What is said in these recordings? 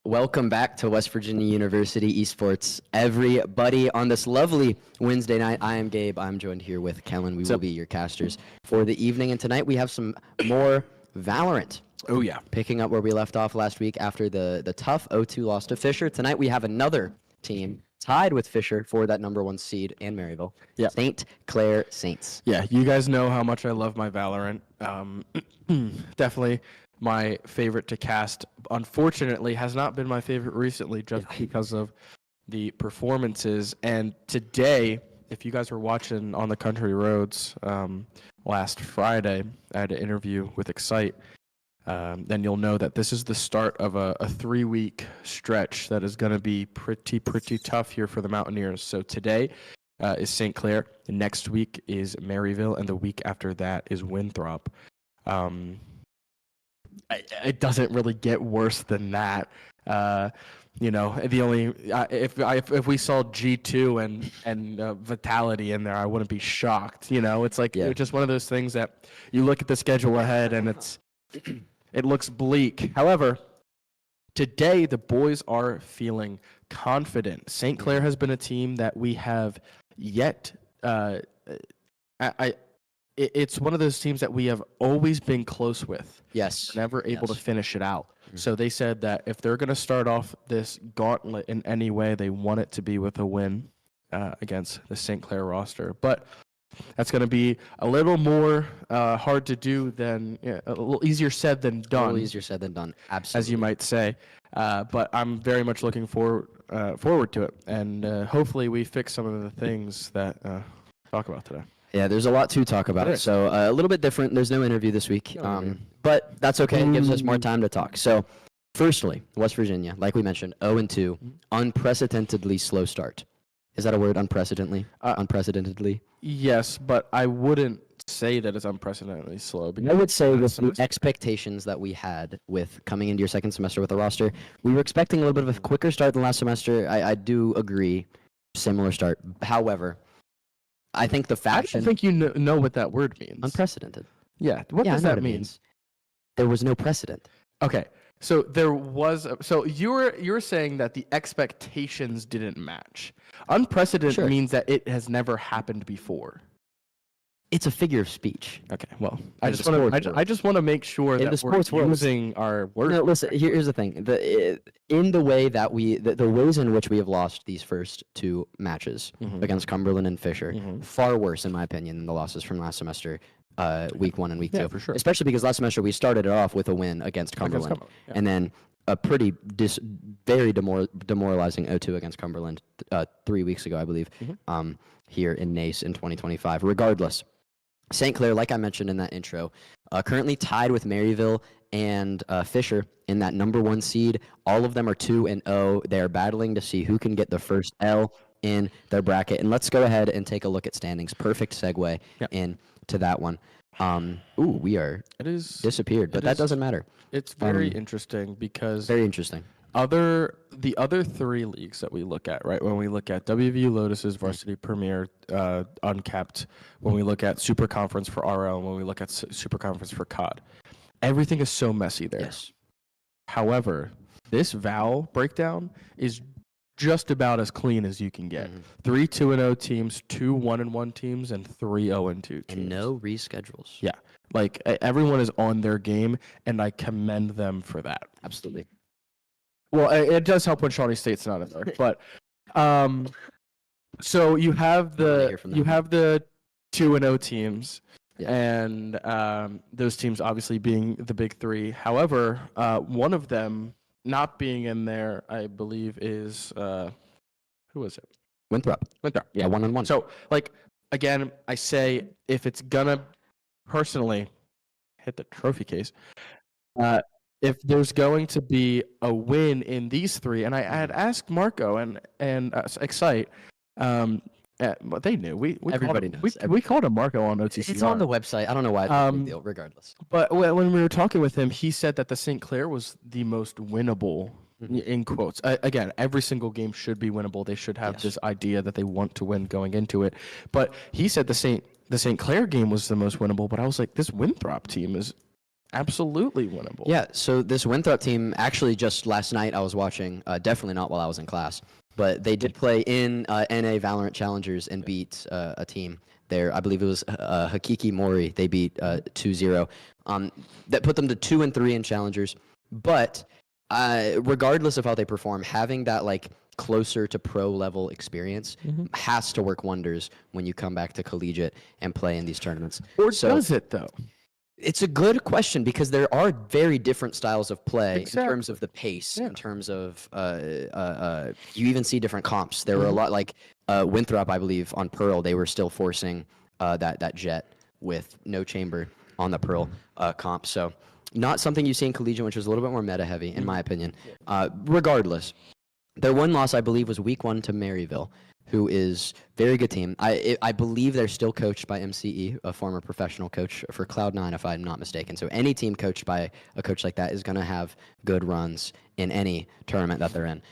Welcome back to West Virginia University Esports, everybody. On this lovely Wednesday night, I am Gabe. I'm joined here with Kellen. We will be your casters for the evening. And tonight we have some more Valorant. Oh, yeah. Picking up where we left off last week after the tough 0-2 loss to Fisher. Tonight we have another team tied with Fisher for that #1 seed and Maryville. Yeah. St. Clair Saints. Yeah, you guys know how much I love my Valorant. Definitely my favorite to cast. Unfortunately, has not been my favorite recently just because of the performances. And today, if you guys were watching on the country roads last Friday, I had an interview with Excite. Then you'll know that this is the start of a 3-week stretch that is going to be pretty tough here for the Mountaineers. So today is St. Clair. Next week is Maryville, and the week after that is Winthrop. It doesn't really get worse than that. You know, the only if we saw G2 and Vitality in there, I wouldn't be shocked. You know, it's like it's just one of those things that you look at the schedule ahead and it looks bleak. However, today the boys are feeling confident. St. Clair has been a team that we have yet. It's one of those teams that we have always been close with. Yes. Never able to finish it out. Mm-hmm. So they said that if they're going to start off this gauntlet in any way, they want it to be with a win against the St. Clair roster. But that's going to be a little more hard to do than, a little easier said than done. A little easier said than done, absolutely. As you might say. But I'm very much looking forward to it. And hopefully we fix some of the things that talk about today. Yeah, there's a lot to talk about. So a little bit different. There's no interview this week, but that's okay. It gives us more time to talk. So firstly, West Virginia, like we mentioned, 0-2, unprecedentedly slow start. Is that a word, unprecedentedly? Unprecedentedly? Yes, but I wouldn't say that it's unprecedentedly slow. I would say with the expectations that we had with coming into your second semester with the roster, we were expecting a little bit of a quicker start than last semester. I do agree, similar start. However, I think the faction... I don't think you know what that word means. Unprecedented. Yeah, what does that mean? There was no precedent. Okay, so there was... So you were saying that the expectations didn't match. Unprecedented means that it has never happened before. It's a figure of speech. Okay, well, I just want to make sure that we're using our words. No, listen, here's the thing. In the way that the ways in which we have lost these first 2 matches against Cumberland and Fisher, far worse, in my opinion, than the losses from last semester, week 1 and week 2. Yeah, for sure. Especially because last semester we started it off with a win against Cumberland. And then a pretty very demoralizing 0-2 against Cumberland 3 weeks ago, I believe, here in NACE in 2025. Regardless, St. Clair, like I mentioned in that intro, currently tied with Maryville and Fisher in that #1 seed. All of them are 2-0. They are battling to see who can get the first L in their bracket. And let's go ahead and take a look at standings. Perfect segue into that one. We are disappeared, but that doesn't matter. It's very interesting because very interesting. The other 3 leagues that we look at, right? When we look at WVU Lotus's Varsity Premier Uncapped, when we look at Super Conference for RL, when we look at Super Conference for COD, everything is so messy there. Yes. However, this Val breakdown is just about as clean as you can get. 3 2-0 teams, 2 1-1 teams, and 3 0-2 teams. And no reschedules. Yeah. Like, everyone is on their game, and I commend them for that. Absolutely. Well, it does help when Shawnee State's not in there, but so you have the 2-0 teams, and those teams obviously being the big 3. However, one of them not being in there, I believe, is who was it? Winthrop. Yeah, 1-1. So, like, again, I say if it's gonna personally hit the trophy case. If there's going to be a win in these 3, and I had asked Marco and Excite, but they knew. Everybody knows. We called him Marco on OTCR. It's on the website. I don't know why. It's a big deal, regardless. But when we were talking with him, he said that the St. Clair was the most winnable, in quotes. Again, every single game should be winnable. They should have this idea that they want to win going into it. But he said the St. Clair game was the most winnable. But I was like, this Winthrop team is absolutely winnable. Yeah, so this Winthrop team, actually just last night I was watching, definitely not while I was in class, but they did play in NA Valorant Challengers and beat a team there. I believe it was Hakiki Mori. They beat 2-0. That put them to 2-3 in Challengers. But regardless of how they perform, having that like closer to pro level experience has to work wonders when you come back to collegiate and play in these tournaments. Or does it though? It's a good question because there are very different styles of play Exactly. in terms of the pace, in terms of you even see different comps. There were a lot like Winthrop, I believe, on Pearl, they were still forcing that jet with no chamber on the Pearl comp. So not something you see in collegiate, which is a little bit more meta heavy, in my opinion. Regardless, their one loss, I believe, was week 1 to Maryville, who is very good team. I believe they're still coached by MCE, a former professional coach for Cloud9, if I'm not mistaken. So any team coached by a coach like that is going to have good runs in any tournament that they're in.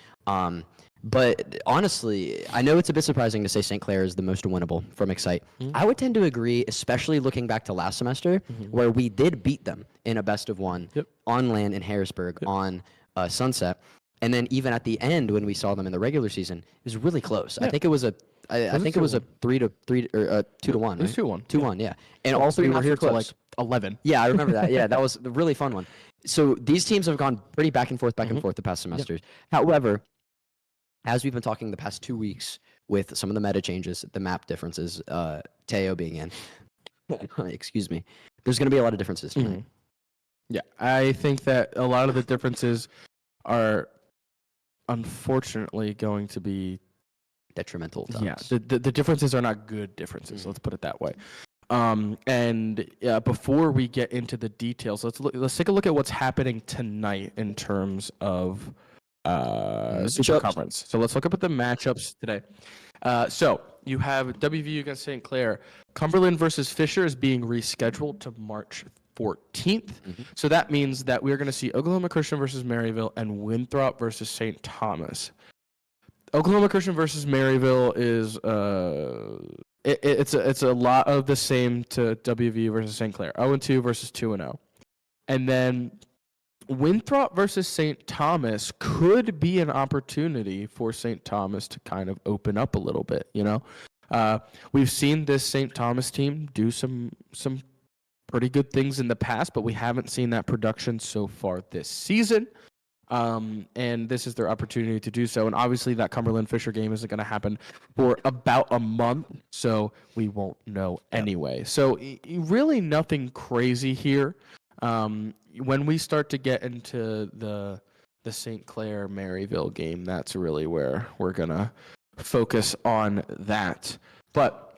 But honestly, I know it's a bit surprising to say St. Clair is the most winnable from Excite. I would tend to agree, especially looking back to last semester, where we did beat them in a best of 1 on land in Harrisburg on Sunset. And then even at the end, when we saw them in the regular season, it was really close. I think it was a, I think it was a 3-3 or 2-1. It was 2-1. 2-1, yeah. And all three we were here till close. like 11. Yeah, I remember that. Yeah, that was a really fun one. So these teams have gone pretty back and forth the past semesters. However, as we've been talking the past 2 weeks with some of the meta changes, the map differences, Teo being in, excuse me, there's going to be a lot of differences tonight. Yeah, I think that a lot of the differences are unfortunately going to be detrimental. Yeah, the differences are not good differences. Let's put it that way. And before we get into the details, let's take a look at what's happening tonight in terms of Super Conference. So let's look up at the matchups today. So you have WVU against St. Clair. Cumberland versus Fisher is being rescheduled to March 14th. So that means that we're going to see Oklahoma Christian versus Maryville and Winthrop versus St. Thomas. Oklahoma Christian versus Maryville is it's a lot of the same to WVU versus St. Clair. 0-2 versus 2-0. And then Winthrop versus St. Thomas could be an opportunity for St. Thomas to kind of open up a little bit, you know? We've seen this St. Thomas team do some pretty good things in the past, but we haven't seen that production so far this season. And this is their opportunity to do so. And obviously that Cumberland Fisher game isn't going to happen for about a month, so we won't know anyway. So really nothing crazy here. When we start to get into the St. Clair Maryville game, that's really where we're going to focus on that. But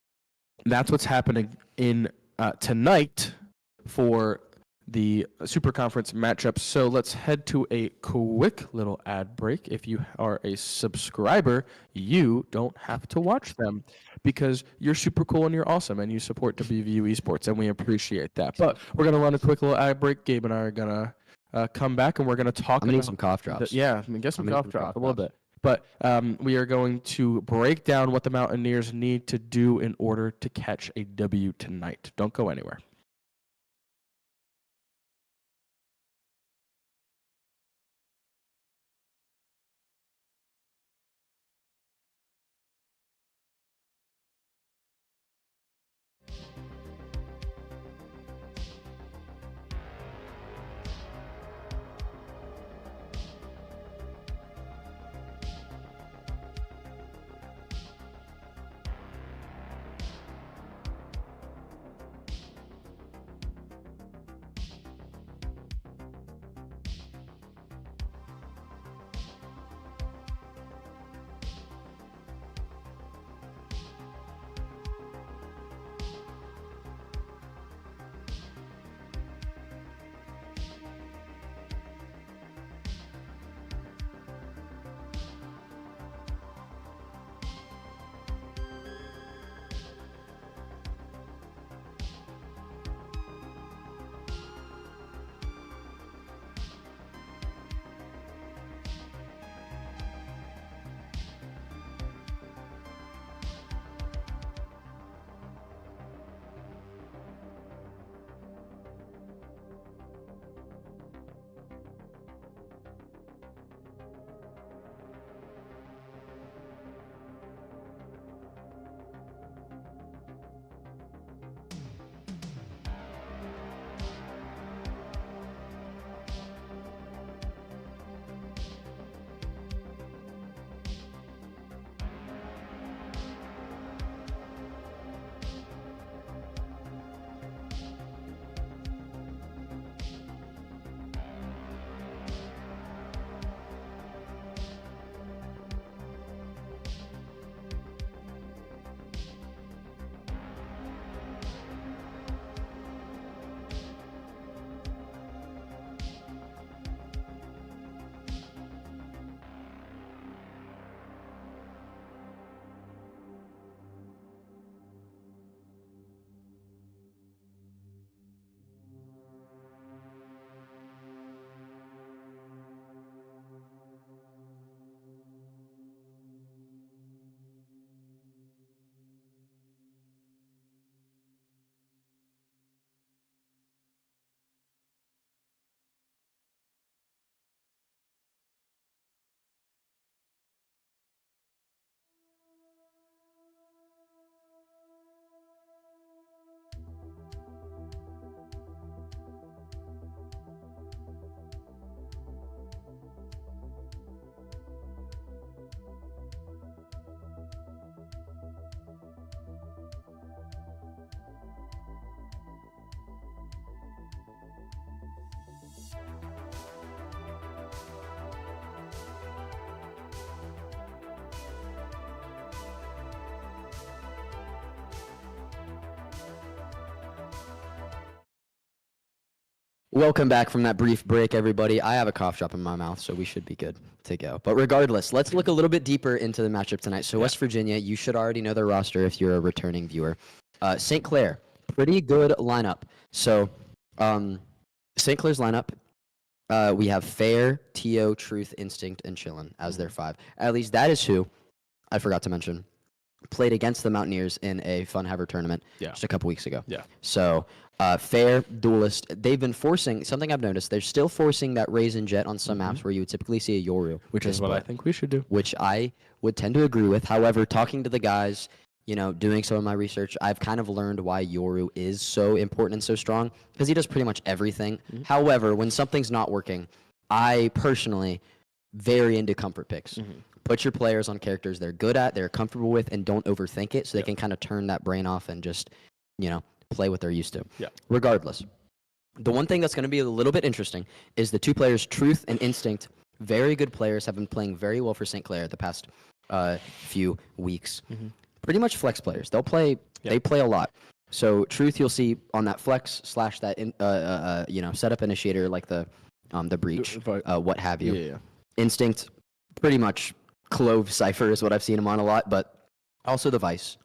that's what's happening in tonight for the Super Conference matchups. So let's head to a quick little ad break. If you are a subscriber, you don't have to watch them because you're super cool and you're awesome and you support WVU Esports, and we appreciate that. But we're going to run a quick little ad break. Gabe and I are going to come back and we're going to talk I'm going to need some cough drops. Get some cough drops a little bit. But we are going to break down what the Mountaineers need to do in order to catch a W tonight. Don't go anywhere. Welcome back from that brief break, everybody. I have a cough drop in my mouth, so we should be good to go. But regardless, let's look a little bit deeper into the matchup tonight. So West Virginia, you should already know their roster if you're a returning viewer. St. Clair, pretty good lineup. So St. Clair's lineup, we have Fair, T.O., Truth, Instinct, and Chillin as their 5. At least that is who, I forgot to mention, played against the Mountaineers in a Fun Haver tournament just a couple weeks ago. So Fair, Duelist, they've been forcing, something I've noticed, they're still forcing that Raisin Jet on some maps where you would typically see a Yoru. Which is what I think we should do. Which I would tend to agree with. However, talking to the guys, doing some of my research, I've kind of learned why Yoru is so important and so strong, because he does pretty much everything. However, when something's not working, I personally very into comfort picks. Put your players on characters they're good at, they're comfortable with, and don't overthink it, so they can kind of turn that brain off and just, play what they're used to. Regardless, the one thing that's going to be a little bit interesting is the 2 players, Truth and Instinct, very good players, have been playing very well for St. Clair the past few weeks. Pretty much flex players. They'll play. They play a lot. So Truth, you'll see on that flex / that setup initiator like the breach, what have you. Instinct, pretty much Clove Cypher is what I've seen him on a lot, but also the Vice.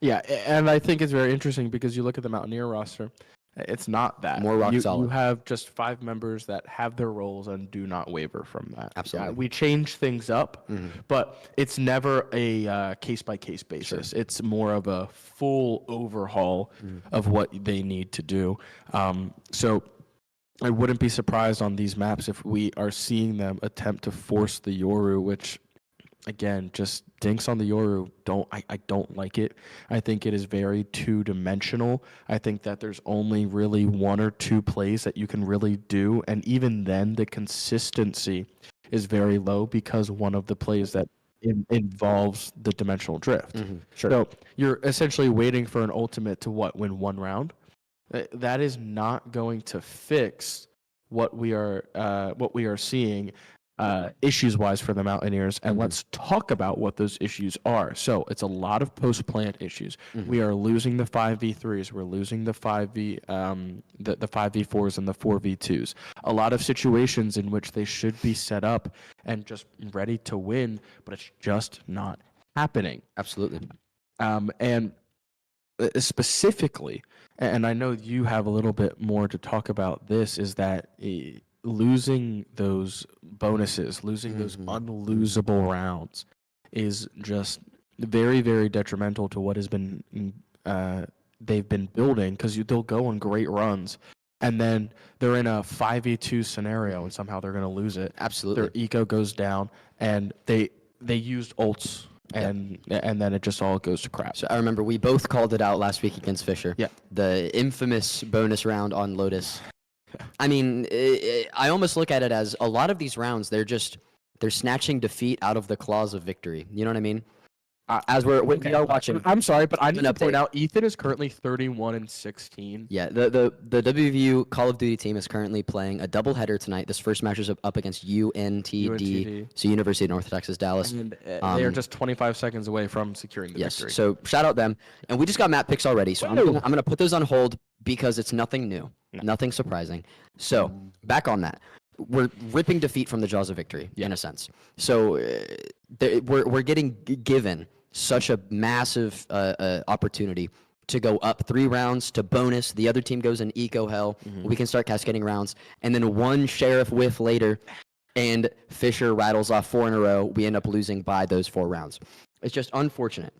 Yeah, and I think it's very interesting because you look at the Mountaineer roster, it's not that. More rock solid. You have just 5 members that have their roles and do not waver from that. Absolutely. We change things up, but it's never a case-by-case basis. It's more of a full overhaul of what they need to do. So I wouldn't be surprised on these maps if we are seeing them attempt to force the Yoru, which, again, just dinks on the Yoru. I don't like it. I think it is very two-dimensional. I think that there's only really 1 or 2 plays that you can really do, and even then the consistency is very low because one of the plays that involves the dimensional drift. So you're essentially waiting for an ultimate to win 1 round. That is not going to fix what we are seeing issues-wise for the Mountaineers, and let's talk about what those issues are. So it's a lot of post-plant issues. We are losing the 5v3s. We're losing the 5v4s and the 4v2s. A lot of situations in which they should be set up and just ready to win, but it's just not happening. Absolutely. And specifically, and I know you have a little bit more to talk about this, is that losing those bonuses, losing those unlosable rounds is just very, very detrimental to what has been they've been building, because they'll go on great runs and then they're in a 5v2 scenario and somehow they're going to lose it. Absolutely. Their eco goes down and they used ults and then it just all goes to crap. So I remember we both called it out last week against Fisher. The infamous bonus round on Lotus. I mean, I almost look at it as a lot of these rounds, they're snatching defeat out of the claws of victory. You know what I mean? As we are watching. I'm sorry, but I need to point out Ethan is currently 31-16. Yeah, the WVU Call of Duty team is currently playing a doubleheader tonight. This first match is up against UNTD, so University of North Texas, Dallas. And they are just 25 seconds away from securing the victory. So shout out them. And we just got map picks already, so I'm gonna put those on hold because it's nothing new, nothing surprising. So back on that. We're ripping defeat from the jaws of victory, in a sense. So we're getting given such a massive opportunity to go up 3 rounds to bonus. The other team goes in eco hell. We can start cascading rounds. And then 1 sheriff whiff later, and Fisher rattles off 4 in a row. We end up losing by those 4 rounds. It's just unfortunate.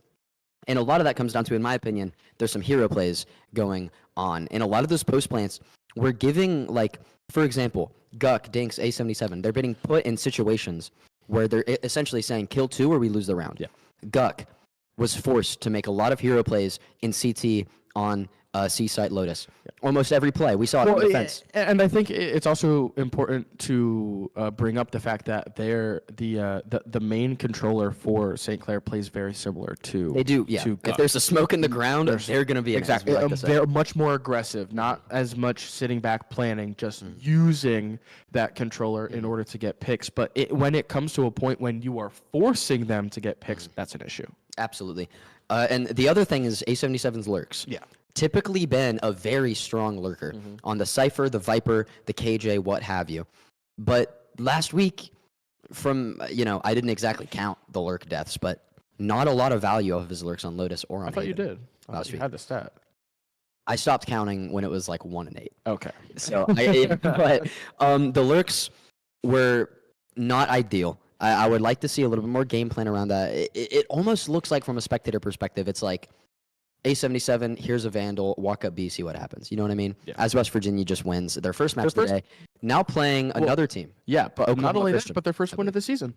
And a lot of that comes down to, in my opinion, there's some hero plays going on. And a lot of those post plants, we're giving, like, for example, Guck, Dinks, A77, they're getting put in situations where they're essentially saying kill 2 or we lose the round. Guck was forced to make a lot of hero plays in CT on C-Site Lotus. Almost every play. We saw it in defense. And I think it's also important to bring up the fact that the main controller for St. Clair plays very similar to They do, yeah. If there's a smoke in the ground, they're going to be exactly. They're much more aggressive, not as much sitting back planning, just using that controller in order to get picks. But when it comes to a point when you are forcing them to get picks, that's an issue. Absolutely. And the other thing is A77's lurks. typically been a very strong lurker on the Cypher, the Viper, the KJ, what have you. But last week, I didn't exactly count the lurk deaths, but not a lot of value of his lurks on Lotus or on I thought Haven. you did. I thought you had the stat. I stopped counting when it was like 1 and 8. Okay. So, the lurks were not ideal. I would like to see a little bit more game plan around that. It almost looks like, from a spectator perspective, it's like A77, here's a Vandal, walk up B, see what happens. You know what I mean? Yeah. As West Virginia just wins their first match today, now playing another team. Yeah, but Oklahoma not only Christian, that, but their first win of the season.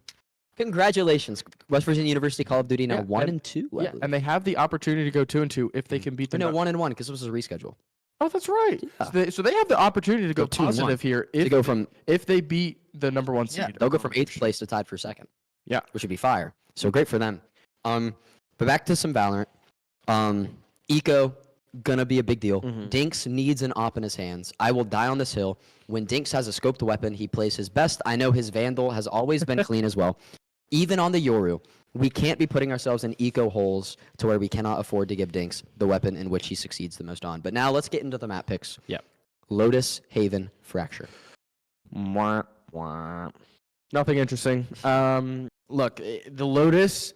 Congratulations, West Virginia University Call of Duty now 1 and 2. Yeah, and they have the opportunity to go 2 and 2 if they can beat the. No, 1 and 1 because this was a reschedule. Oh, that's right. Yeah. So they have the opportunity to go positive here if they beat the number 1 seed. Yeah, they'll go from 8th place to tied for 2nd. Yeah, which would be fire. So great for them. But back to some Valorant. Eco gonna be a big deal. Dinks needs an op in his hands. I will die on this hill. When Dinks has a scoped weapon, he plays his best. I know his Vandal has always been clean as well. Even on the Yoru, we can't be putting ourselves in eco holes to where we cannot afford to give Dinks the weapon in which he succeeds the most on. But now let's get into the map picks. Yeah. Lotus, Haven, Fracture. Mwah, mwah. Nothing interesting. Look, the Lotus,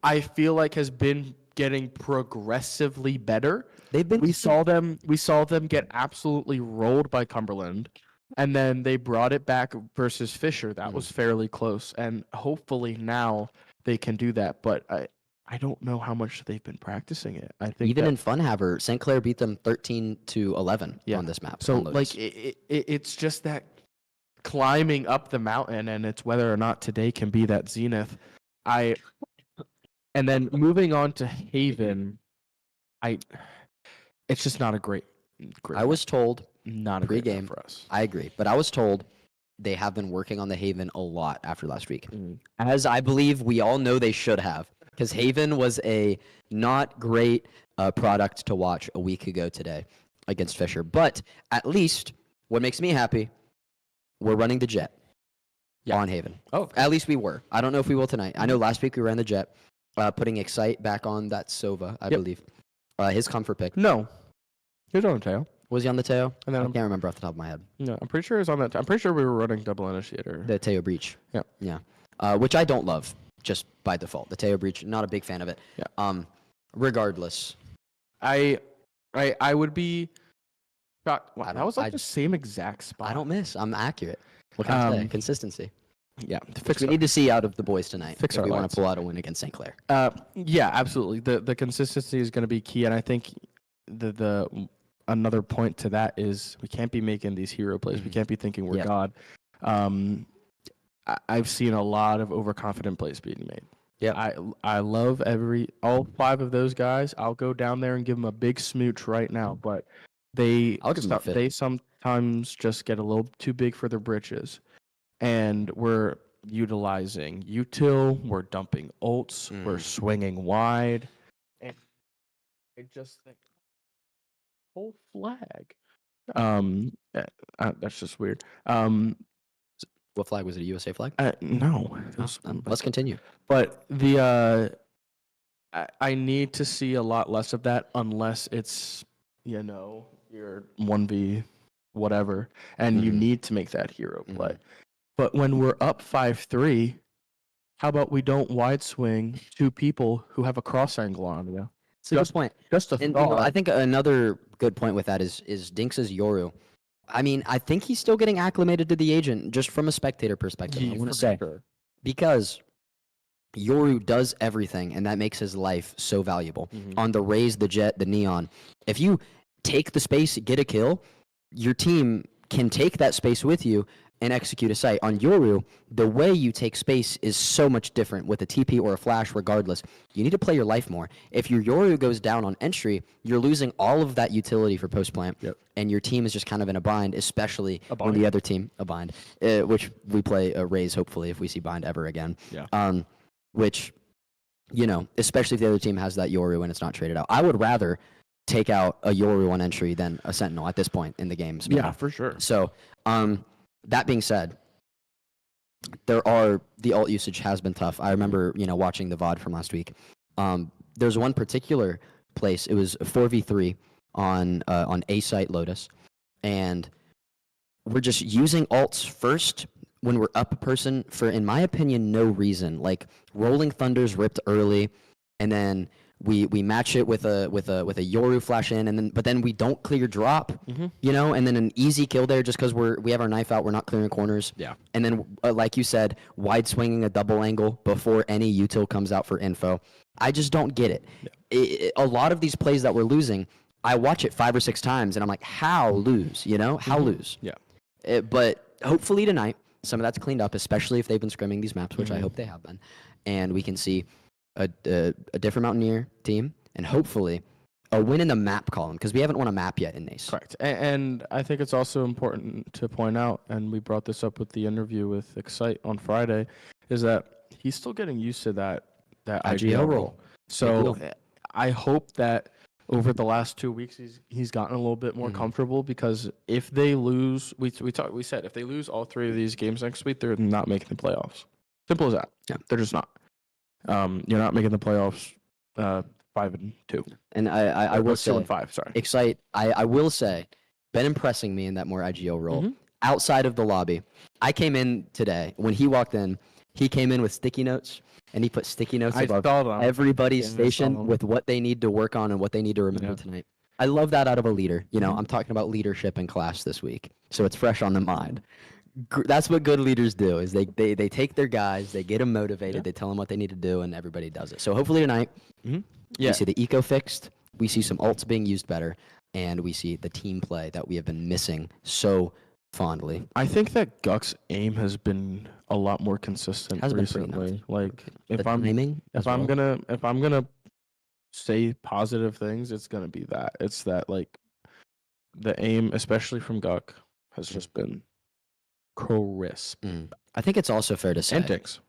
I feel like, has been getting progressively better. We saw them get absolutely rolled by Cumberland, and then they brought it back versus Fisher. That was fairly close, and hopefully now they can do that. But I don't know how much they've been practicing it. I think even in Funhaver, St. Clair beat them 13-11 on this map. So it's just that climbing up the mountain, and it's whether or not today can be that zenith. And then moving on to Haven, it's just not a great. I was told not a great game for us. I agree, but I was told they have been working on the Haven a lot after last week, as I believe we all know they should have, because Haven was a not great product to watch a week ago today against Fisher. But at least what makes me happy, we're running the Jet on Haven. Oh, at least we were. I don't know if we will tonight. I know last week we ran the Jet, putting Excite back on that Sova, I believe. His comfort pick. No, he was on the tail. Was he on the Teo? And then I can't remember off the top of my head. No, I'm pretty sure he was on that. I'm pretty sure we were running double initiator. The Teo Breach. Yeah. Yeah. Which I don't love, just by default. The Teo Breach, not a big fan of it. Yeah. Regardless. I would be shocked. Wow, that was like the same exact spot. I don't miss. I'm accurate. What can I say? Consistency. Yeah. We need to see out of the boys tonight if we want to pull out a win against St. Clair. Yeah, absolutely. The consistency is going to be key, and I think the another point to that is we can't be making these hero plays. We can't be thinking we're God. I've seen a lot of overconfident plays being made. Yeah, I love all 5 of those guys. I'll go down there and give them a big smooch right now, but they sometimes just get a little too big for their britches, and we're utilizing util, we're dumping ults, we're swinging wide, and I just think whole flag. That's just weird. What flag was it? A USA flag? No. Let's continue. But I need to see a lot less of that, unless it's your 1v whatever, and you need to make that hero play. But when we're up 5-3, how about we don't wide swing 2 people who have a cross angle on you? It's a good point. Just a thought. I think another good point with that is Dinks' Yoru. I mean, I think he's still getting acclimated to the agent just from a spectator perspective. I want to say. Because Yoru does everything, and that makes his life so valuable. On the Raze, the Jet, the Neon. If you take the space, get a kill, your team can take that space with you and execute a sight. On Yoru, the way you take space is so much different with a TP or a flash regardless. You need to play your life more. If your Yoru goes down on entry, you're losing all of that utility for post-plant, and your team is just kind of in a bind, especially when the other team, which we play a Raze, hopefully, if we see bind ever again. Which, especially if the other team has that Yoru and it's not traded out. I would rather take out a Yoru on entry than a Sentinel at this point in the game. Yeah, for sure. So, that being said, the alt usage has been tough. I remember, watching the VOD from last week. There's one particular place. It was 4v3 on A site Lotus, and we're just using alts first when we're up a person for, in my opinion, no reason. Like Rolling Thunder's ripped early, and then we match it with a Yoru flash in, and then we don't clear drop, you know, and then an easy kill there just because we have our knife out, we're not clearing corners. Yeah. And then like you said, wide swinging a double angle before any util comes out for info. I just don't get it. Yeah. A lot of these plays that we're losing, I watch it 5 or 6 times, and I'm like, how lose? You know, how lose? Yeah. But hopefully tonight, some of that's cleaned up, especially if they've been scrimming these maps, which I hope they have been, and we can see a different Mountaineer team, and hopefully a win in the map column, because we haven't won a map yet in NACE. Correct. And I think it's also important to point out, and we brought this up with the interview with Excite on Friday, is that he's still getting used to that IGL role. So I hope that over the last 2 weeks he's gotten a little bit more comfortable, because if they lose, we said if they lose all 3 of these games next week, they're not making the playoffs. Simple as that. Yeah. They're just not. You're not making the playoffs 5-2. And I will say 2-5, sorry. Excite, I will say, been impressing me in that more IGO role. Outside of the lobby. I came in today, when he walked in, he came in with sticky notes, and he put sticky notes above everybody's station with what they need to work on and what they need to remember tonight. I love that out of a leader. You know, I'm talking about leadership in class this week, so it's fresh on the mind. That's what good leaders do, is they take their guys, they get them motivated, they tell them what they need to do, and everybody does it. So hopefully tonight, we see the eco fixed, we see some alts being used better, and we see the team play that we have been missing so fondly. I think that Guk's aim has been a lot more consistent recently. Like if I'm gonna say positive things, it's gonna be that. It's that, like, the aim, especially from Guk, has just been crisp. I think it's also fair to say Antics.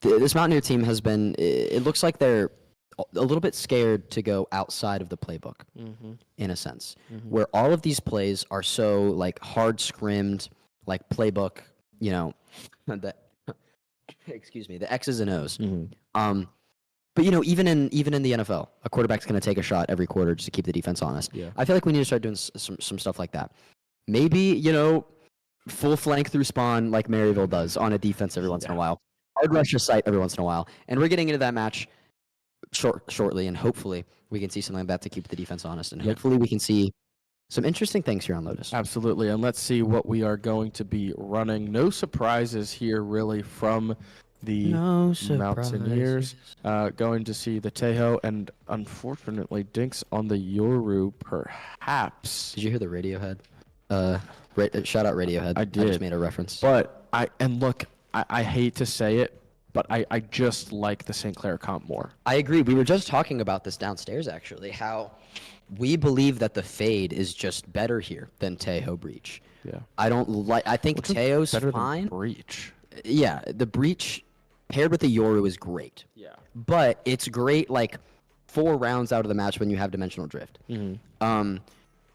This Mountaineer team has been, it looks like they're a little bit scared to go outside of the playbook, in a sense, where all of these plays are so, like, hard scrimmed, like playbook, you know, the X's and O's. But, you know, even in the NFL, a quarterback's going to take a shot every quarter just to keep the defense honest. I feel like we need to start doing some stuff like that. Maybe, you know, full flank through spawn like Maryville does on a defense every once in a while. Hard rush a site every once in a while. And we're getting into that match shortly, and hopefully we can see something like that to keep the defense honest. And hopefully we can see some interesting things here on Lotus. Absolutely. And let's see what we are going to be running. No surprises here, really, from the Mountaineers. Going to see the Tejo, and unfortunately Dinks on the Yoru, perhaps. Did you hear the Radiohead? Shout out Radiohead. I did. I just made a reference. But I hate to say it, but I just like the St. Clair comp more. I agree. We were just talking about this downstairs, actually, how we believe that the Fade is just better here than Tejo Breach. Yeah. I think Tejo's better fine. Than Breach. Yeah, the Breach paired with the Yoru is great. Yeah. But it's great, like, 4 rounds out of the match when you have Dimensional Drift.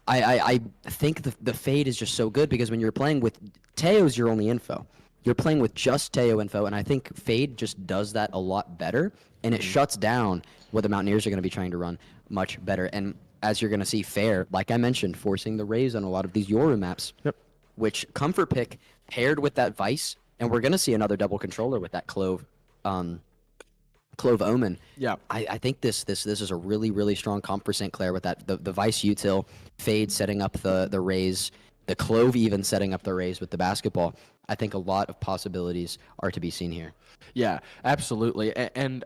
I think the Fade is just so good, because when you're playing with Tejo's your only info. You're playing with just Tejo info, and I think Fade just does that a lot better, and it shuts down what the Mountaineers are going to be trying to run much better. And as you're going to see, Fair, like I mentioned, forcing the raise on a lot of these Yoru maps, which Comfort Pick paired with that Vice, and we're going to see another double controller with that Clove Omen. Yeah. I think this is a really, really strong comp for St. Clair with that the Vice util, Fade setting up the raise, the Clove even setting up the raise with the basketball. I think a lot of possibilities are to be seen here. Yeah, absolutely. And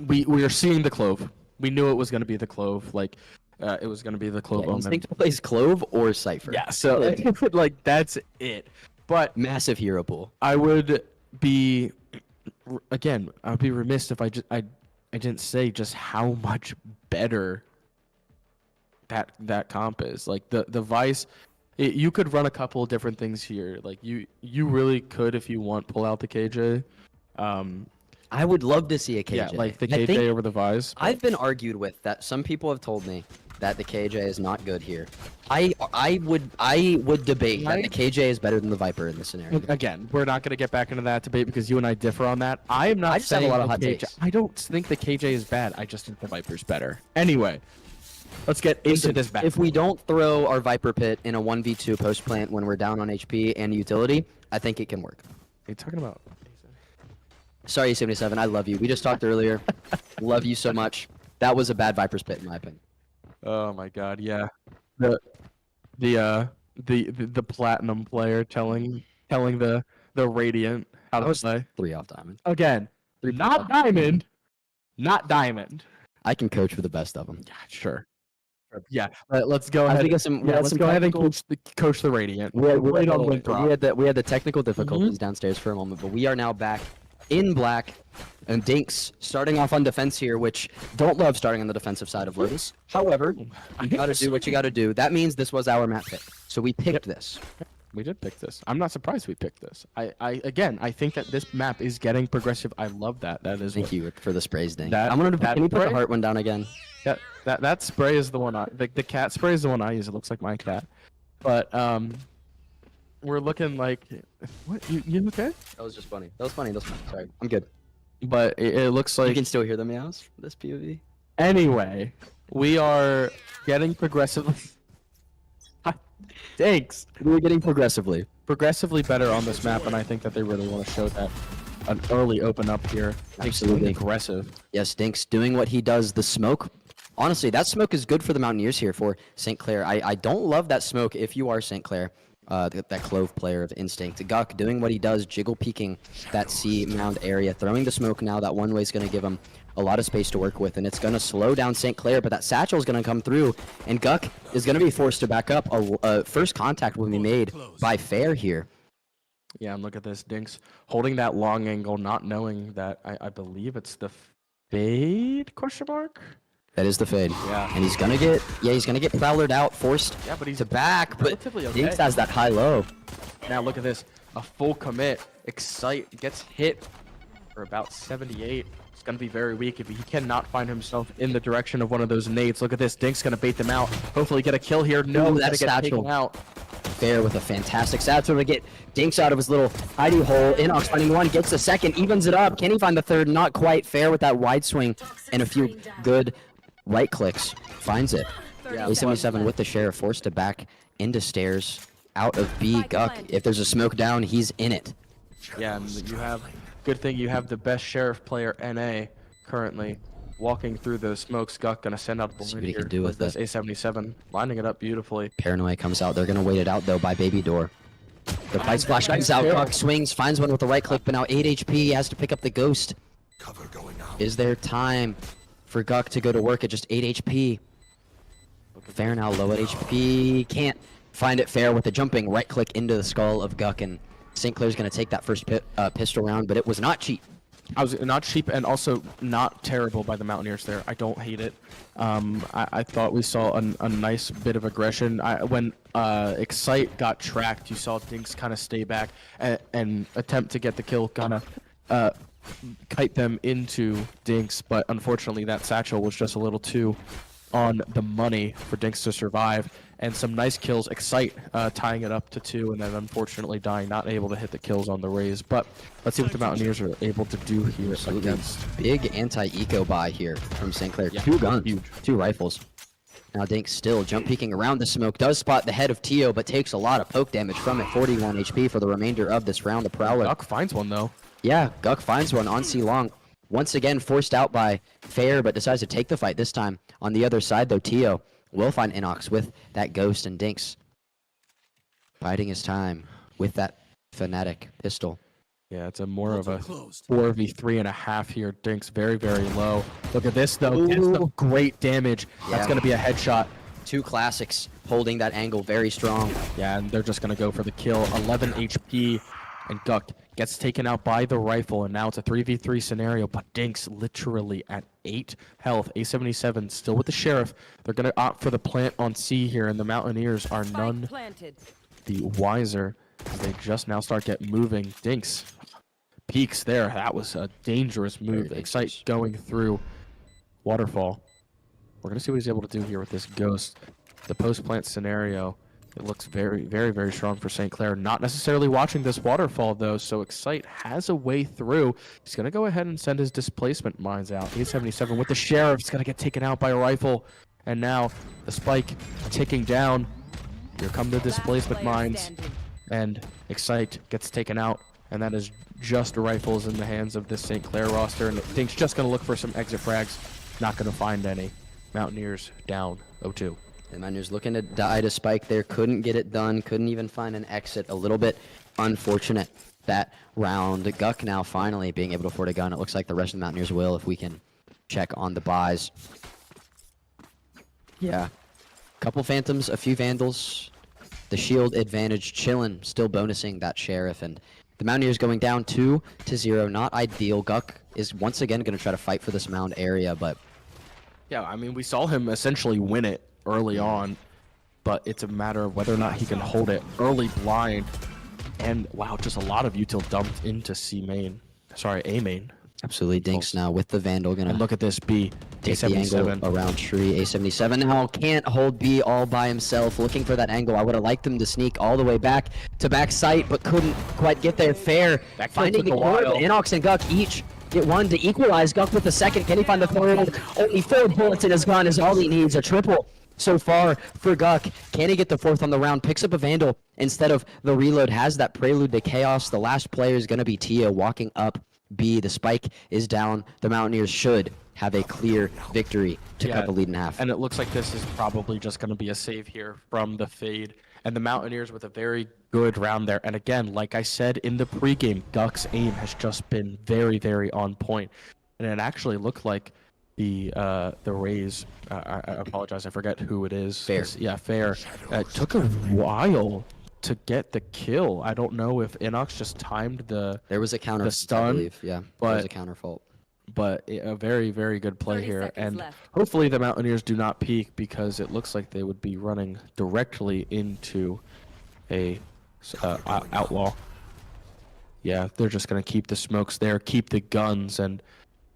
we are seeing the Clove. We knew it was going to be the Clove. Like, it was going to be the Clove. Instinct plays Clove or Cypher. Yeah, so like that's it. But massive hero pool. I would be remiss if I didn't say just how much better that comp is. Like the Vice, you could run a couple of different things here. Like you really could, if you want, pull out the KJ. I would love to see a KJ. Yeah, like the KJ over the Vice. I've been argued with that. Some people have told me that the KJ is not good here. I would debate that the KJ is better than the Viper in this scenario. Again, we're not going to get back into that debate because you and I differ on that. I am not I just have a saying lot of the hot KJ. takes. I don't think the KJ is bad. I just think the Viper's better. Anyway, let's get into this battle. If we don't throw our Viper pit in a 1v2 post plant when we're down on HP and utility, I think it can work. What are you talking about? Sorry, E77, I love you. We just talked earlier. Love you so much. That was a bad Viper's pit in my opinion. Oh my God, yeah. The platinum player telling the Radiant how to play. 3 off diamond. Again, not diamond, not diamond. I can coach for the best of them. Yeah, sure. Yeah, let's go ahead. Let's go ahead and coach the Radiant. We had the technical difficulties downstairs for a moment, but we are now back in black. And Dinks starting off on defense here, which don't love starting on the defensive side of Lotus. However, you gotta do what you gotta do. That means this was our map pick, so we picked this. We did pick this. I'm not surprised we picked this. I think that this map is getting progressive. I love that. That is. Thank you for the sprays, Dink. That, I'm gonna that can you put spray? the heart one down again? Yeah, that spray is the one the cat spray is the one I use. It looks like my cat, but we're looking like what? You okay? That was just funny. That was funny. Sorry, I'm good. But it looks like You can still hear the meows for this POV. Anyway, we are getting progressively. Thanks. We're getting progressively Better on this map, and I think that they really want to show that an early open up here. Absolutely aggressive. Yes, Dinks doing what he does. The smoke. Honestly, that smoke is good for the Mountaineers here for St. Clair. I don't love that smoke if you are St. Clair. That Clove player of Instinct. Guk doing what he does, jiggle peeking that C mound area, throwing the smoke now. That one way is going to give him a lot of space to work with, and it's going to slow down St. Clair, but that satchel is going to come through, and Guk is going to be forced to back up. First contact will be made by Fair here. Yeah, and look at this. Dinks holding that long angle, not knowing that I believe it's the fade, question mark? That is the fade. Yeah. And he's gonna get prowlered out, forced to back, but relatively okay. Dinks has that high low. Now look at this, a full commit. Excite gets hit for about 78. It's gonna be very weak if he cannot find himself in the direction of one of those nades. Look at this, Dink's gonna bait them out. Hopefully get a kill here. No, that's taken out. Fair with a fantastic satchel to get Dinks out of his little hidey hole. Inox finding one, gets the second, evens it up. Can he find the third? Not quite. Fair with that wide swing and a few good right clicks. Finds it. Yeah, A77 with the Sheriff forced to back into stairs out of B. Guk, if there's a smoke down, he's in it. Yeah, and you have, good thing you have the best Sheriff player NA currently walking through those smokes. Guk gonna send out the See balloon what he here can do with this it. A77, lining it up beautifully. Paranoia comes out. They're going to wait it out, though, by Baby Door. The fight splash comes out. Guk swings, finds one with the right click, but now 8 HP. He has to pick up the ghost. Cover going out. Is there time for Guk to go to work at just 8 HP? Fair now low at HP. Can't find it. Fair with a jumping right click into the skull of Guk, and St. Clair's going to take that first pistol round, but it was not cheap. I was not cheap and also not terrible by the Mountaineers there. I don't hate it. I thought we saw a nice bit of aggression. When Excite got tracked, you saw Dinks kind of stay back and attempt to get the kill, kind of kite them into Dinks, but unfortunately that satchel was just a little too on the money for Dinks to survive. And some nice kills. Excite tying it up to 2, and then unfortunately dying, not able to hit the kills on the raise. But let's see what the Mountaineers are able to do here against. Big anti-eco buy here from St. Clair. Yeah, 2 guns, huge. 2 rifles. Now Dinks still jump peeking around the smoke. Does spot the head of Tio, but takes a lot of poke damage from it. 41 HP for the remainder of this round. The Prowler. Guk finds one though. Yeah, Guk finds one on C long. Once again forced out by Fair, but decides to take the fight this time. On the other side though, Tio will find Inox with that ghost, and Dinks biding his time with that Fnatic pistol. Yeah, it's a more of a 4v3.5 here. Dinks very, very low. Look at this though. Gets the great damage. That's Yeah. gonna be a headshot. 2 classics holding that angle very strong. Yeah, and they're just gonna go for the kill. 11 HP, and Guk gets taken out by the rifle, and now it's a 3v3 scenario, but Dinks literally at 8 health. A77 still with the Sheriff. They're gonna opt for the plant on C here, and the Mountaineers are none the wiser as they just now start get moving. Dinks peaks there. That was a dangerous move. Very Excite dangerous. going through Waterfall. We're going to see what he's able to do here with this Ghost. The post-plant scenario, it looks very, very, very strong for St. Clair. Not necessarily watching this waterfall, though, so Excite has a way through. He's going to go ahead and send his displacement mines out. 877 with the Sheriff. It's going to get taken out by a rifle. And now the spike ticking down. Here come the displacement mines. And Excite gets taken out. And that is just rifles in the hands of this St. Clair roster. And Dink's just going to look for some exit frags. Not going to find any. Mountaineers down 0-2. The Mountaineers looking to die to spike there. Couldn't get it done. Couldn't even find an exit. A little bit unfortunate that round. Guck now finally being able to afford a gun. It looks like the rest of the Mountaineers will if we can check on the buys. Yeah. Couple Phantoms, a few Vandals. The shield advantage chilling. Still bonusing that Sheriff. And the Mountaineers going down 2-0. Not ideal. Guck is once again going to try to fight for this mound area, but... Yeah, I mean, we saw him essentially win it early on, but it's a matter of whether or not he can hold it. Early blind, and wow, just a lot of util dumped into C main. Sorry, A main. Absolutely, Dinks now with the Vandal gonna and look at this B. Take the angle around tree. A77 now can't hold B all by himself. Looking for that angle. I would have liked him to sneak all the way back to back sight, but couldn't quite get there. Fair finding the corner. Inox and Guck each get one to equalize. Guck with the second. Can he find the third? Only 4 bullets in his gun is all he needs. A triple so far for Guck. Can he get the fourth on the round? Picks up a Vandal instead of the reload. Has that prelude to chaos. The last player is going to be Tio walking up B. The spike is down. The Mountaineers should have a clear victory to cut the lead in half. And it looks like this is probably just going to be a save here from the fade. And the Mountaineers with a very good round there. And again, like I said in the pregame, Guck's aim has just been very, very on point. And it actually looked like the Rays, I apologize, I forget who it is. Fair. Yeah, Fair. It took a while to get the kill. I don't know if Inox just timed there was a counter, the stun, I believe. Yeah, but there was a counter fault. But a very, very good play here. And hopefully the Mountaineers do not peek, because it looks like they would be running directly into a outlaw. Yeah, they're just going to keep the smokes there, keep the guns, and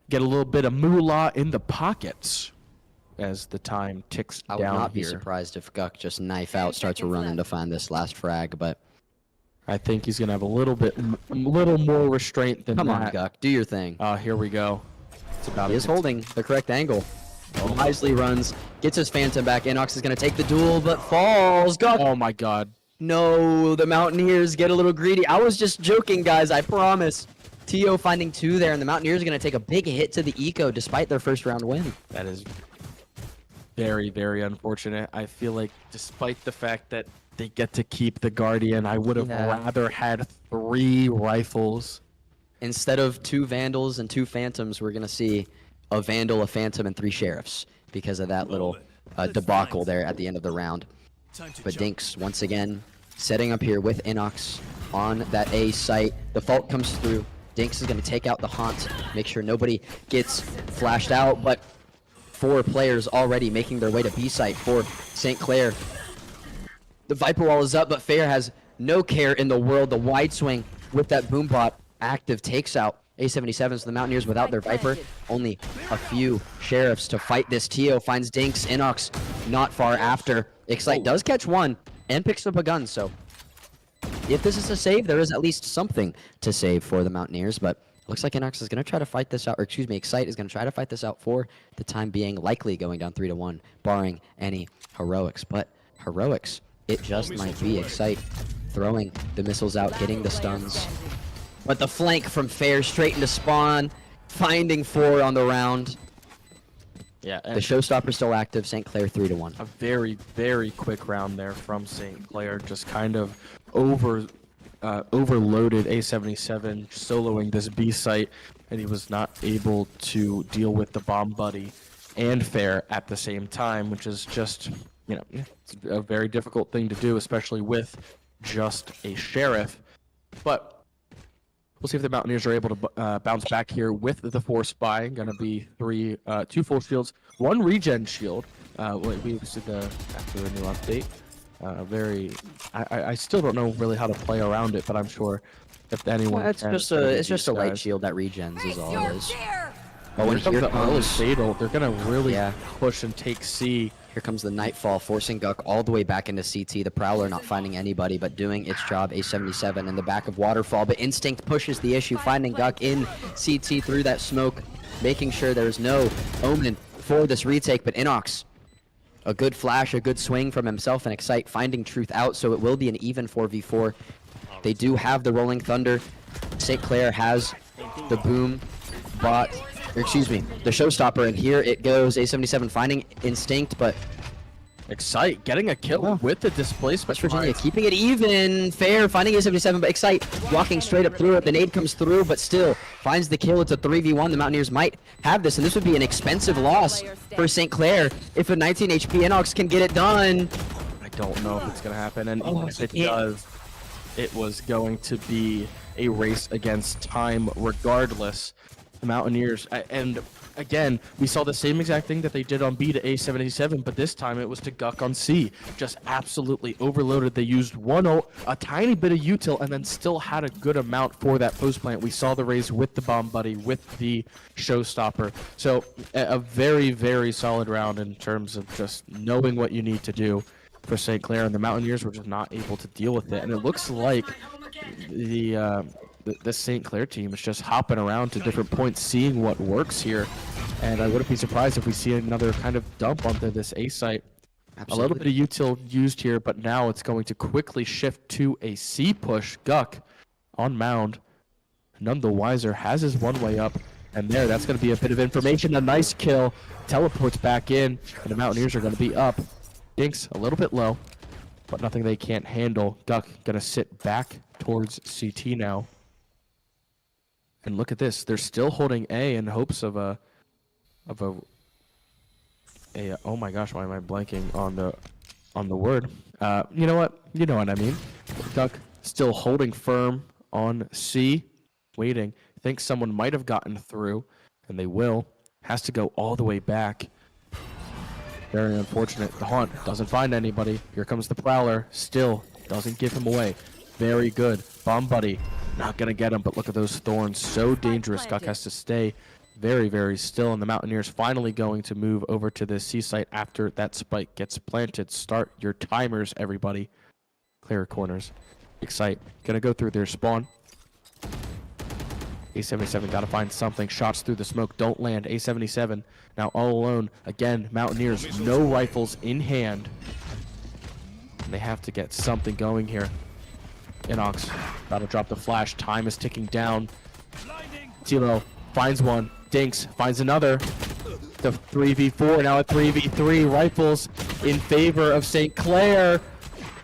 get a little bit of moolah in the pockets as the time ticks down here. I would not be surprised if Guck just knife out, starts running to find this last frag, but... I think he's going to have a little more restraint than that. Come on, Guck. Do your thing. Here we go. It's about he is holding the correct angle. Wisely runs, gets his Phantom back. Inox is going to take the duel, but falls. Guck. Oh, my God. No, the Mountaineers get a little greedy. I was just joking, guys. I promise. Tio finding 2 there, and the Mountaineers are going to take a big hit to the eco despite their first round win. That is very, very unfortunate. I feel like despite the fact that they get to keep the Guardian, I would have rather had 3 rifles. Instead of 2 Vandals and 2 Phantoms, we're going to see a Vandal, a Phantom, and 3 Sheriffs because of that little debacle there at the end of the round. But Dinks, once again, setting up here with Inox on that A site. The fault comes through. Dinks is going to take out the Haunt, make sure nobody gets flashed out, but 4 players already making their way to B site for St. Clair. The Viper Wall is up, but Fair has no care in the world. The wide swing with that Boombot active takes out A77s. The Mountaineers without their Viper. Only a few Sheriffs to fight this. Tio finds Dinks. Inox not far after. Excite does catch 1 and picks up a gun, so if this is a save, there is at least something to save for the Mountaineers, but looks like Inox is going to try to fight this out, or excuse me, Excite is going to try to fight this out for the time being, likely going down 3-1, barring any heroics. But heroics, it just might be. Excite throwing the missiles out, hitting the stuns. But the flank from Fair straight into spawn, finding 4 on the round. Yeah, the showstopper still active. St. Clair 3-1. A very, very quick round there from St. Clair, just kind of overloaded A77, soloing this B site, and he was not able to deal with the bomb buddy and Fair at the same time, which is just, you know, it's a very difficult thing to do, especially with just a Sheriff. But we'll see if the Mountaineers are able to bounce back here with the 4 spy. Going to be 2 full shields, 1 regen shield. We see after the new update. I still don't know really how to play around it, but I'm sure if anyone it's just a light shield that regens is all it is. Oh, and here the early comes fatal. They're gonna really push and take C. Here comes the Nightfall, forcing Guck all the way back into CT. The Prowler not finding anybody, but doing its job. A77 in the back of Waterfall, but Instinct pushes the issue, finding Guck in CT through that smoke, making sure there's no Omen for this retake. But Inox, a good flash, a good swing from himself, and Excite finding Truth out, so it will be an even 4v4. They do have the Rolling Thunder. St. Clair has the Boom bot. Excuse me, the Showstopper, and here it goes. A77 finding Instinct, but Excite getting a kill with the displacement. West Virginia keeping it even. Fair finding A77, but Excite walking straight up through it. The nade comes through, but still finds the kill. It's a 3v1. The Mountaineers might have this, and this would be an expensive loss for St. Clair if a 19 HP Inox can get it done. I don't know if it's going to happen, and if it does, it was going to be a race against time regardless. The Mountaineers, and again, we saw the same exact thing that they did on B to A77, but this time it was to Guck on C. Just absolutely overloaded. They used one ult, a tiny bit of util, and then still had a good amount for that post plant. We saw the raise with the Bomb Buddy, with the Showstopper. So a very, very solid round in terms of just knowing what you need to do for St. Clair, and the Mountaineers were just not able to deal with it. And it looks like the St. Clair team is just hopping around to different points, seeing what works here. And I wouldn't be surprised if we see another kind of dump onto this A site. Absolutely. A little bit of util used here, but now it's going to quickly shift to a C push. Guck on mound. None the wiser has his one way up. And that's going to be a bit of information. A nice kill. Teleports back in. And the Mountaineers are going to be up. Dinks a little bit low, but nothing they can't handle. Guck going to sit back towards CT now. And look at this. They're still holding A in hopes of a oh my gosh, why am I blanking on the word? You know what? You know what I mean. Guck still holding firm on C, waiting. Thinks someone might have gotten through, and they will. Has to go all the way back. Very unfortunate. The Haunt doesn't find anybody. Here comes the Prowler. Still doesn't give him away. Very good. Bomb Buddy. Not going to get him, but look at those thorns. So dangerous. Guck has to stay very, very still. And the Mountaineers finally going to move over to the C site after that spike gets planted. Start your timers, everybody. Clear corners. Excite. Going to go through their spawn. A77 got to find something. Shots through the smoke don't land. A77 now all alone. Again, Mountaineers, no rifles in hand. And they have to get something going here. Inox about to drop the flash. Time is ticking down. Tilo finds one. Dinks finds another. The 3v4, now a 3v3. Rifles in favor of St. Clair.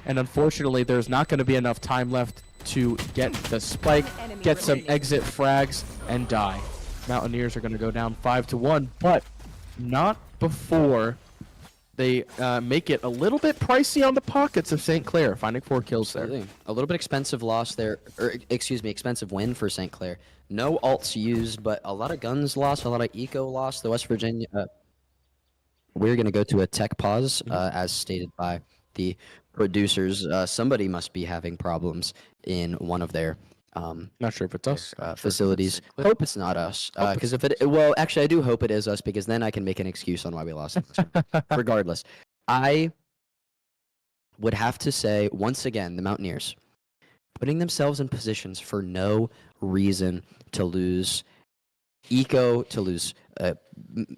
And unfortunately, there's not going to be enough time left to get the spike, get some exit frags, and die. Mountaineers are going to go down 5-1, but not before they make it a little bit pricey on the pockets of St. Clair, finding 4 kills there. A little bit expensive loss there, or excuse me, expensive win for St. Clair. No ults used, but a lot of guns lost, a lot of eco lost. The West Virginia, we're going to go to a tech pause, as stated by the producers. Somebody must be having problems in one of their not sure if it's us facilities. Hope it's not us, because if it, well, actually I do hope it is us, because then I can make an excuse on why we lost. Regardless, I would have to say once again, the Mountaineers putting themselves in positions for no reason to lose eco, to lose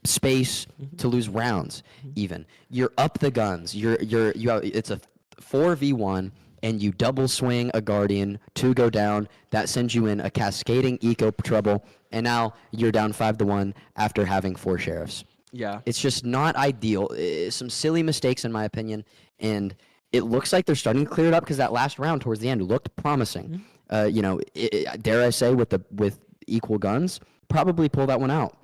space, to lose rounds. Even you're up the guns. It's a 4v1. And you double swing a Guardian, 2 go down, that sends you in a cascading eco trouble, and now you're down 5-1 after having 4 sheriffs. Yeah. It's just not ideal. Some silly mistakes in my opinion, and it looks like they're starting to clear it up because that last round towards the end looked promising. You know, dare I say with equal guns, probably pull that one out.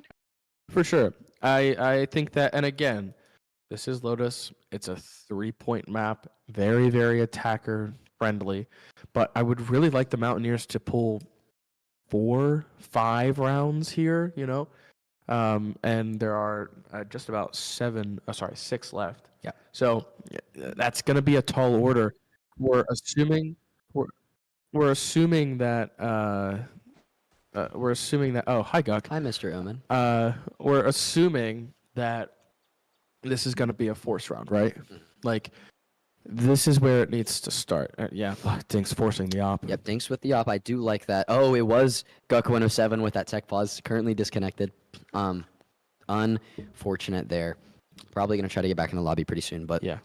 For sure. I think that, and again, this is Lotus. It's a 3-point map. Very, very attacker friendly. But I would really like the Mountaineers to pull 4-5 rounds here, you know? And there are just about 6 left. Yeah. So that's going to be a tall order. We're assuming that we're assuming that. Oh, hi, Guk. Hi, Mr. Omen. We're assuming that this is going to be a force round, right? Like, this is where it needs to start. Yeah, Dink's forcing the op. Yep, Dinks with the op. I do like that. Oh, it was Guk 107 with that tech pause. Currently disconnected. Unfortunate there. Probably going to try to get back in the lobby pretty soon, but Yeah.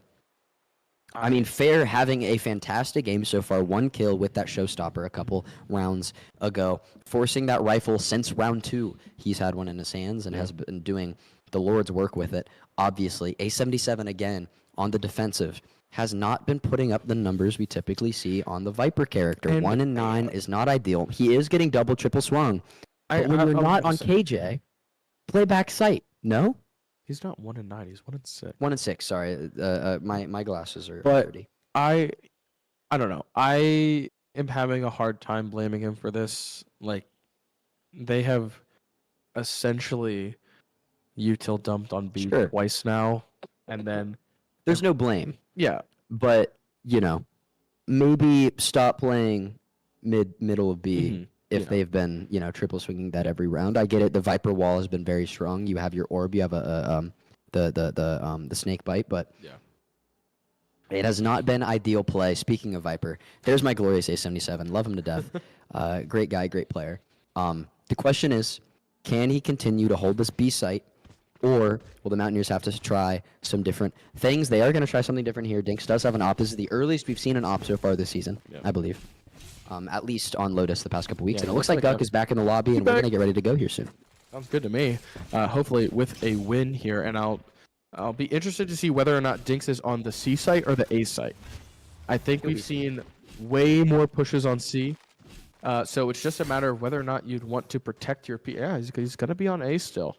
I mean, Fair having a fantastic game so far. 1 kill with that showstopper a couple rounds ago. Forcing that rifle since round 2. He's had one in his hands and has been doing the Lord's work with it. Obviously, A77 again on the defensive. Has not been putting up the numbers we typically see on the Viper character. And 1 and 9 is not ideal. He is getting double, triple swung. But when you're not on KJ, play back sight. No? He's not 1 and 9. He's 1 and 6. 1 and 6. Sorry, my glasses are But dirty. I don't know. I am having a hard time blaming him for this. Like, they have essentially util dumped on B twice now, and then There's no blame. yeah, But, you know, maybe stop playing middle of B if they've been, you know, triple swinging that every round. I get it. The Viper wall has been very strong. You have your orb. You have the snake bite, but it has not been ideal play. Speaking of Viper, there's my glorious A77. Love him to death. Great guy, great player. The question is, can he continue to hold this B site? Or will the Mountaineers have to try some different things? They are going to try something different here. Dinks does have an op. This is the earliest we've seen an op so far this season, I believe. At least on Lotus the past couple weeks. And it looks like Guk is back in the lobby, and we're going to get ready to go here soon. Sounds good to me. Hopefully with a win here, and I'll be interested to see whether or not Dinks is on the C site or the A site. I think we've seen way more pushes on C. So it's just a matter of whether or not you'd want to protect your P. Yeah, he's going to be on A still.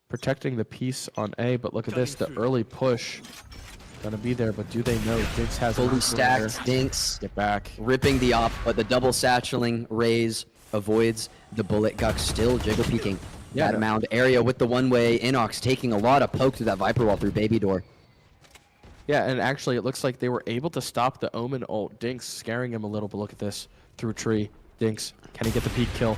Protecting the piece on A, but look at this, the early push gonna be there, but do they know Dinks has fully stacked Dinks get back, ripping the op, but the double satcheling raise avoids the bullet. Guk still jiggle peeking that mound area with the one-way. Inox taking a lot of poke through that Viper wall through baby door. Yeah, and actually it looks like they were able to stop the Omen ult. Dinks scaring him a little, but look at this through tree. Dinks, can he get the peak kill?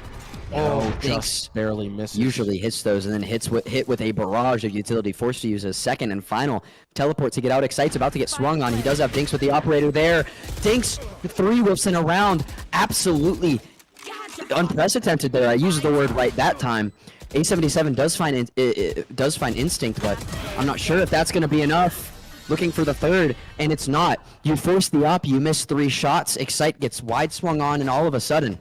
Oh, just barely misses. Usually hits those and then hit with a barrage of utility, forced to use a second and final teleport to get out. Excite's about to get swung on. He does have Dinks with the operator there. Dinks 3 whiffs in a round. Absolutely unprecedented there. I used the word right that time. A77 does find instinct, but I'm not sure if that's going to be enough. Looking for the third, and it's not. You force the op, you miss 3 shots. Excite gets wide swung on, and all of a sudden,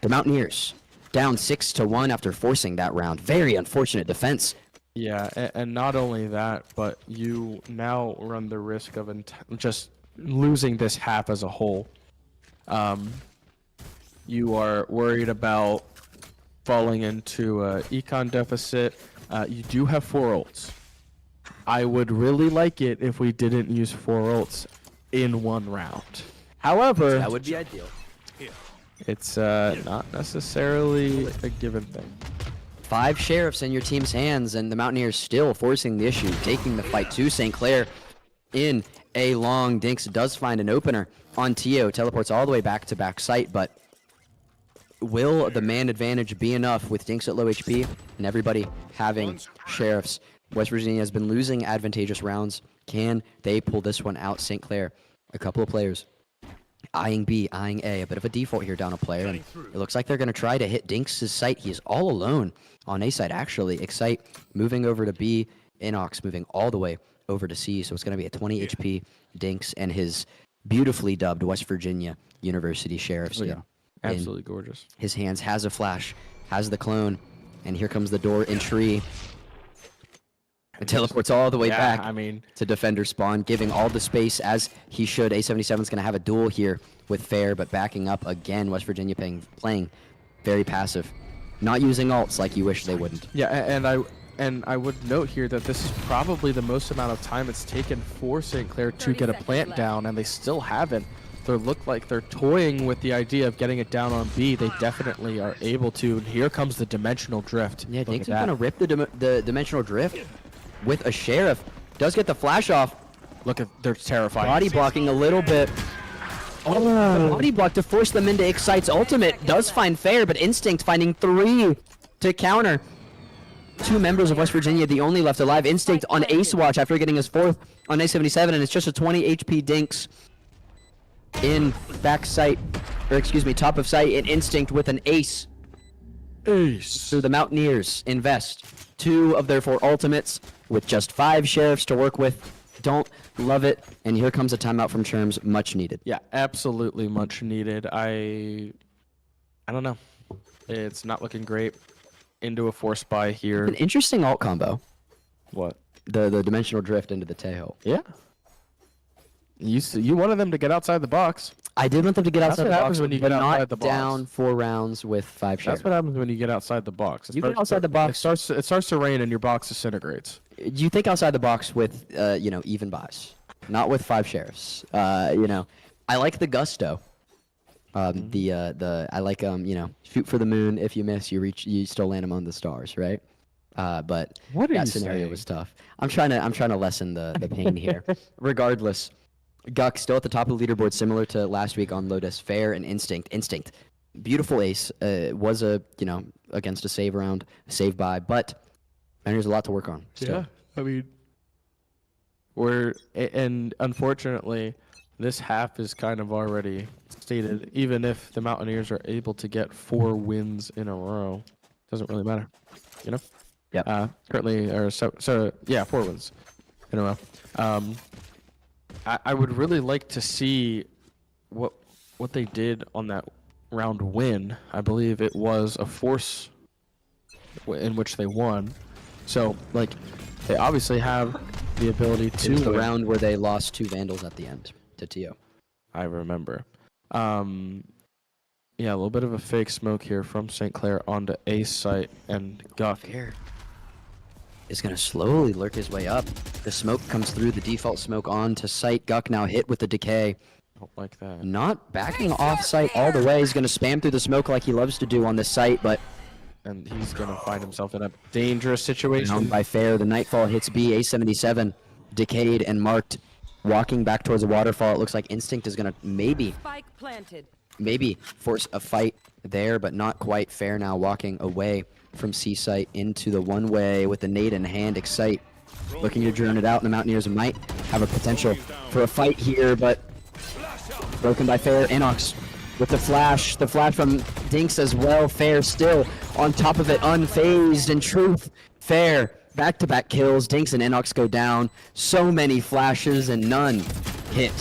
the Mountaineers down 6-1 after forcing that round. Very unfortunate defense. Yeah, and not only that, but you now run the risk of just losing this half as a whole. You are worried about falling into econ deficit. You do have 4 ults. I would really like it if we didn't use 4 ults in 1 round. However, that would be ideal. It's not necessarily a given thing. 5 sheriffs in your team's hands, and the Mountaineers still forcing the issue, taking the fight to St. Clair in a long. Dinks does find an opener on Tio, teleports all the way back to back site, but will the man advantage be enough with Dinks at low HP and everybody having sheriffs? West Virginia has been losing advantageous rounds. Can they pull this one out? St. Clair, a couple of players eyeing B, eyeing A, a bit of a default here down a player, and it looks like they're going to try to hit Dinks' site. He is all alone on A side, actually. Excite moving over to B, Inox moving all the way over to C, so it's going to be a 20 HP Dinks and his beautifully dubbed West Virginia University Sheriffs. Oh, yeah. Absolutely gorgeous. His hands has a flash, has the clone, and here comes the door in tree. It teleports all the way back to defender spawn, giving all the space as he should. A77 is going to have a duel here with Fair, but backing up again. West Virginia playing very passive, not using ults like you wish they wouldn't. Yeah, and I would note here that this is probably the most amount of time it's taken for St. Clair to get a plant down, and they still haven't. They look like they're toying with the idea of getting it down on B. They definitely are able to. And here comes the dimensional drift. Yeah, Dinks is going to rip the dimensional drift with a sheriff. Does get the flash off. Look at, they're terrified. Body blocking a little bit. The body block to force them into Excite's ultimate does find Fair, but Instinct finding 3 to counter. 2 members of West Virginia, the only left alive. Instinct on Ace Watch after getting his 4th on A77, and it's just a 20 HP Dinks in back sight, or excuse me, top of sight, and Instinct with an ace. So the Mountaineers invest 2 of their 4 ultimates with just 5 sheriffs to work with. Don't love it, and here comes a timeout from Cherms, much needed. Yeah, absolutely much needed. I don't know. It's not looking great. Into a force buy here. An interesting alt combo. What? The dimensional drift into the Tejo. Yeah. You wanted them to get outside the box. I did want them to get outside the box, happens when you but get outside not the box. down 4 rounds with 5 sheriffs. That's what happens when you get outside the box. You get outside the box. It starts to rain and your box disintegrates. You think outside the box with even buys, not with 5 sheriffs. I like the gusto. I like shoot for the moon. If you miss, you still land among the stars, right? But that scenario was tough. I'm trying to lessen the pain here. Regardless, Guck still at the top of the leaderboard, similar to last week on Lotus. Fair and Instinct, beautiful ace. Was against a save round, save by, but there's a lot to work on. Still. Yeah, I mean, and unfortunately, this half is kind of already stated. Even if the Mountaineers are able to get 4 wins in a row, doesn't really matter, Yeah. Currently, 4 wins in a row. I would really like to see what they did on that round win. I believe it was a force in which they won. So, they obviously have the ability to the round where they lost 2 Vandals at the end to Tio. I remember. A little bit of a fake smoke here from St. Clair onto Ace site, and Guck here is going to slowly lurk his way up. The smoke comes through, the default smoke on to site. Guck now hit with the decay. Don't like that. Not backing off site all the way. He's going to spam through the smoke like he loves to do on this site, but... And he's going to find himself in a dangerous situation. Down by Fair, the Nightfall hits B, A77, decayed and marked. Walking back towards the waterfall, it looks like Instinct is going to maybe force a fight there, but not quite. Fair now walking away from C site into the one-way with the nade in hand. Excite looking to drone it out, and the Mountaineers might have a potential for a fight here, but broken by Fair. Inox with the flash from Dinks as well. Fair still on top of it, unfazed. In truth, Fair back-to-back kills. Dinks and Inox go down. So many flashes and none hit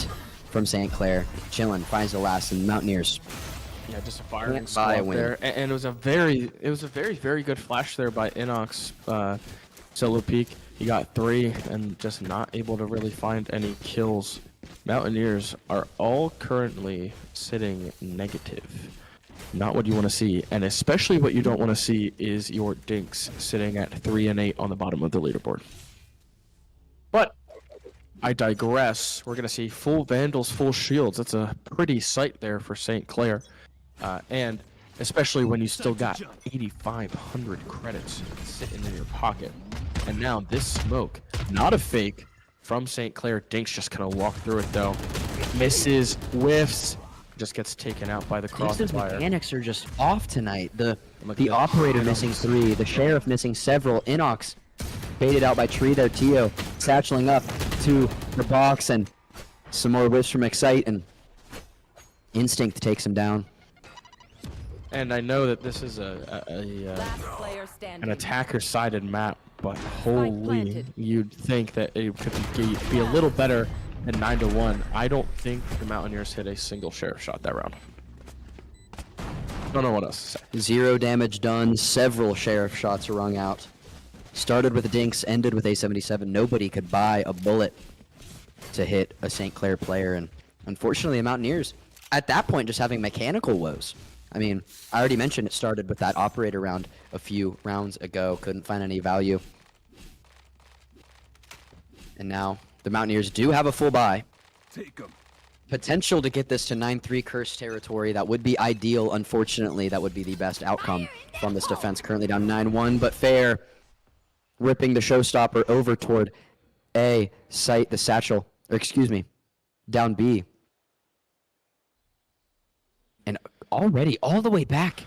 from St. Clair. Chillin finds the last, and the Mountaineers. Yeah, just a firing squad there, and it was a very, very good flash there by Inox. Solo peek, he got 3, and just not able to really find any kills. Mountaineers are all currently sitting negative. Not what you want to see, and especially what you don't want to see is your Dinks sitting at 3 and 8 on the bottom of the leaderboard. But I digress. We're going to see full Vandals, full Shields. That's a pretty sight there for St. Clair. And especially when you still got 8,500 credits sitting in your pocket. And now this smoke, not a fake from St. Clair. Dinks just kind of walk through it though. Misses, whiffs, just gets taken out by the crossfire. Dinks' mechanics are just off tonight. The operator missing 3, the sheriff missing several. Inox baited out by Tree there. Tio satcheling up to the box, and some more whiffs from Excite, and Instinct takes him down. And I know that this is an attacker-sided map, but holy, you'd think that it could be a little better than 9-1. I don't think the Mountaineers hit a single sheriff shot that round. Don't know what else to say. 0 damage done, several sheriff shots rung out. Started with the Dinks, ended with A77. Nobody could buy a bullet to hit a St. Clair player, and unfortunately the Mountaineers, at that point, just having mechanical woes. I mean, I already mentioned it started with that operator round a few rounds ago. Couldn't find any value. And now the Mountaineers do have a full buy. Potential to get this to 9-3 curse territory. That would be ideal. Unfortunately, that would be the best outcome from this defense. Currently down 9-1, but Fair ripping the showstopper over toward A, site the satchel, or excuse me, down B. already all the way back.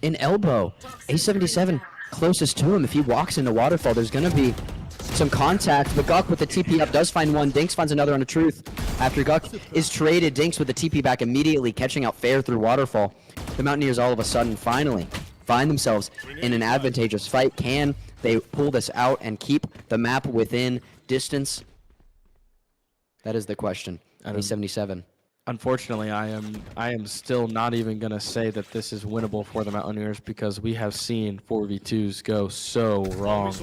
An elbow. A77 closest to him. If he walks into waterfall, there's going to be some contact. But Guk with the TP up does find one. Dinks finds another on a truth. After Guk is traded, Dinks with the TP back immediately, catching out Fair through waterfall. The Mountaineers all of a sudden finally find themselves in an advantageous fight. Can they pull this out and keep the map within distance? That is the question. A77. Unfortunately, I am still not even going to say that this is winnable for the Mountaineers because we have seen 4v2s go so wrong.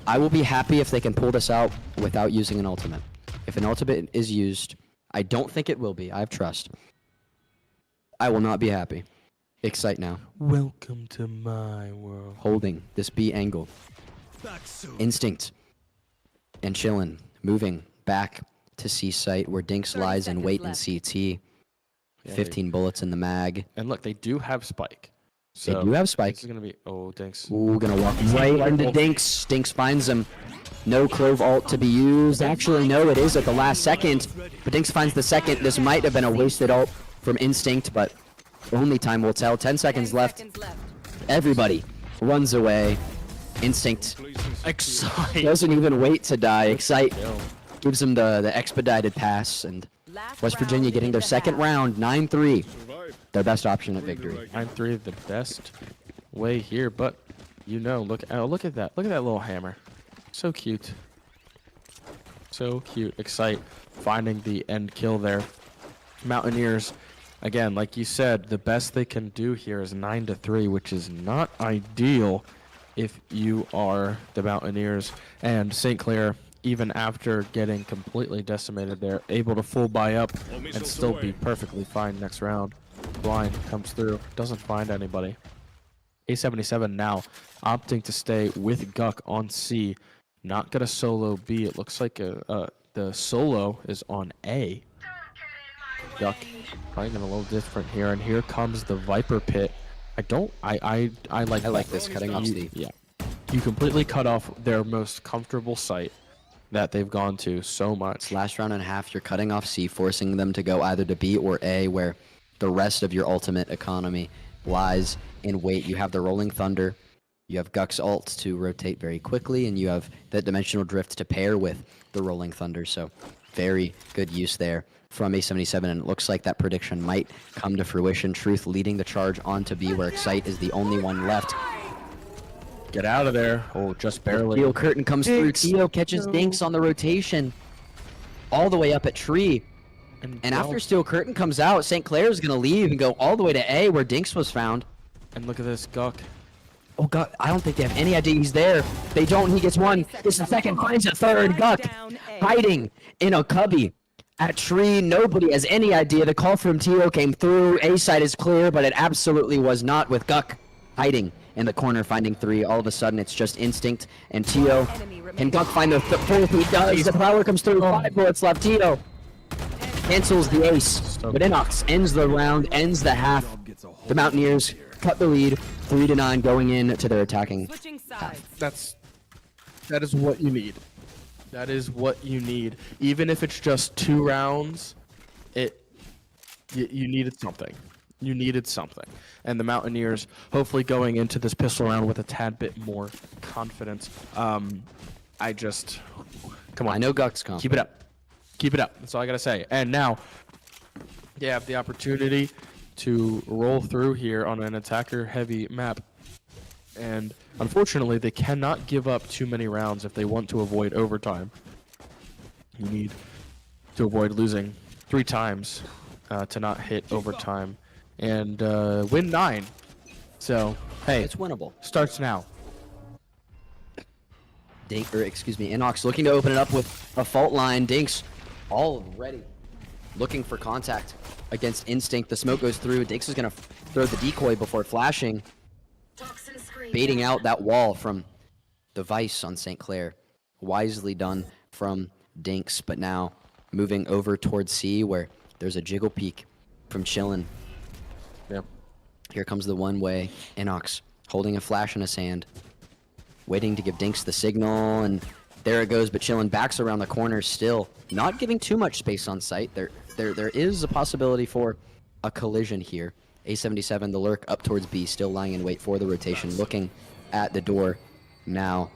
I will be happy if they can pull this out without using an ultimate. If an ultimate is used, I don't think it will be. I have trust. I will not be happy. Excite now. Welcome to my world. Holding this B angle. Instinct. And chillin'. Moving back to C site where Dinks lies in wait in CT. 15 bullets in the mag. And look, they do have Spike. So they do have Spike. This is going to be... Oh, Dinks. Ooh, gonna walk right into Dinks. Dinks finds him. No Clove ult to be used. Actually, no, it is at the last second. But Dinks finds the second. This might have been a wasted ult from Instinct, but only time will tell. 10 seconds left. Everybody runs away. Instinct Excite. doesn't even wait to die. Excite gives him the expedited pass, and West Virginia getting their second round, 9-3. Their best option at victory. 9-3, the best way here, but you know, look at that. Look at that little hammer. So cute. So cute. Excite finding the end kill there. Mountaineers, again, like you said, the best they can do here is 9-3, which is not ideal if you are the Mountaineers. And St. Clair, even after getting completely decimated, they're able to full buy up and still be perfectly fine next round. Blind comes through, doesn't find anybody. A77 now opting to stay with Guk on C. Not gonna solo B. It looks like the solo is on A. Guk playing a little different here, and here comes the Viper Pit. I like this cutting off C. Yeah, you completely cut off their most comfortable site that they've gone to so much. Last round and a half, you're cutting off C, forcing them to go either to B or A, where the rest of your ultimate economy lies in wait. You have the Rolling Thunder, you have Guk's ult to rotate very quickly, and you have the Dimensional Drift to pair with the Rolling Thunder, so very good use there from A77, and it looks like that prediction might come to fruition. Truth leading the charge onto B, where Excite is the only one left. Get out of there. Oh, just barely. Teal Curtain comes through. Tio catches Dinks on the rotation all the way up at Tree. And after Steel Curtain comes out, St. Clair is going to leave and go all the way to A, where Dinks was found. And look at this, Guk. Oh, God, I don't think they have any idea he's there. They don't. He gets one. Gets a second, finds a third. Guk hiding in a cubby at Tree. Nobody has any idea. The call from Tio came through. A side is clear, but it absolutely was not, with Guk hiding in the corner, finding three. All of a sudden, it's just Instinct and Tio. Can Guk find the fourth? He does. The power comes through. 5 bullets left. Tio cancels the ace, but Inox ends the round, ends the half. The Mountaineers cut the lead, 3-9, going into their attacking half. That is what you need. That is what you need. Even if it's just 2 rounds, you needed something. You needed something. And the Mountaineers, hopefully going into this pistol round with a tad bit more confidence. Come on. I know Guk's confident. Keep it up. Keep it up. That's all I gotta say. And now, they have the opportunity to roll through here on an attacker-heavy map. And unfortunately, they cannot give up too many rounds if they want to avoid overtime. You need to avoid losing 3 times to not hit overtime and win 9. So, hey, It's winnable. starts now. Inox looking to open it up with a fault line. Dinks already looking for contact against Instinct. The smoke goes through. Dinks is going to throw the decoy before flashing, baiting out that wall from the Vice on St. Clair. Wisely done from Dinks, but now moving over towards C, where there's a jiggle peek from Chillin. Yep. Here comes the one-way. Inox holding a flash in his hand, waiting to give Dinks the signal, and there it goes, but Chillin backs around the corner still, not giving too much space on site. There is a possibility for a collision here. A77, the lurk up towards B, still lying in wait for the rotation, looking at the door now.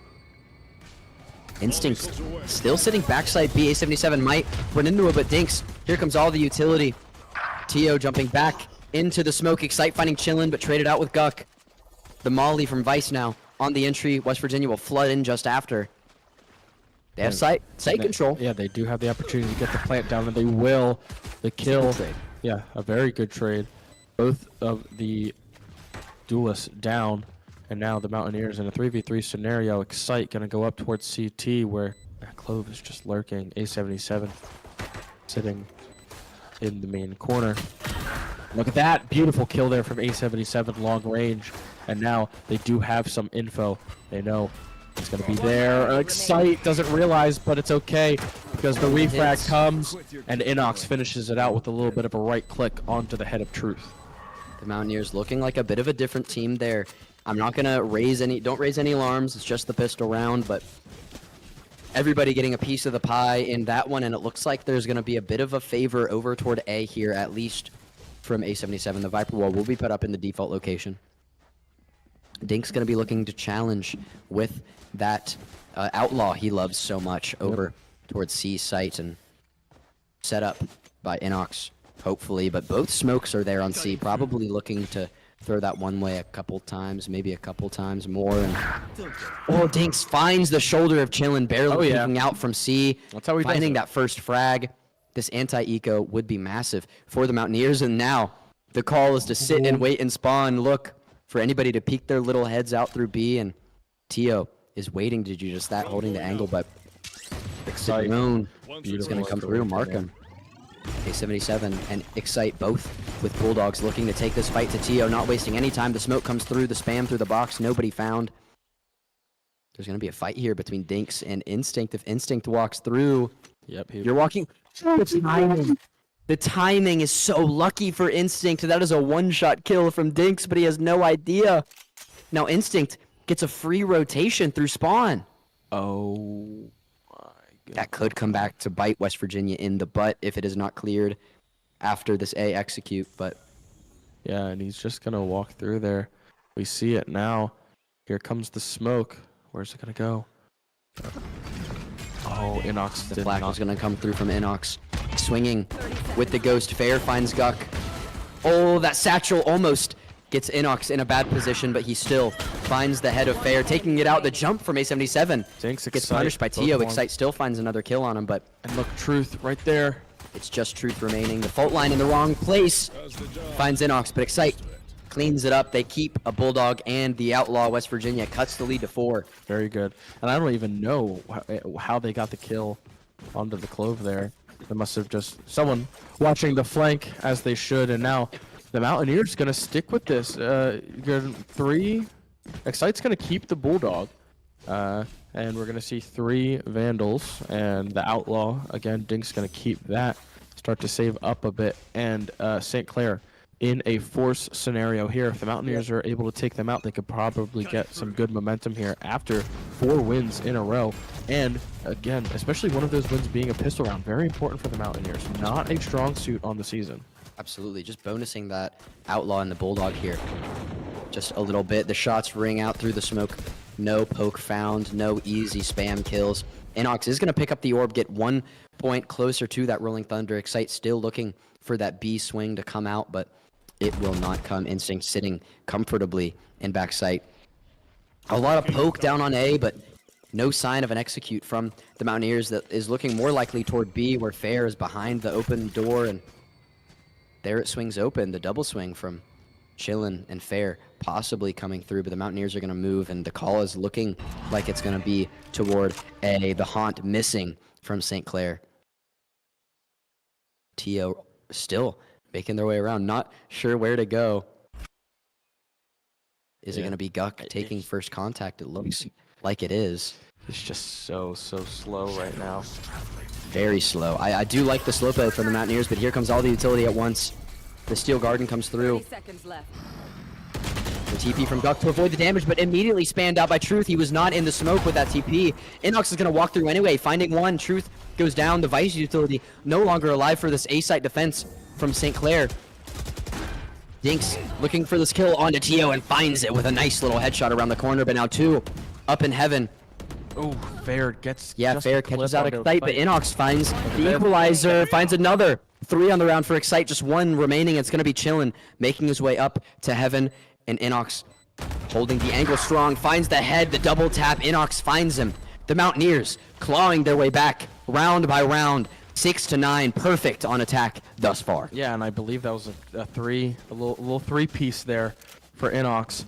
Instinct still sitting backside B. A77 might run into it, but Dinks, here comes all the utility. Tio jumping back into the smoke. Excite finding Chillin, but traded out with Guck. The Molly from Vice now on the entry. West Virginia will flood in just after. They have site control. Yeah, they do have the opportunity to get the plant down, and they will. The kill. Yeah, a very good trade. Both of the duelists down. And now the Mountaineers in a 3v3 scenario. Excite gonna go up towards CT where Clove is just lurking. A77 sitting in the main corner. Look at that beautiful kill there from A77 long range. And now they do have some info. They know it's gonna be there. Excite doesn't realize, but it's okay because the refrag comes and Inox finishes it out with a little bit of a right click onto the head of Truth. The Mountaineers looking like a bit of a different team there. I'm not gonna don't raise any alarms, it's just the pistol round, but everybody getting a piece of the pie in that one, and it looks like there's gonna be a bit of a favor over toward A here, at least from A77. The Viper Wall will be put up in the default location. Dink's gonna be looking to challenge with that Outlaw he loves so much over towards C site, and set up by Inox, hopefully, but both smokes are there on C, probably looking to throw that one way a couple times, maybe a couple times more. And Dinks finds the shoulder of Chillin, barely peeking out from C. That's how he finding that first frag. This anti-eco would be massive for the Mountaineers, and now the call is to sit and wait and spawn. Look for anybody to peek their little heads out through B, and Tio is waiting to do just that, holding the angle, but Excite is going to come through, mark him. A77 and Excite both with Bulldogs looking to take this fight to Tio, not wasting any time. The smoke comes through, the spam through the box, nobody found. There's going to be a fight here between Dinks and Instinct. If Instinct walks through, you're walking. The timing is so lucky for Instinct. That is a one-shot kill from Dinks, but he has no idea. Now Instinct gets a free rotation through spawn. Oh. That could come back to bite West Virginia in the butt if it is not cleared after this A execute, but... Yeah, and he's just going to walk through there. We see it now. Here comes the smoke. Where's it going to go? Oh, Inox. The flash is going to come through from Inox. Swinging with the Ghost. Fair finds Guck. Oh, that satchel almost gets Inox in a bad position, but he still finds the head of Fair, taking it out. The jump from A77 gets punished by Tio. Excite still finds another kill on him, but... And look, Truth right there. It's just Truth remaining. The fault line in the wrong place. Finds Inox, but Excite cleans it up. They keep a Bulldog, and the Outlaw West Virginia cuts the lead to 4. Very good. And I don't even know how they got the kill onto the Clove there. They must have just... Someone watching the flank as they should, and now... The Mountaineers going to stick with this. 3. Excite's going to keep the Bulldog. And we're going to see 3 Vandals. And the Outlaw, again, Dink's going to keep that. Start to save up a bit. And St. Clair in a force scenario here. If the Mountaineers are able to take them out, they could probably get some good momentum here after 4 wins in a row. And again, especially one of those wins being a pistol round. Very important for the Mountaineers. Not a strong suit on the season. Absolutely, just bonusing that Outlaw and the Bulldog here. Just a little bit. The shots ring out through the smoke. No poke found, no easy spam kills. Inox is going to pick up the orb, get 1 point closer to that Rolling Thunder. Excite still looking for that B swing to come out, but it will not come. Instinct sitting comfortably in backside. A lot of poke down on A, but no sign of an execute from the Mountaineers. That is looking more likely toward B, where Fair is behind the open door, and there it swings open. The double swing from Chillin and Fair possibly coming through, but the Mountaineers are going to move, and the call is looking like it's going to be toward A. The haunt missing from St. Clair. Tio still making their way around, not sure where to go. Is it going to be Guck taking first contact? It looks like it is. It's just so slow right now. Very slow. I do like the slow play from the Mountaineers, but here comes all the utility at once. The Steel Garden comes through. 30 seconds left. The TP from Guck to avoid the damage, but immediately spammed out by Truth. He was not in the smoke with that TP. Inox is going to walk through anyway, finding one. Truth goes down. The Vice utility no longer alive for this A-site defense from St. Clair. Dinks looking for this kill onto Tio and finds it with a nice little headshot around the corner, but now 2 up in heaven. Oh, Fair gets Fair catches out onto Excite, but Inox finds the equalizer, finds another 3 on the round for Excite, just 1 remaining. It's going to be Chillin making his way up to heaven, and Inox holding the angle strong, finds the head, the double tap. Inox finds him. The Mountaineers clawing their way back round by round, 6-9, perfect on attack thus far. Yeah, and I believe that was a little 3-piece there for Inox.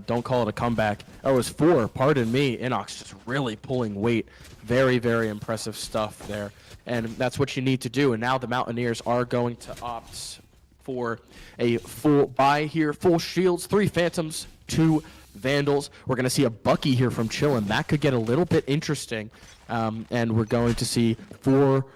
Don't call it a comeback. Oh, it was 4, pardon me. Inox just really pulling weight. Very, very impressive stuff there. And that's what you need to do. And now the Mountaineers are going to opt for a full buy here. Full shields, 3 Phantoms, 2 Vandals. We're going to see a Bucky here from Chillin. That could get a little bit interesting. And we're going to see 4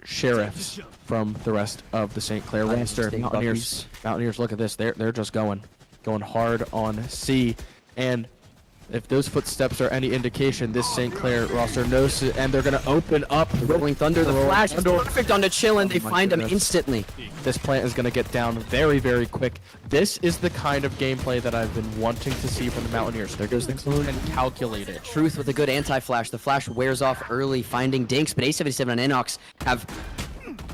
Sheriffs from the rest of the St. Clair roster. Mountaineers, look at this. They're just going hard on C. And if those footsteps are any indication, this St. Clair roster knows it, and they're going to open up. Rolling Thunder, the flash is perfect onto Chillin. They find him instantly. This plant is going to get down very, very quick. This is the kind of gameplay that I've been wanting to see from the Mountaineers. There goes the clone and calculated. Truth with a good anti-flash. The flash wears off early, finding Dinks, but A77 and Inox have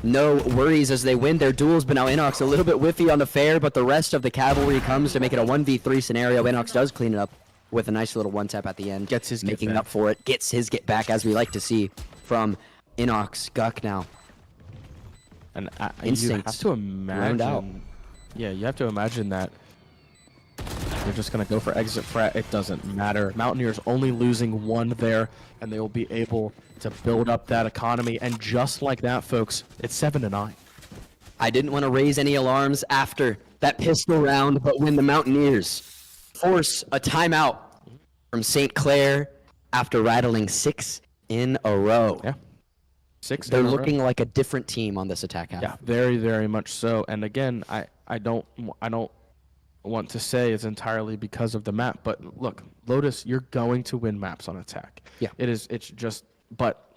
no worries as they win their duels, but now Inox a little bit whiffy on the Fair, but the rest of the cavalry comes to make it a 1v3 scenario. Inox does clean it up with a nice little 1-tap at the end. Gets his making up for it. Gets his get back, as we like to see from Inox. Guck now. And you have to imagine. Yeah, you have to imagine that they're just going to go for exit frat. It doesn't matter. Mountaineers only losing 1 there, and they will be able to build up that economy. And just like that, folks, it's 7-9. I didn't want to raise any alarms after that pistol round, but when the Mountaineers force a timeout from St. Clair after rattling 6 in a row. Yeah. 6 They're looking like a different team on this attack half. Yeah, very, very much so. And again, I don't want to say it's entirely because of the map, but look, Lotus, you're going to win maps on attack. Yeah. It's just, but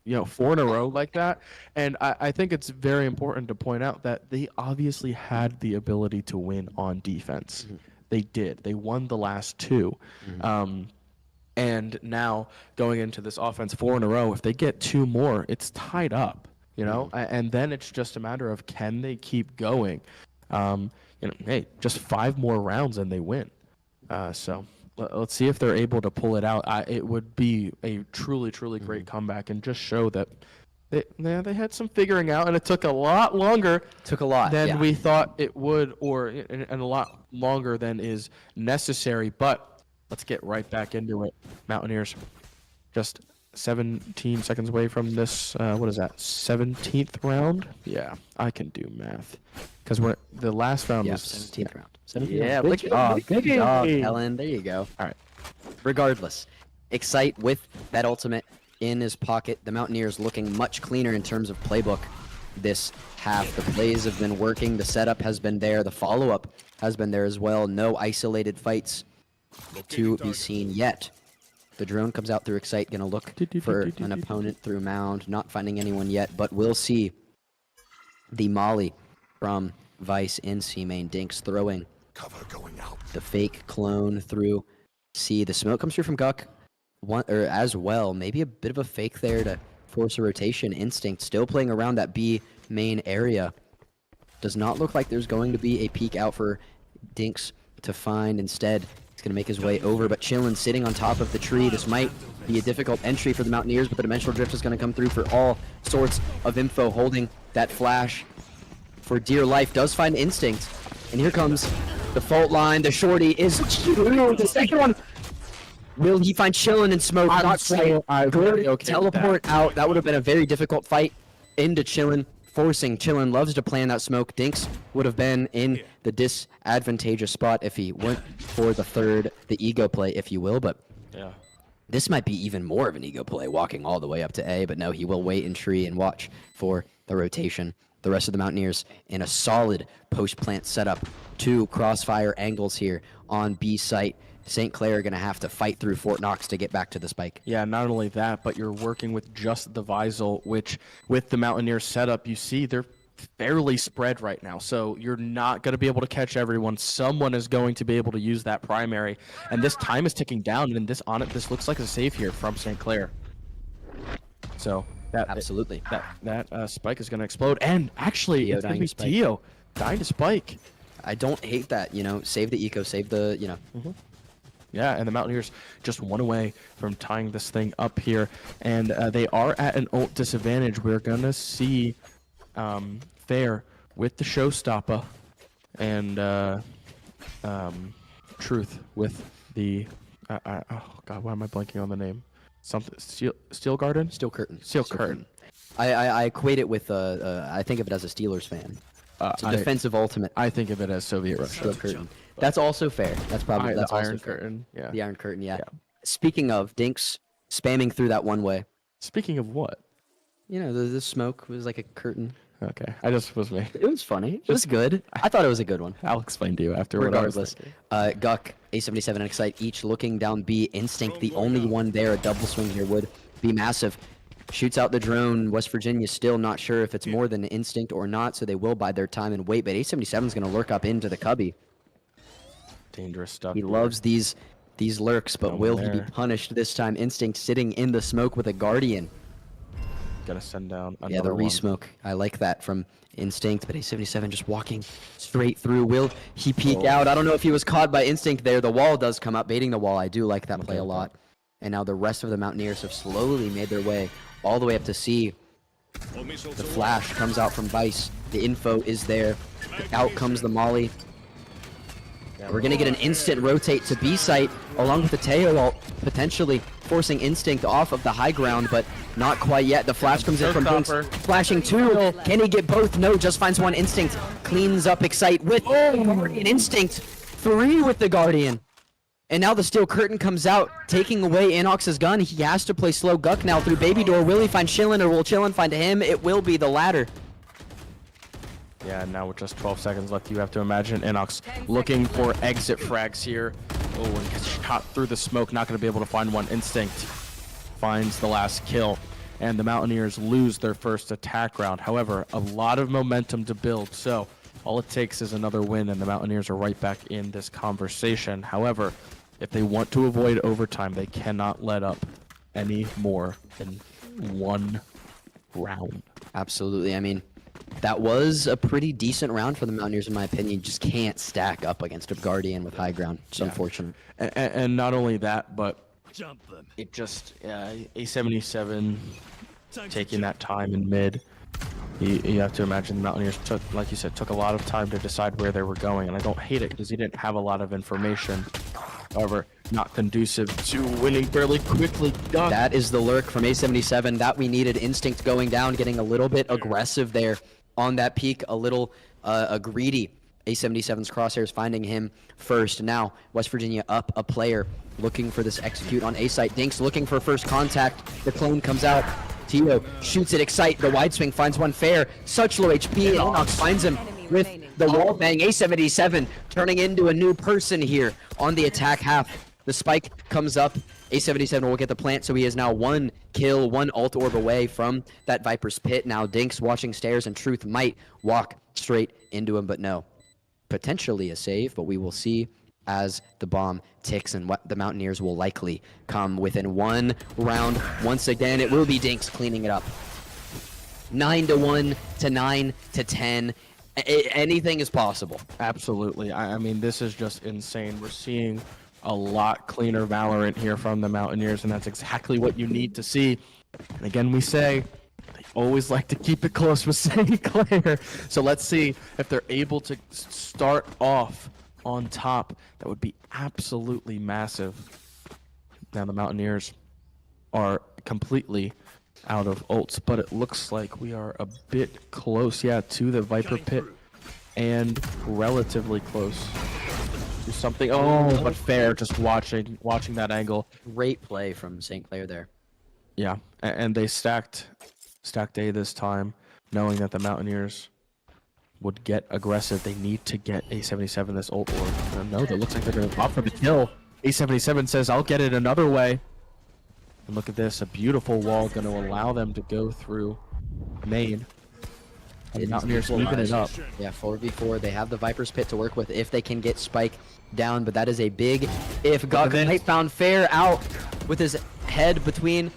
4 in a row like that. And I think it's very important to point out that they obviously had the ability to win on defense. Mm-hmm. They did. They won the last 2. Mm-hmm. And now going into this offense 4 in a row, if they get 2 more, it's tied up, mm-hmm. And then it's just a matter of, can they keep going? Hey, just 5 more rounds and they win. So let's see if they're able to pull it out. It would be a truly, truly great mm-hmm. comeback and just show that they had some figuring out, and it took a lot longer. Than we thought it would, and a lot longer than is necessary. But let's get right back into it. Mountaineers just 17 seconds away from this. What is that? 17th round? Yeah, I can do math. Because the last round was 17th round. 17th round. Good job, Helen. There you go. All right. Regardless, Excite with that ultimate in his pocket. The Mountaineers looking much cleaner in terms of playbook this half. The plays have been working. The setup has been there. The follow-up has been there as well. No isolated fights to be seen yet. The drone comes out through Excite, gonna look for an opponent through Mound, not finding anyone yet, but we'll see the molly from Vice in C main. Dinks throwing cover going out. The fake clone through C. The smoke comes through from Guck as well. Maybe a bit of a fake there to force a rotation. Instinct still playing around that B main area. Does not look like there's going to be a peek out for Dinks to find. Instead, he's going to make his way over, but Chillin sitting on top of the tree. This might be a difficult entry for the Mountaineers, but the Dimensional Drift is going to come through for all sorts of info. Holding that flash for dear life. Does find Instinct. And here comes the fault line. The shorty is the second one. Will he find Chillin and smoke? Not quite. Good teleport out. That would have been a very difficult fight into Chillin, forcing Chillin. Loves to plan that smoke. Dinks would have been in the disadvantageous spot if he weren't for the ego play, if you will. But yeah, this might be even more of an ego play, walking all the way up to A. But no, he will wait in tree and watch for the rotation. The rest of the Mountaineers in a solid post-plant setup. 2 crossfire angles here on B site. St. Clair are going to have to fight through Fort Knox to get back to the spike. Yeah, not only that, but you're working with just the Visal, which with the Mountaineers setup, you see they're fairly spread right now, so you're not going to be able to catch everyone. Someone is going to be able to use that primary, and this time is ticking down, and this looks like a save here from St. Clair. So that Absolutely. that spike is going to explode, and actually Dio it's going to be dying to spike. Dio dying to spike. I don't hate that, save the eco, save the, Yeah, and the Mountaineers just one away from tying this thing up here, and they are at an ult disadvantage. We're gonna see Fair with the showstopper, and Truth with the oh god, why am I blanking on the name? Something Steel Garden? Steel Curtain. Steel Curtain. I equate it with, I think of it as a Steelers fan. It's a defensive ultimate. I think of it as Soviet Russia. Steel Curtain. That's also fair. That's probably that's the also Iron fair. Curtain. Yeah. The Iron Curtain, yeah. Yeah. Speaking of, Dinks spamming through that one way. Speaking of what? The smoke was like a curtain. Okay, I just was me. It was funny. It was good. I thought it was a good one. I'll explain to you after. Regardless, Guck, A77 and Excite each looking down B. Instinct, the only one there. A double swing here would be massive. Shoots out the drone. West Virginia still not sure if it's more than Instinct or not, so they will bide their time and wait. But A77 is going to lurk up into the cubby. Dangerous stuff. He loves these lurks, but will he be punished this time? Instinct sitting in the smoke with a Guardian. Gotta send down another Yeah, the one. re-smoke. I like that from Instinct, but A77 just walking straight through. Will he peek out? I don't know if he was caught by Instinct there. The wall does come up, baiting the wall. I do like that play a lot. And now the rest of the Mountaineers have slowly made their way all the way up to C. The flash comes out from Vice. The info is there. Out comes the Molly. We're going to get an instant rotate to B site along with the Teo ult, potentially forcing Instinct off of the high ground, but not quite yet. The flash comes in from Dinks, flashing two. Can he get both? No, just finds one. Instinct cleans up Excite with an Instinct. 3 with the Guardian. And now the Steel Curtain comes out, taking away Inox's gun. He has to play slow Guck now through Baby Door. Will he find Chillin, or will Chillin find him? It will be the latter. Yeah, now with just 12 seconds left, you have to imagine Inox looking for exit frags here. Oh, and gets shot through the smoke, not going to be able to find one. Instinct finds the last kill, and the Mountaineers lose their first attack round. However, a lot of momentum to build, so all it takes is another win, and the Mountaineers are right back in this conversation. However, if they want to avoid overtime, they cannot let up any more than one round. Absolutely. I mean, that was a pretty decent round for the Mountaineers, in my opinion. Just can't stack up against a Guardian with high ground. It's unfortunate. And not only that, but it just A77 taking that time in mid. You have to imagine the Mountaineers took, like you said, took a lot of time to decide where they were going, and I don't hate it because he didn't have a lot of information. However, not conducive to winning fairly quickly. Done. That is the lurk from A77 that we needed. Instinct going down, getting a little bit aggressive there on that peak, a little greedy. A77's crosshairs finding him first. Now, West Virginia up a player, looking for this execute on A-site. Dinks looking for first contact. The clone comes out. Tio shoots it, Excite. The wide swing finds one Fair. Such low HP, and Inox finds him with the wall bang. A77 turning into a new person here on the attack half. The spike comes up. A77 will get the plant, so he is now 1 kill, 1 ult orb away from that Viper's pit. Now Dinks watching stairs, and Truth might walk straight into him, but no. Potentially a save, but we will see as the bomb ticks, and what the Mountaineers will likely come within 1 round. Once again, it will be Dinks cleaning it up. 9-1 to 9-10. Anything is possible. Absolutely. I mean, this is just insane. We're seeing a lot cleaner Valorant here from the Mountaineers, and that's exactly what you need to see. And again, we say they always like to keep it close with St. Clair. So let's see if they're able to start off on top. That would be absolutely massive. Now the Mountaineers are completely out of ults, but it looks like we are a bit close, to the Viper pit, and relatively close to something. Oh, but Fair just watching that angle. Great play from St. Clair there. Yeah, and they stacked A this time, knowing that the Mountaineers would get aggressive. They need to get A77 this ult orb. No, that looks like they're going to opt for the kill. A77 says, I'll get it another way. And look at this, a beautiful wall going to allow them to go through main. It Mountaineers needs keeping it up. Yeah, 4v4. They have the Viper's Pit to work with if they can get Spike down, but that is a big if. Guk might found Fair out with his head between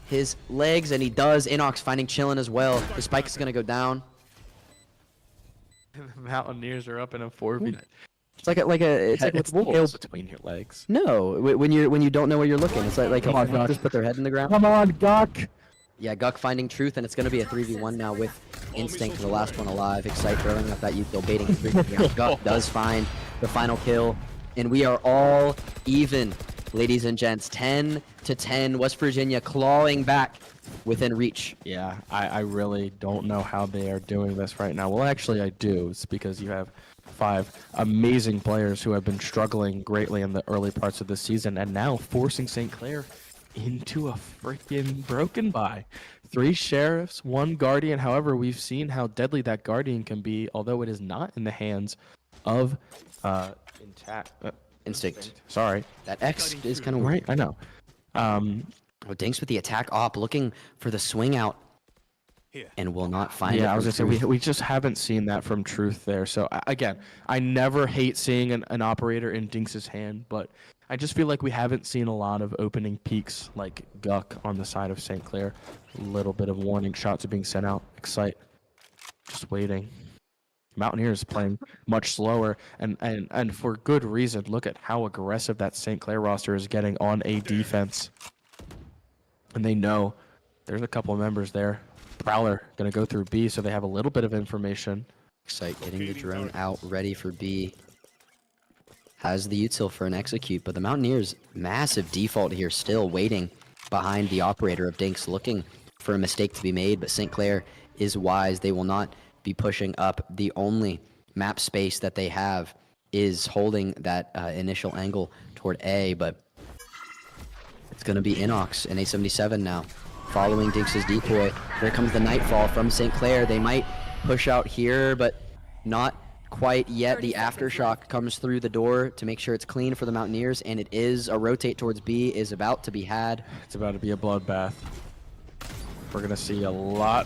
his legs, and he does. Inox finding Chillin as well. The Spike is going to go down. The Mountaineers are up in a 4v. It's like It's with tail wolves. between your legs. No, when you don't know where you're looking, it's like Come on, Guk. just put their head in the ground. Come on, Guk. Yeah, Guk finding Truth, and it's going to be a 3v1 now with Instinct, the last one alive. Excite throwing up that util, baiting 3v1. Guk does find the final kill, and we are all even, ladies and gents. 10-10, West Virginia clawing back within reach. Yeah, I really don't know how they are doing this right now. Well, actually, I do. It's because you have 5 amazing players who have been struggling greatly in the early parts of the season, and now forcing St. Clair into a freaking broken bye. 3 sheriffs, 1 guardian. However, we've seen how deadly that guardian can be, although it is not in the hands of Instinct. Sorry. That X is kind of Right, I know. Oh, Dinks with the attack op, looking for the swing out, and will not find it. Yeah, I was from gonna say Truth. we just haven't seen that from Truth there. So again, I never hate seeing an operator in Dinks' hand, but I just feel like we haven't seen a lot of opening peaks like Guk on the side of St. Clair. A little bit of warning shots are being sent out. Excite, just waiting. Mountaineers playing much slower, and for good reason. Look at how aggressive that St. Clair roster is getting on a defense. And they know there's a couple of members there. Prowler gonna go through B, so they have a little bit of information. Excite getting the drone out, ready for B. Has the util for an execute, but the Mountaineers, massive default here, still waiting behind the operator of Dinks, looking for a mistake to be made, but St. Clair is wise. They will not be pushing up. The only map space that they have is holding that initial angle toward A, but it's going to be Inox and A77 now, following Dinks' decoy. Here comes the Nightfall from St. Clair. They might push out here, but not quite yet. The Aftershock comes through the door to make sure it's clean for the Mountaineers, and it is. A rotate towards B is about to be had. It's about to be a bloodbath. We're gonna see a lot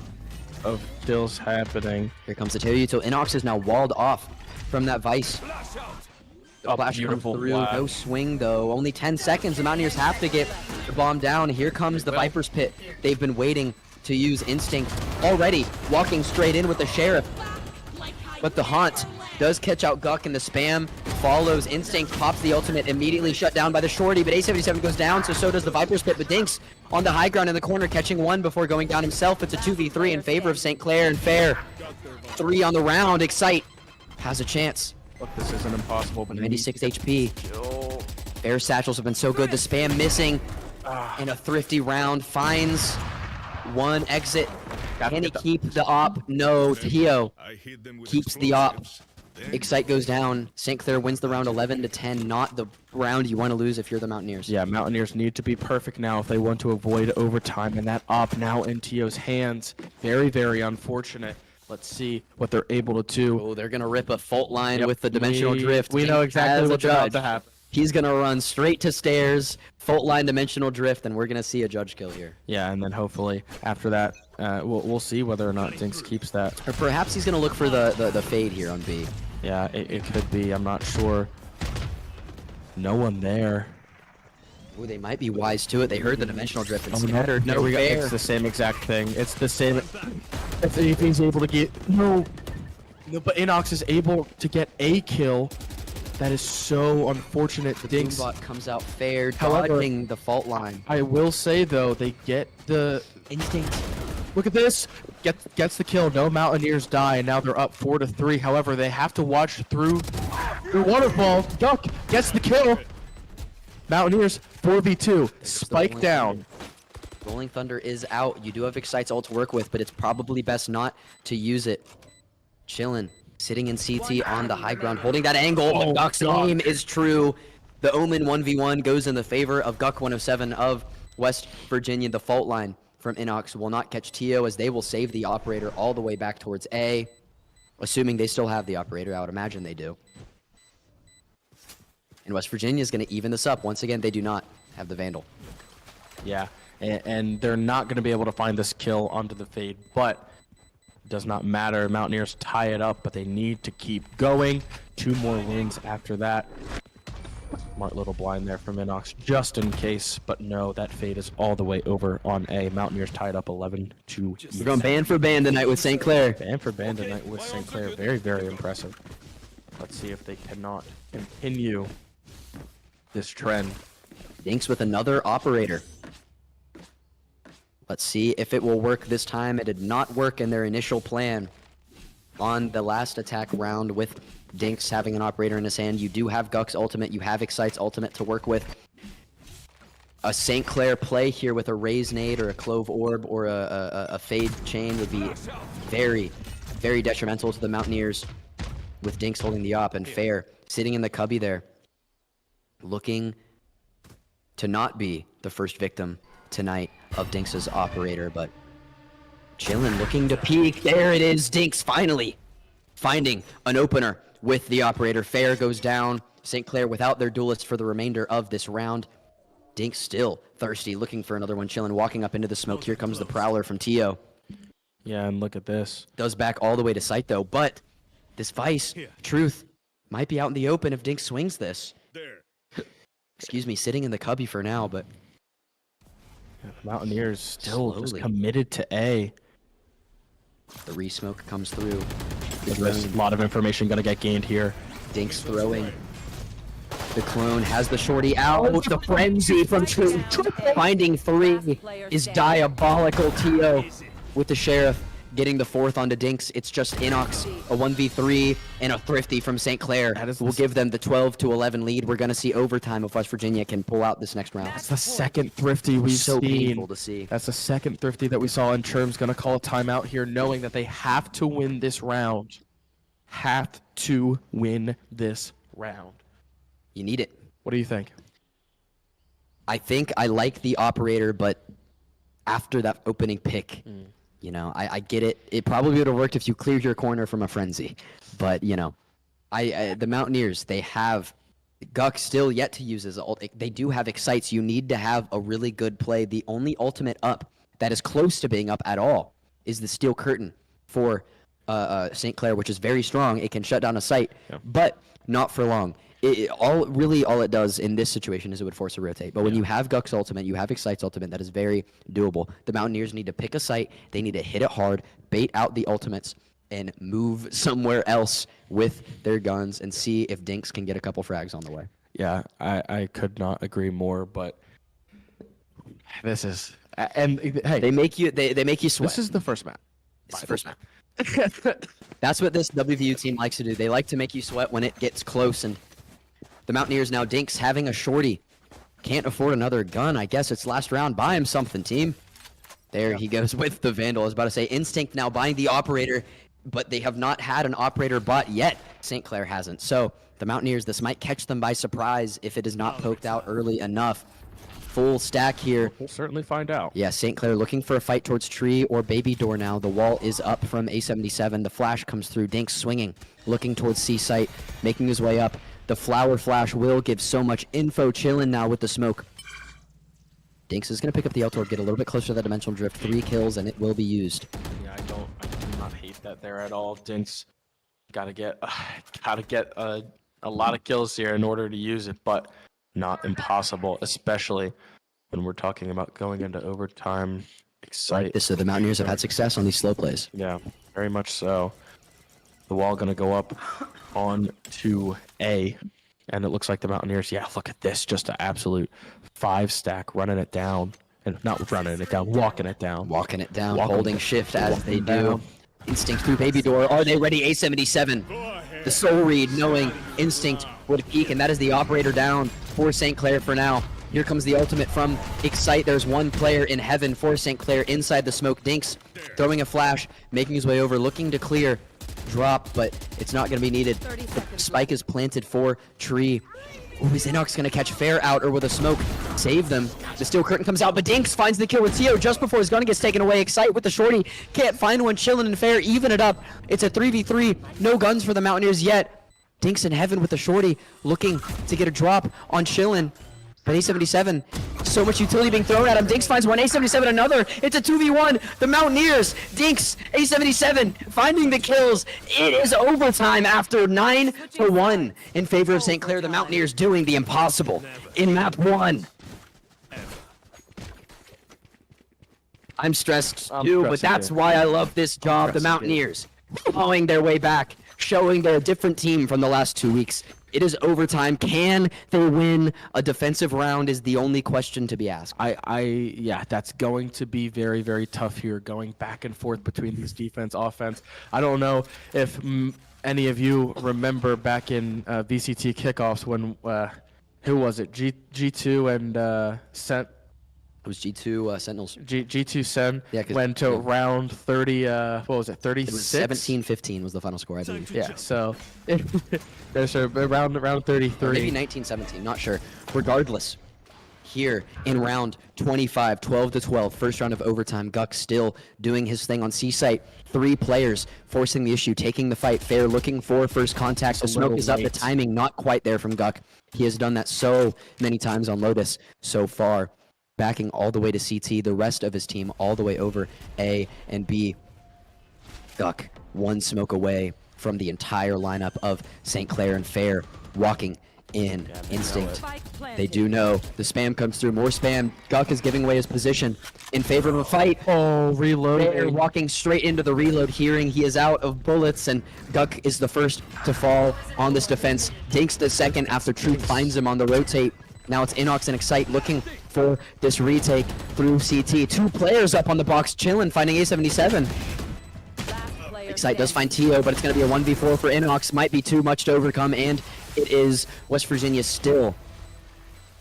of kills happening. Here comes the Tail util. Inox is now walled off from that Vice. Oh, Flash beautiful. comes through. Wow. No swing though. Only 10 seconds. The Mountaineers have to get the bomb down. Here comes the Viper's Pit. They've been waiting to use Instinct already, walking straight in with the Sheriff. But the Haunt does catch out Guk, and the spam follows. Instinct pops the ultimate, immediately shut down by the Shorty, but A77 goes down, so does the Viper's Pit. But Dinks on the high ground in the corner, catching one before going down himself. It's a 2v3 in favor of St. Clair, and Fair. 3 on the round. Excite has a chance. Look, this isn't impossible, but 96 HP. Fair satchels have been so good. The spam missing, and a thrifty round finds one exit. Can he keep the op? No. Tio keeps the op. Excite goes down. St. Clair wins the round 11-10. Not the round you want to lose if you're the Mountaineers. Yeah, Mountaineers need to be perfect now if they want to avoid overtime, and that op now in Tio's hands. Very, very unfortunate. Let's see what they're able to do. Oh, they're going to rip a fault line Yep, with the dimensional drift. We know Dinks exactly has a what's about judge. to happen. He's going to run straight to stairs, fault line dimensional drift, and we're going to see a judge kill here. Yeah, and then hopefully after that, we'll see whether or not Dinks keeps that. Or perhaps he's going to look for the fade here on B. Yeah, it could be. I'm not sure. No one there. Ooh, they might be wise to it. They heard the dimensional drift and Oh, scattered. no, No fair. it's the same exact thing. It's the same. If he's able to get no, but Inox is able to get a kill. That is so unfortunate. The Dinks. Boombot comes out fair, However- dodging the fault line. I will say though, they get the Instinct. look at this. Gets the kill. No Mountaineers die, and now they're up 4-3. However, they have to watch through waterfall. Duck gets the kill. Mountaineers 4v2. Spike Rolling down. Thunder. Rolling Thunder is out. You do have Excite's ult to work with, but it's probably best not to use it. Chillin', sitting in CT on the high ground, holding that angle. Oh, But Guk's God. aim is true. The Omen 1v1 goes in the favor of Guk 107 of West Virginia. The fault line from Inox will not catch Tio, as they will save the operator all the way back towards A, assuming they still have the operator. I would imagine they do. And West Virginia is going to even this up. Once again, they do not have the Vandal. Yeah, and they're not going to be able to find this kill onto the fade, but does not matter. Mountaineers tie it up, but they need to keep going. 2 more wins after that. Smart little blind there from Inox, just in case. But no, that fade is all the way over on A. Mountaineers tied up 11-2. We're going band for band tonight with St. Clair. Band for band tonight with St. Clair. Very, very impressive. Let's see if they cannot continue this trend. Dinks with another operator. Let's see if it will work this time. It did not work in their initial plan on the last attack round with Dinks having an operator in his hand. You do have Guk's ultimate. You have Excite's ultimate to work with. A St. Clair play here with a Raise Nade or a Clove Orb or a Fade Chain would be very, very detrimental to the Mountaineers with Dinks holding the op and Fair sitting in the cubby there, looking to not be the first victim tonight of Dinks' operator, but Chillin looking to peek. There it is. Dinks finally finding an opener with the operator. Fair goes down. St. Clair without their duelist for the remainder of this round. Dinks still thirsty, looking for another one. Chillin walking up into the smoke. Here comes the Prowler from Tio. Yeah, and look at this. Does back all the way to sight though, but this Vice, Truth, might be out in the open if Dinks swings this. Excuse me, sitting in the cubby for now, but Mountaineers still just slowly committed to A. The re-smoke comes through. There's a lot of information going to get gained here. Dinks throwing. The clone has the shorty out. The frenzy from Truth. Finding 3 is diabolical. Tio with the Sheriff getting the 4th onto Dinks. It's just Inox, a 1v3, and a Thrifty from St. Clair will give them the 12-11 lead. We're going to see overtime if West Virginia can pull out this next round. That's the second Thrifty we've so seen. Painful to see. That's the second Thrifty that we saw, and Churm's going to call a timeout here, knowing that they have to win this round. Have to win this round. You need it. What do you think? I think I like the operator, but after that opening pick, you know, I get it. It probably would have worked if you cleared your corner from a frenzy. But, you know, the Mountaineers, they have Guk still yet to use his ult. They do have Excites. You need to have a really good play. The only ultimate up that is close to being up at all is the Steel Curtain for St. Clair, which is very strong. It can shut down a site, but not for long. All it does in this situation is it would force a rotate. But when you have Guk's ultimate, you have Excite's ultimate, that is very doable. The Mountaineers need to pick a site. They need to hit it hard, bait out the ultimates, and move somewhere else with their guns and see if Dinks can get a couple frags on the way. Yeah, I could not agree more, but this is... And hey, they make you sweat. This is the first map. It's the first map. That's what this WVU team likes to do. They like to make you sweat when it gets close, and the Mountaineers now, Dinks having a shorty. Can't afford another gun. I guess it's last round. Buy him something, team. There he goes with the Vandal. I was about to say Instinct now buying the operator, but they have not had an operator bot yet. St. Clair hasn't. So the Mountaineers, this might catch them by surprise if it is not poked out early enough. Full stack here. We'll certainly find out. Yeah, St. Clair looking for a fight towards tree or baby door now. The wall is up from A77. The flash comes through. Dinks swinging, looking towards C site, making his way up. The flower flash will give so much info. Chillin now with the smoke. Dinks is going to pick up the L-Torp, get a little bit closer to that dimensional drift. 3 kills, and it will be used. Yeah, I do not hate that there at all. Dinks gotta get a lot of kills here in order to use it, but not impossible, especially when we're talking about going into overtime. Like this, so the Mountaineers have had success on these slow plays. Yeah, very much so. The wall gonna go up on to A, and it looks like the Mountaineers, yeah, look at this, just an absolute 5-stack running it down, and not running it down, walking it down. Walking it down, holding shift as they do. Instinct through baby door. Are they ready? A77. The soul read, knowing Instinct would peek, and that is the operator down for St. Clair for now. Here comes the ultimate from Excite. There's one player in heaven for St. Clair inside the smoke. Dinks throwing a flash, making his way over, looking to clear. Drop, but it's not going to be needed. The spike is planted for tree. Ooh, is Inox going to catch Fair out or with a smoke? Save them. The Steel Curtain comes out, but Dinks finds the kill with Tio just before his gun gets taken away. Excite with the shorty. Can't find one. Chillin and Fair even it up. It's a 3v3. No guns for the Mountaineers yet. Dinks in heaven with the shorty, looking to get a drop on Chillin. But A77, so much utility being thrown at him. Dinks finds one, A77 another. It's a 2v1. The Mountaineers, Dinks, A77 finding the kills. It is overtime after 9-1 in favor of St. Clair. The Mountaineers doing the impossible in map 1. I'm stressed too, but that's why I love this job. The Mountaineers clawing their way back, showing they're a different team from the last 2 weeks. It is overtime. Can they win a defensive round is the only question to be asked. Yeah, that's going to be very, very tough here, going back and forth between these defense, offense. I don't know if any of you remember back in VCT kickoffs when, who was it? G2 and Sent. It was G2 Sentinels. G2 Sen went to round 30, what was it, 36? It was 17-15 was the final score, I believe. Yeah, so there's around 33. Or maybe 19-17, not sure. Regardless, here in round 25, 12-12, first round of overtime, Guck still doing his thing on C site. 3 players forcing the issue, taking the fight. Fair looking for first contact. The smoke is up, the timing not quite there from Guck. He has done that so many times on Lotus so far. Backing all the way to CT, the rest of his team all the way over A and B. Guck, one smoke away from the entire lineup of St. Clair and Fair, walking in instinct. They do know the spam comes through, more spam. Guck is giving away his position in favor of a fight. Oh, reload. Fair walking straight into the reload, hearing he is out of bullets, and Guck is the first to fall on this defense. Dinks the second after Truth finds him on the rotate. Now it's Inox and Excite looking for this retake through CT. 2 players up on the box, chilling, finding A77. Excite does find Tio, but it's going to be a 1v4 for Inox. Might be too much to overcome, and it is. West Virginia still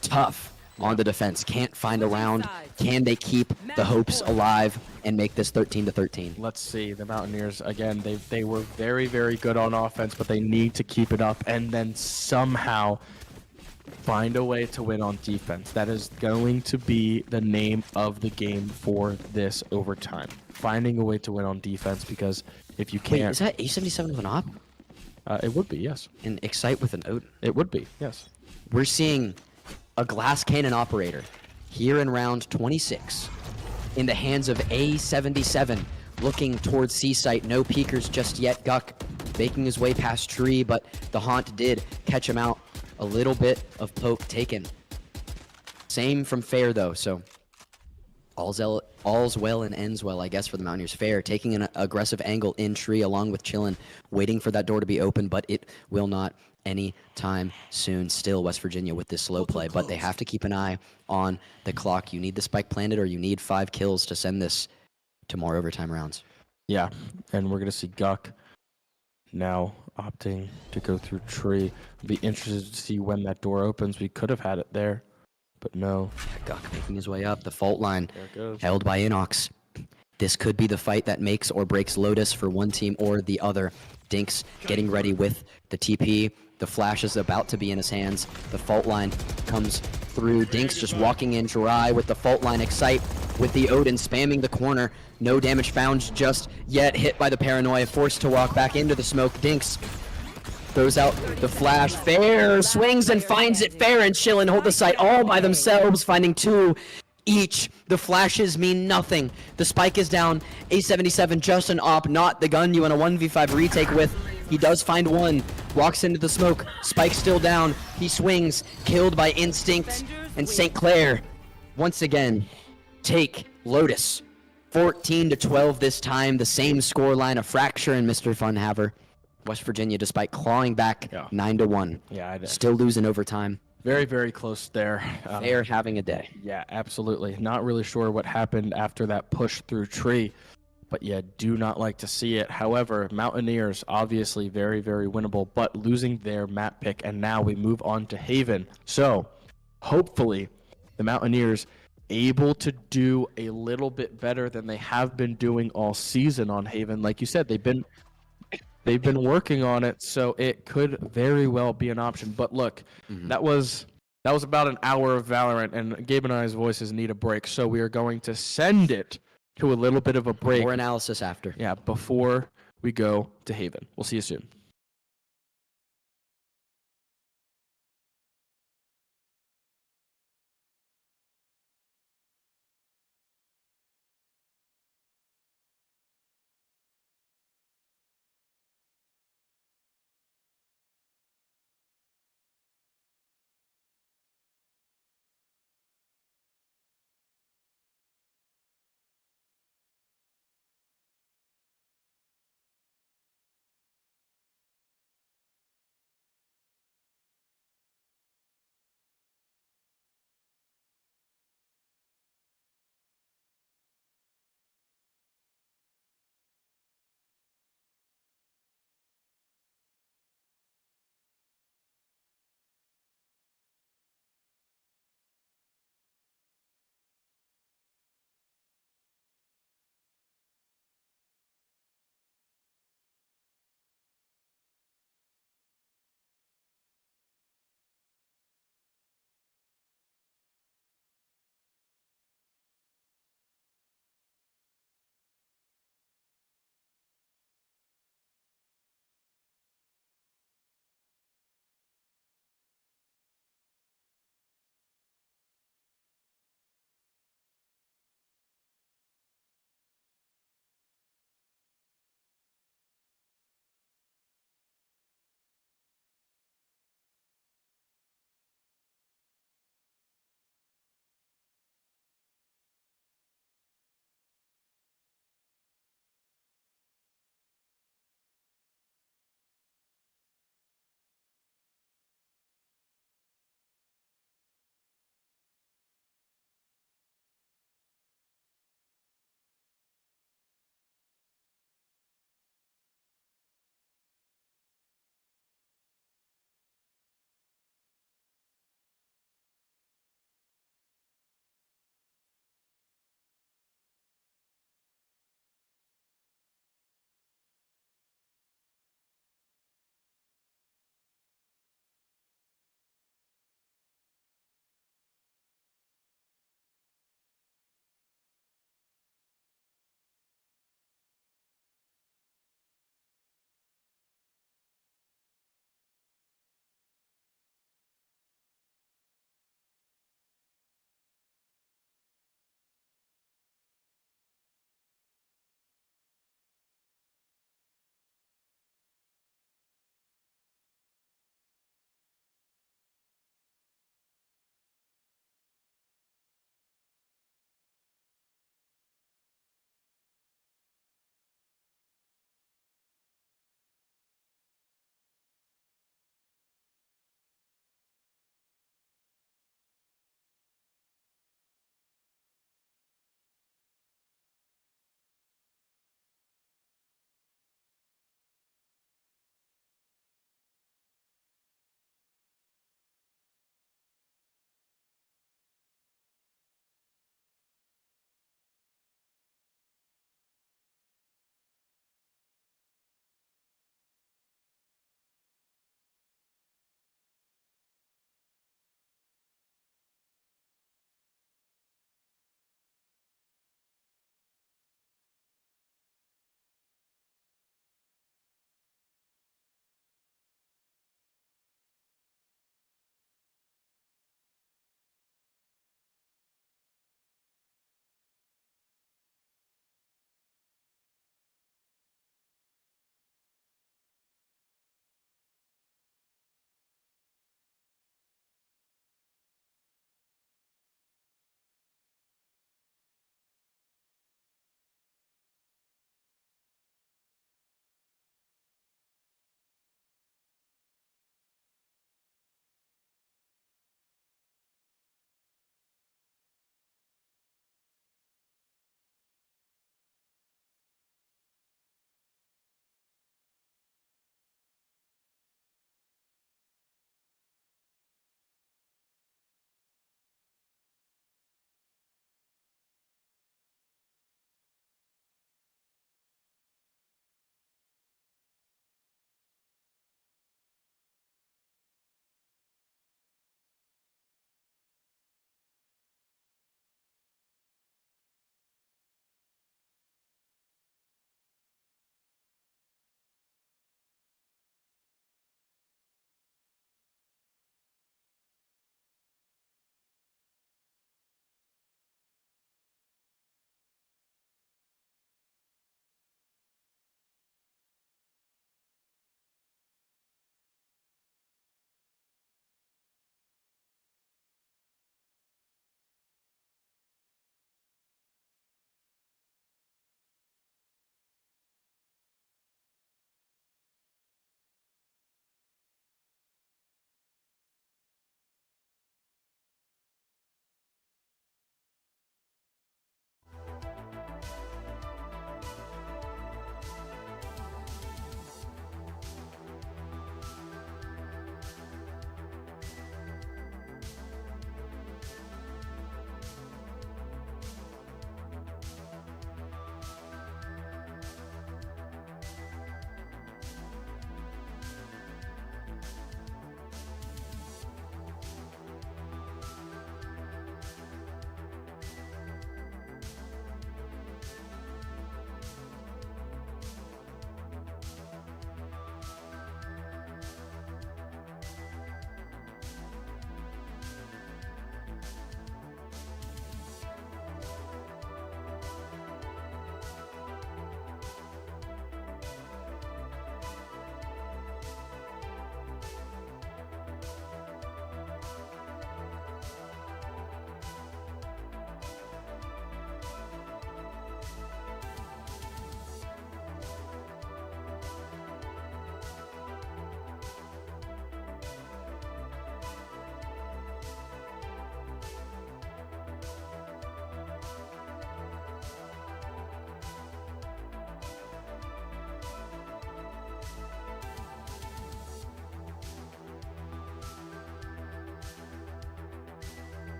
tough on the defense. Can't find a round. Can they keep the hopes alive and make this 13-13? Let's see. The Mountaineers, again, they were very, very good on offense, but they need to keep it up and then somehow find a way to win on defense. That is going to be the name of the game for this overtime. Finding a way to win on defense, because if you can't... Wait, is that A77 with an op? It would be, yes. And Excite with an Odin? It would be, yes. We're seeing a glass cannon operator here in round 26 in the hands of A77, looking towards C-site. No peekers just yet. Guck making his way past tree, but the Haunt did catch him out. A little bit of poke taken. Same from Fair, though, so all's well and ends well, I guess, for the Mountaineers. Fair taking an aggressive angle in tree along with Chillin, waiting for that door to be open, but it will not anytime soon. Still West Virginia with this slow play, but they have to keep an eye on the clock. You need the spike planted, or you need 5 kills to send this to more overtime rounds. Yeah, and we're going to see Guck now opting to go through tree. I'll be interested to see when that door opens. We could have had it there, but no. Guck making his way up. The fault line There it goes. held by Inox. This could be the fight that makes or breaks Lotus for one team or the other. Dinks getting ready with the TP. The flash is about to be in his hands. The fault line comes through. Dinks just walking in dry with the fault line. Excite with the Odin spamming the corner. No damage found just yet. Hit by the paranoia. Forced to walk back into the smoke. Dinks throws out the flash. Fair swings and finds it. Fair and Chillin hold the site all by themselves, finding 2 each. The flashes mean nothing. The spike is down. A77 just an op, not the gun you want a 1v5 retake with. He does find one. Walks into the smoke. Spike still down. He swings. Killed by Instinct. And St. Clair, once again, take Lotus. 14-12 this time. The same scoreline. A fracture in Mr. Funhaver. West Virginia, despite clawing back 9-1. Yeah, still losing overtime. Very, very close there. They're having a day. Yeah, absolutely. Not really sure what happened after that push through tree, but yeah, do not like to see it. However, Mountaineers, obviously very, very winnable, but losing their map pick, and now we move on to Haven. So, hopefully, the Mountaineers able to do a little bit better than they have been doing all season on Haven. Like you said, they've been working on it, so it could very well be an option. But look, that was about an hour of Valorant, and Gabe and I's voices need a break, so we are going to send it to a little bit of a break. More analysis after. Yeah, before we go to Haven. We'll see you soon.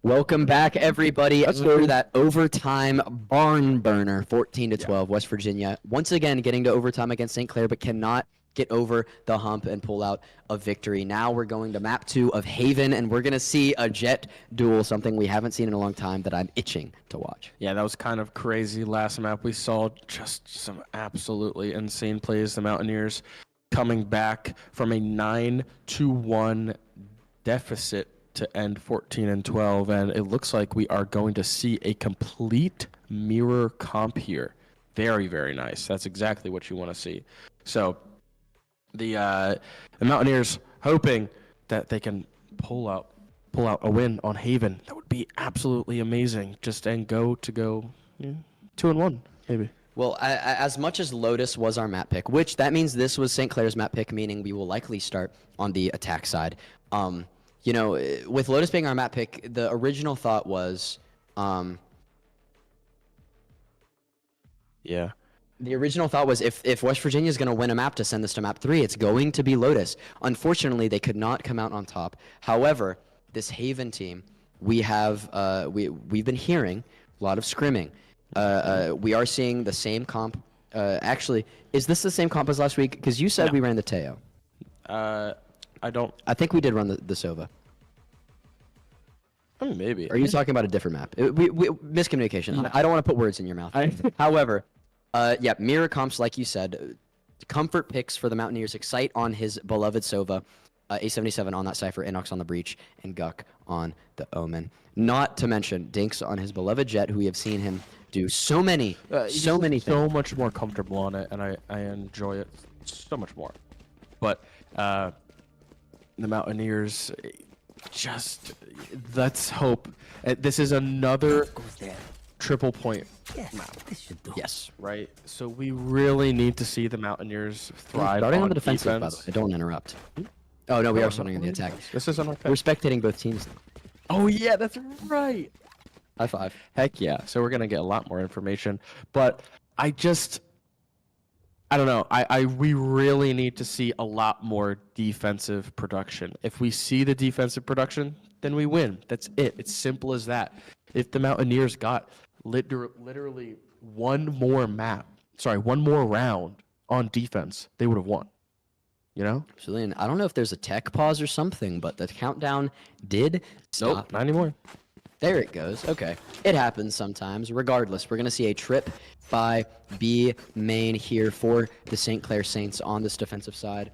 Welcome back, everybody, after that overtime barn burner, 14-12, West Virginia. Once again, getting to overtime against St. Clair, but cannot get over the hump and pull out a victory. Now we're going to map 2 of Haven, and we're going to see a jet duel, something we haven't seen in a long time that I'm itching to watch. Yeah, that was kind of crazy. Last map, we saw just some absolutely insane plays. The Mountaineers coming back from a 9-1 deficit to end 14-12, and it looks like we are going to see a complete mirror comp here. Very, very nice. That's exactly what you want to see. So the Mountaineers hoping that they can pull out a win on Haven. That would be absolutely amazing. And go 2-1 maybe. Well, as much as Lotus was our map pick, which that means this was St. Clair's map pick, meaning we will likely start on the attack side. You know, with Lotus being our map pick, the original thought was, yeah. The original thought was if West Virginia is going to win a map to send this to map 3, it's going to be Lotus. Unfortunately, they could not come out on top. However, this Haven team, we've been hearing a lot of scrimming. We are seeing the same comp. Actually, is this the same comp as last week? Because you said we ran the Teo. I think we did run the Sova. I mean, maybe. Are you talking about a different map? Miscommunication. I don't want to put words in your mouth. However, yeah, mirror comps, like you said. Comfort picks for the Mountaineers. Excite on his beloved Sova. A77 on that Cypher, Inox on the Breach, and Guck on the Omen. Not to mention Dinks on his beloved Jet, who we have seen him do so many things. So much more comfortable on it, and I enjoy it so much more. But the Mountaineers, let's hope. This is another triple point map. This should do. Yes. Right? So we really need to see the Mountaineers thrive Starting on on the defensive, by the way. Don't interrupt. Oh, no, we are starting on the attack. This is on our We're spectating both teams. Oh, yeah, that's right. High five. Heck yeah. So we're going to get a lot more information. But I don't know. We really need to see a lot more defensive production. If we see the defensive production, then we win. That's it. It's simple as that. If the Mountaineers got literally one more round on defense, they would have won. You know? Absolutely. And I don't know if there's a tech pause or something, but the countdown did stop. Nope, not anymore. There it goes. Okay. It happens sometimes. Regardless, we're going to see a trip by B main here for the St. Clair Saints on this defensive side.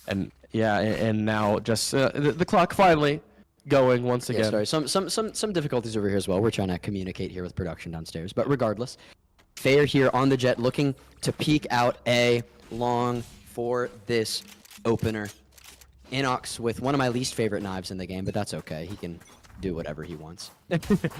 And yeah, and now just the clock finally going once again. Yeah, sorry, some difficulties over here as well. We're trying to communicate here with production downstairs, but regardless, Fair here on the Jet, looking to peek out A long for this opener. Inox with one of my least favorite knives in the game, but that's okay. He can do whatever he wants.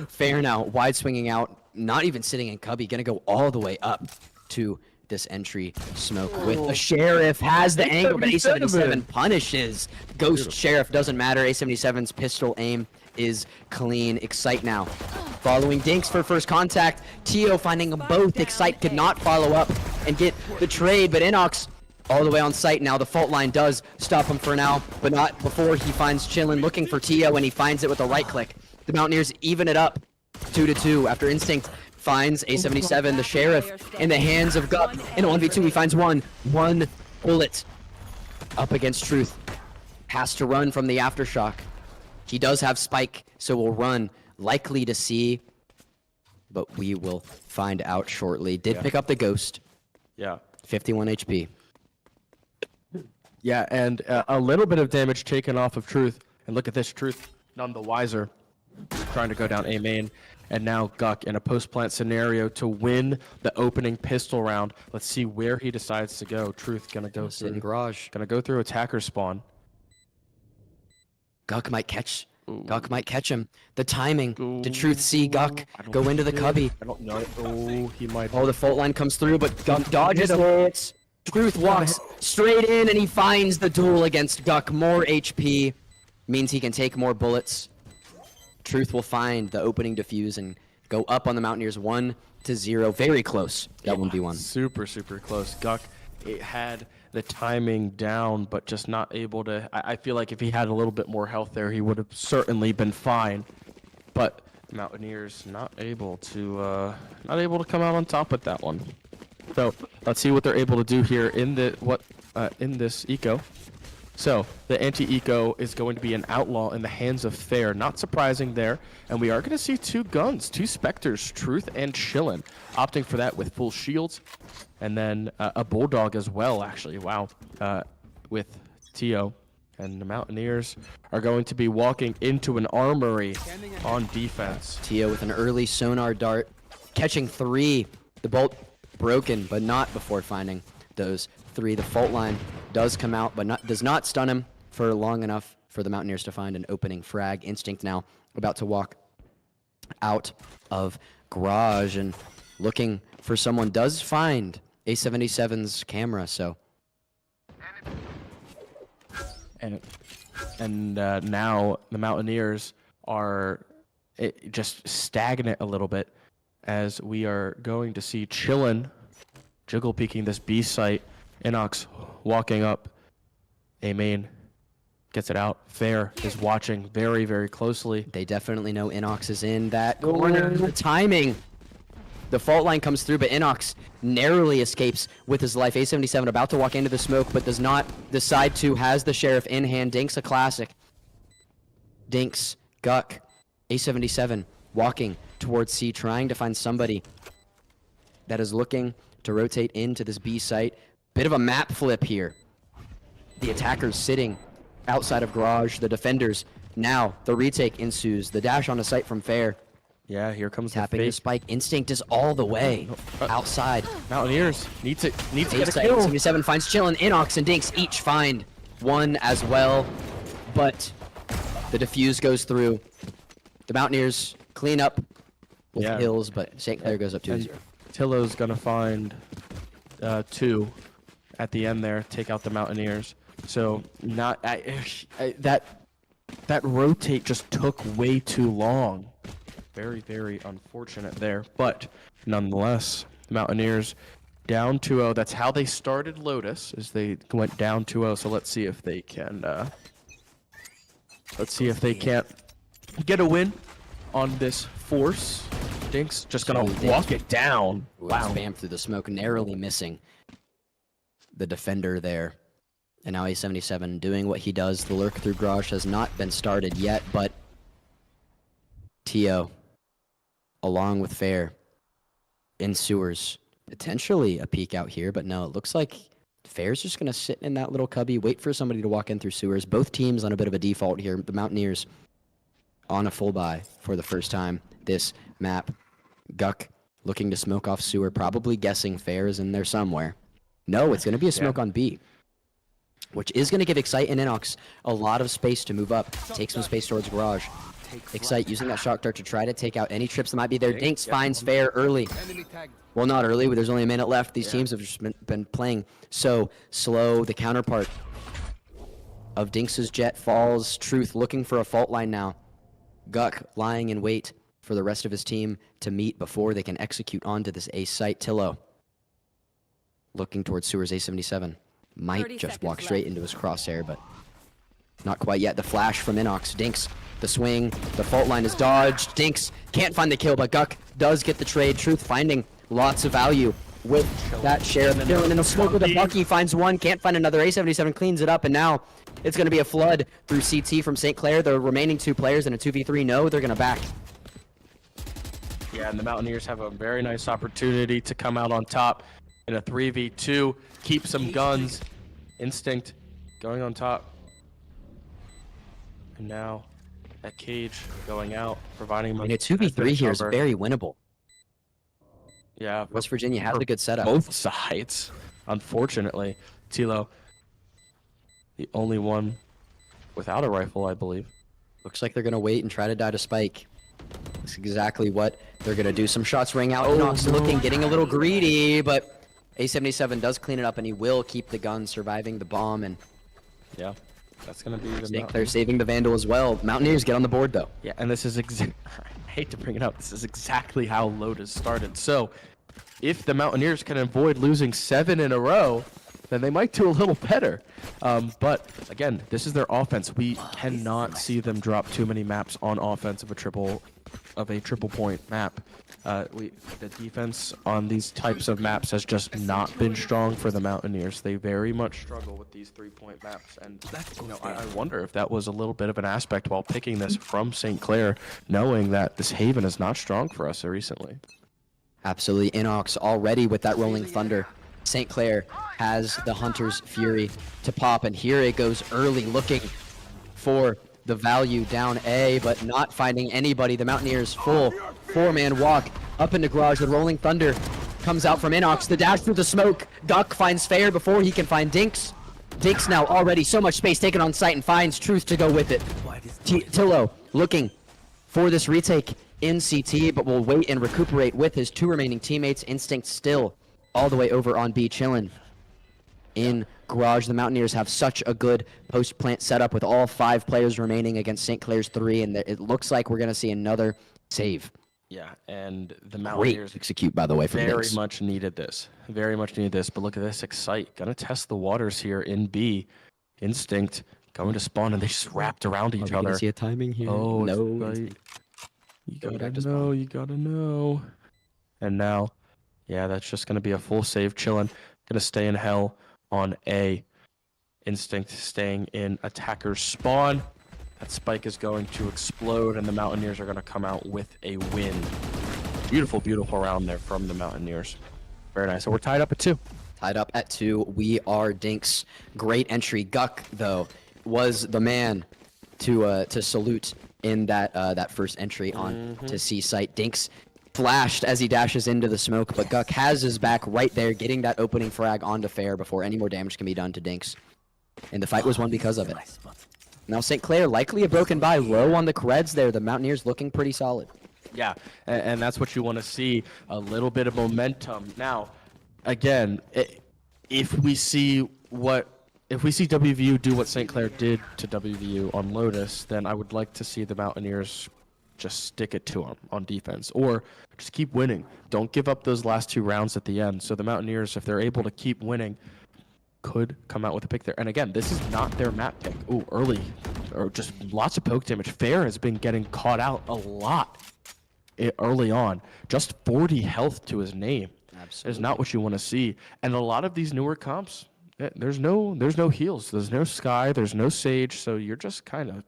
Fair now, wide swinging out, not even sitting in cubby, gonna go all the way up to this entry smoke with a Sheriff, has the angle, but A77 punishes. Ghost Sheriff, doesn't matter. A77's pistol aim is clean. Excite now. Following Dinks for first contact. Tio finding them both. Excite could not follow up and get the trade, but Inox all the way on site now. The fault line does stop him for now, but not before he finds Chillin looking for Tio, and he finds it with a right click. The Mountaineers even it up 2-2 after Instinct finds A77, the Sheriff, in the hands of Gup. In a 1v2, he finds one bullet up against Truth. Has to run from the Aftershock. He does have Spike, so will run. Likely to see, but we will find out shortly. Did pick up the Ghost. Yeah. 51 HP. Yeah, and a little bit of damage taken off of Truth. And look at this, Truth, none the wiser, trying to go down A main. And now Guck in a post-plant scenario to win the opening pistol round. Let's see where he decides to go. Truth gonna go through Garage. Gonna go through attacker spawn. Guck might catch. Guck might catch him. The timing. Did Truth see Guck go into the cubby? I don't know. Oh, he might. Oh, the fault line comes through, but Guck dodges it. Truth walks straight in, and he finds the duel against Guck. More HP means he can take more bullets. Truth will find the opening defuse and go up on the Mountaineers 1-0. Very close. That 1v1. Super, super close. Guck it had the timing down, but just not able to. I feel like if he had a little bit more health there, he would have certainly been fine. But Mountaineers not able to come out on top with that one. So let's see what they're able to do here in this eco. So the anti-eco is going to be an outlaw in the hands of Fair. Not surprising there. And we are going to see two guns, two Spectres, Truth and Chillin, opting for that with full shields. And then a Bulldog as well, actually. Wow. With Tio. And the Mountaineers are going to be walking into an armory on defense. Tio with an early sonar dart, catching 3. The bolt broken, but not before finding those 3. The fault line does come out, but does not stun him for long enough for the Mountaineers to find an opening frag. Instinct now about to walk out of garage and looking for someone. Does find A77's camera, so. And now the Mountaineers are just stagnant a little bit, as we are going to see Chillin jiggle peeking this B site. Inox walking up A main, gets it out. Fair is watching very, very closely. They definitely know Inox is in that corner. The timing. The fault line comes through, but Inox narrowly escapes with his life. A77 about to walk into the smoke, but does not decide to. Has the Sheriff in hand. Dinks a classic. Dinks, Guck, A77 walking towards C, trying to find somebody that is looking to rotate into this B site. Bit of a map flip here. The attackers sitting outside of garage. The defenders now. The retake ensues. The dash on a site from Fair. Yeah, here comes tapping the spike. Instinct is all the way outside. Mountaineers need to get a kill. 77 finds Chillin. Inox and Dinks each find one as well, but the defuse goes through. The Mountaineers clean up with kills, but St. Clair goes up 2-0. Tillo's gonna find 2 at the end there, take out the Mountaineers. So that rotate just took way too long. Very, very unfortunate there, but nonetheless, the Mountaineers down 2-0. That's how they started Lotus, is they went down 2-0. So let's see if they can. Let's see if they can't get a win on this force. Dinks just gonna walk it down. Wow. Spam through the smoke, narrowly missing the defender there. And now A77 doing what he does. The lurk through garage has not been started yet, but Tio, along with Fair, in sewers. Potentially a peek out here, but no, it looks like Fair's just going to sit in that little cubby, wait for somebody to walk in through sewers. Both teams on a bit of a default here. The Mountaineers on a full buy for the first time this map. Guck looking to smoke off sewer, probably guessing Fair is in there somewhere. No, it's going to be a smoke on B, which is going to give Excite and Inox a lot of space to move up, take some space towards garage. Excite using that shock dart to try to take out any trips that might be there. Dinks finds Fair early. Well, not early, but there's only a minute left. These teams have just been playing so slow. The counterpart of Dinks' jet falls. Truth looking for a fault line now. Guck lying in wait for the rest of his team to meet before they can execute onto this A site. Tillo looking towards sewers. A77 might just walk straight into his crosshair, but not quite yet. The flash from Inox. Dinks, the swing, the fault line is dodged. Dinks can't find the kill, but Guck does get the trade. Truth finding lots of value with that share. And then the smoke with the Bucky finds one, can't find another. A77 cleans it up, and now it's going to be a flood through CT from St. Clair. The remaining 2 players in a 2v3 know they're going to back. Yeah, and the Mountaineers have a very nice opportunity to come out on top in a 3v2, keep some guns. Instinct going on top. And now that cage going out, providing a 2v3 here is very winnable. Yeah, West Virginia has a good setup. Both sides, unfortunately. Tilo, the only one without a rifle, I believe. Looks like they're going to wait and try to die to spike. That's exactly what they're going to do. Some shots ring out. Inox looking, getting a little greedy, but A77 does clean it up, and he will keep the gun, surviving the bomb. And yeah, that's going to be the St. Clair saving the Vandal as well. Mountaineers get on the board, though. Yeah, and this is I hate to bring it up. This is exactly how Lotus started. So if the Mountaineers can avoid losing 7 in a row, then they might do a little better. But again, this is their offense. We cannot see them drop too many maps on offense of a triple point map. The defense on these types of maps has just not been strong for the Mountaineers. They very much struggle with these 3-point maps, and I wonder if that was a little bit of an aspect while picking this from St. Clair, knowing that this Haven is not strong for us recently. Absolutely. Inox already with that Rolling Thunder. St. Clair has the Hunter's Fury to pop, and here it goes early, looking for the value down A, but not finding anybody. The Mountaineers full 4-man walk up into garage. The Rolling Thunder comes out from Inox. The dash through the smoke. Duck finds Fair before he can find Dinks. Dinks now already so much space taken on site and finds Truth to go with it. Tillo looking for this retake in CT, but will wait and recuperate with his 2 remaining teammates. Instinct still all the way over on B, chilling in garage. The Mountaineers have such a good post-plant setup with all 5 players remaining against St. Clair's 3, and it looks like we're going to see another save. Yeah, and the Mountaineers execute, by the way, from very much needed this. Very much needed this, but look at this. Excite. Gonna test the waters here in B. Instinct going to spawn, and they just wrapped around each other. See a timing here? Oh, no. You gotta know. And now, yeah, that's just gonna be a full save, chilling. Gonna stay in hell on A. Instinct staying in attacker's spawn. That spike is going to explode, and the Mountaineers are going to come out with a win. Beautiful, beautiful round there from the Mountaineers. Very nice. So we're tied up at 2. Tied up at 2. We are Dinks. Great entry. Guck, though, was the man to salute in that first entry on to C site. Dinks flashed as he dashes into the smoke, but Guck has his back right there, getting that opening frag onto Fair before any more damage can be done to Dinks. And the fight was won because of it. Now St. Clair likely a broken by low on the creds there. The Mountaineers looking pretty solid. Yeah, and that's what you want to see, a little bit of momentum. Now, again, if we see WVU do what St. Clair did to WVU on Lotus, then I would like to see the Mountaineers just stick it to them on defense, or just keep winning. Don't give up those last 2 rounds at the end. So the Mountaineers, if they're able to keep winning, could come out with a pick there. And again, this is not their map pick. Ooh, early, or just lots of poke damage. Fair has been getting caught out a lot early on. Just 40 health to his name. Absolutely. Is not what you want to see. And a lot of these newer comps, there's no heals. There's no Sky. There's no Sage. So you're just kind of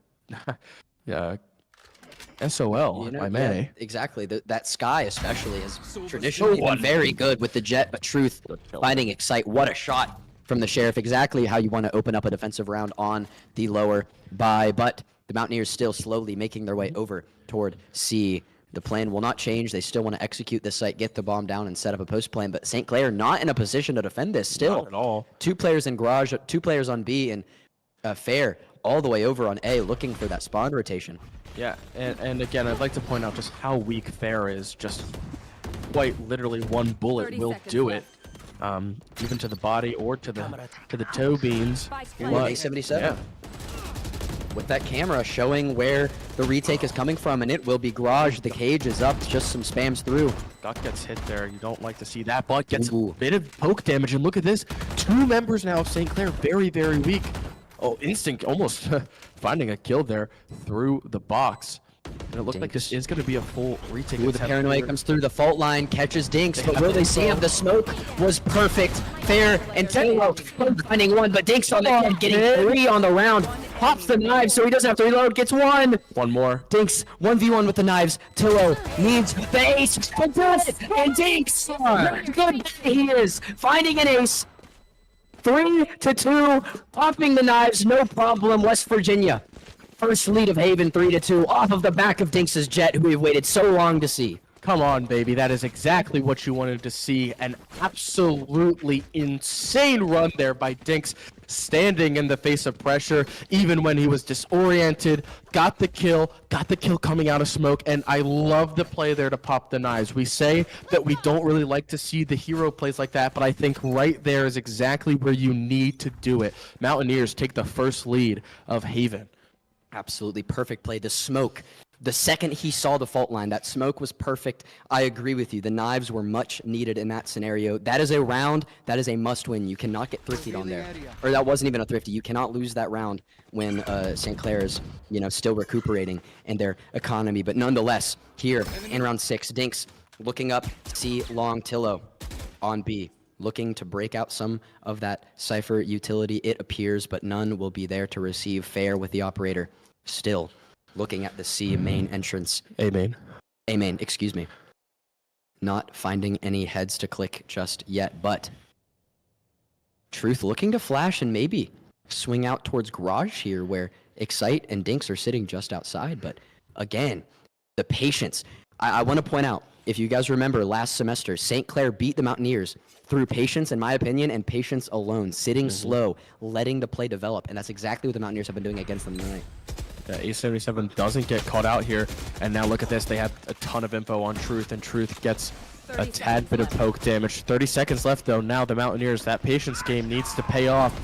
SOL, I may. Yeah, exactly. That Sky especially has traditionally been very good with the Jet, but Truth finding Excite. What a shot from the Sheriff. Exactly how you want to open up a defensive round on the lower buy, but the Mountaineers still slowly making their way over toward C. The plan will not change. They still want to execute this site, get the bomb down, and set up a post plan, but St. Clair not in a position to defend this still. Not at all. 2 players in garage, 2 players on B, and Fair all the way over on A looking for that spawn rotation. Yeah, and again, I'd like to point out just how weak Fair is. Just quite literally 1 bullet will do it. Even to the body or to the toe beans. A77. Yeah. With that camera showing where the retake is coming from, and it will be garage. The cage is up, just some spams through. Duck gets hit there. You don't like to see that, but gets a bit of poke damage. And look at this. 2 members now of St. Clair, very, very weak. Oh, Instinct almost finding a kill there through the box. And it looks like this is going to be a full retake. Ooh, the paranoia comes through the fault line, catches Dinks, but will they see him? The smoke was perfect. Fair and Tillo finding 1, but Dinks on the head, getting 3 on the round. Pops the knives so he doesn't have to reload, gets 1. 1 more. Dinks, 1v1 with the knives. Tillo needs the ace, but does it, and Dinks, good he is, finding an ace. 3-2, popping the knives, no problem, West Virginia. First lead of Haven, 3-2, off of the back of Dinks' Jet, who we've waited so long to see. Come on, baby. That is exactly what you wanted to see. An absolutely insane run there by Dinks, standing in the face of pressure, even when he was disoriented. Got the kill coming out of smoke, and I love the play there to pop the knives. We say that we don't really like to see the hero plays like that, but I think right there is exactly where you need to do it. Mountaineers take the first lead of Haven. Absolutely perfect play. The smoke The second he saw the fault line, that smoke was perfect. I agree with you. The knives were much needed in that scenario. That is a round. That is a must-win. You cannot get thriftied on there. Or that wasn't even a thrifty. You cannot lose that round when St. Clair is, still recuperating in their economy. But nonetheless, here in round 6, Dinks looking up, see long Tillo on B. Looking to break out some of that Cypher utility, it appears, but none will be there to receive. Fair with the operator. Still looking at the C main entrance. A main, excuse me. Not finding any heads to click just yet, but Truth looking to flash and maybe swing out towards Garage here, where Excite and Dinks are sitting just outside. But again, the patience. I want to point out, if you guys remember last semester, St. Clair beat the Mountaineers through patience, in my opinion, and patience alone, sitting slow, letting the play develop, and that's exactly what the Mountaineers have been doing against them tonight. A77 doesn't get caught out here, and now look at this. They have a ton of info on Truth, and Truth gets a tad bit of poke damage. 30 seconds left, though. Now the Mountaineers, that patience game needs to pay off.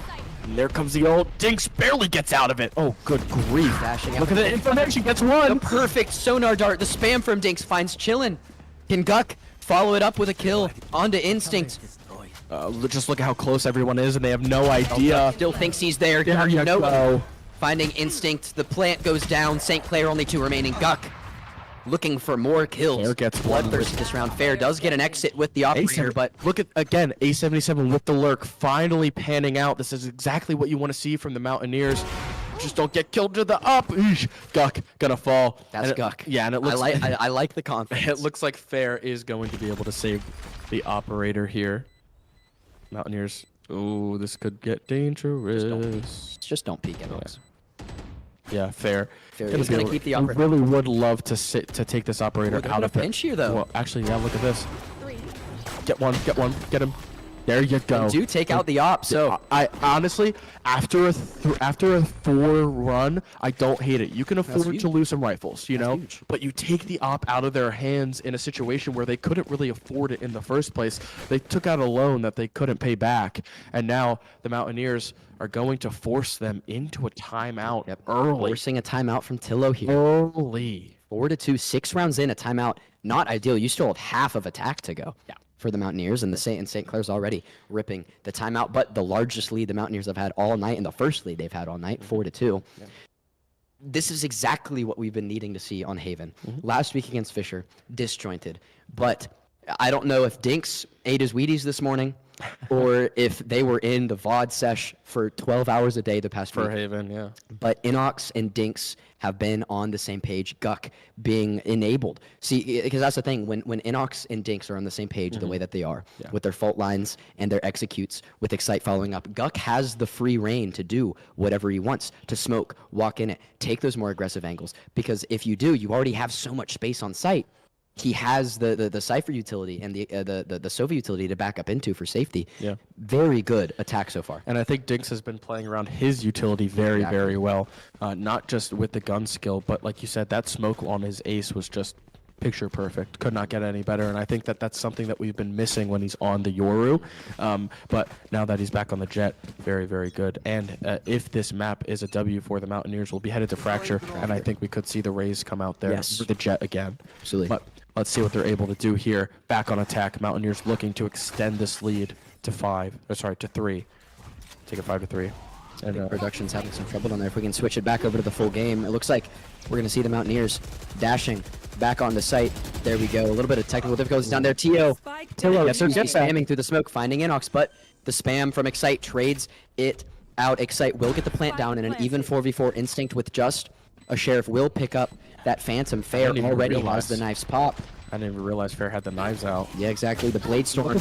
And there comes the old Dinks, barely gets out of it. Oh, good grief. Look at the information, gets one. The perfect sonar dart, the spam from Dinks finds Chillin. Can Guck follow it up with a kill onto Instinct? Just look at how close everyone is, and they have no idea. Still thinks he's there. There you go. Finding Instinct, the plant goes down. St. Clair only 2 remaining. Guck looking for more kills. Fair gets one. Bloodthirsty this round. Fair does get an exit with the operator, but look at, again, A77 with the lurk finally panning out. This is exactly what you want to see from the Mountaineers. Just don't get killed to the up. Eesh. Guck gonna fall. That's Guck. Yeah, and it looks I like the confidence. It looks like Fair is going to be able to save the operator here. Mountaineers. Oh, this could get dangerous. Just don't peek at us. Yeah, Fair. He's gonna keep the operator. I really would love to take this operator out of the pinch here, though. Well, actually, yeah. Look at this. Get one. Get him. There you go. They do take out the op, so I honestly, after a 4 run, I don't hate it. You can afford to lose some rifles, but you take the op out of their hands in a situation where they couldn't really afford it in the first place. They took out a loan that they couldn't pay back, and now the Mountaineers are going to force them into a timeout early. Forcing a timeout from Tillo here. Early. 4-2, 6 rounds in, a timeout. Not ideal. You still have half of attack to go. Yeah. For the Mountaineers, and St. Clair's already ripping the timeout, but the largest lead the Mountaineers have had all night, and the first lead they've had all night, 4-2. Yeah. This is exactly what we've been needing to see on Haven. Last week against Fisher, disjointed, but I don't know if Dinks ate his Wheaties this morning, or if they were in the VOD sesh for 12 hours a day the past week. For Haven, yeah. But Inox and Dinks have been on the same page, Guck being enabled. See, because that's the thing, when Inox and Dinks are on the same page the way that they are, with their fault lines and their executes, with Excite following up, Guck has the free reign to do whatever he wants, to smoke, walk in it, take those more aggressive angles. Because if you do, you already have so much space on site. He has the Cypher utility and the Sova utility to back up into for safety. Yeah. Very good attack so far. And I think Dinks has been playing around his utility very well. Not just with the gun skill, but like you said, that smoke on his ace was just picture perfect. Could not get any better. And I think that's something that we've been missing when he's on the Yoru. But now that he's back on the Jet, very good. And if this map is a W for the Mountaineers, we'll be headed to Fracture. And I think we could see the Rays come out there with the Jet again. Absolutely. But let's see what they're able to do here. Back on attack. Mountaineers looking to extend this lead to 3. Take it 5-3. And production's having some trouble down there. If we can switch it back over to the full game, it looks like we're going to see the Mountaineers dashing back on the site. There we go. A little bit of technical difficulties down there. Tillo spamming through the smoke, finding Inox, but the spam from Excite trades it out. Excite will get the plant down in an even 4v4 Instinct with just a Sheriff will pick up that Phantom. Fair already has the knives pop. I didn't even realize Fair had the knives out. Yeah, exactly. The Blade Storm.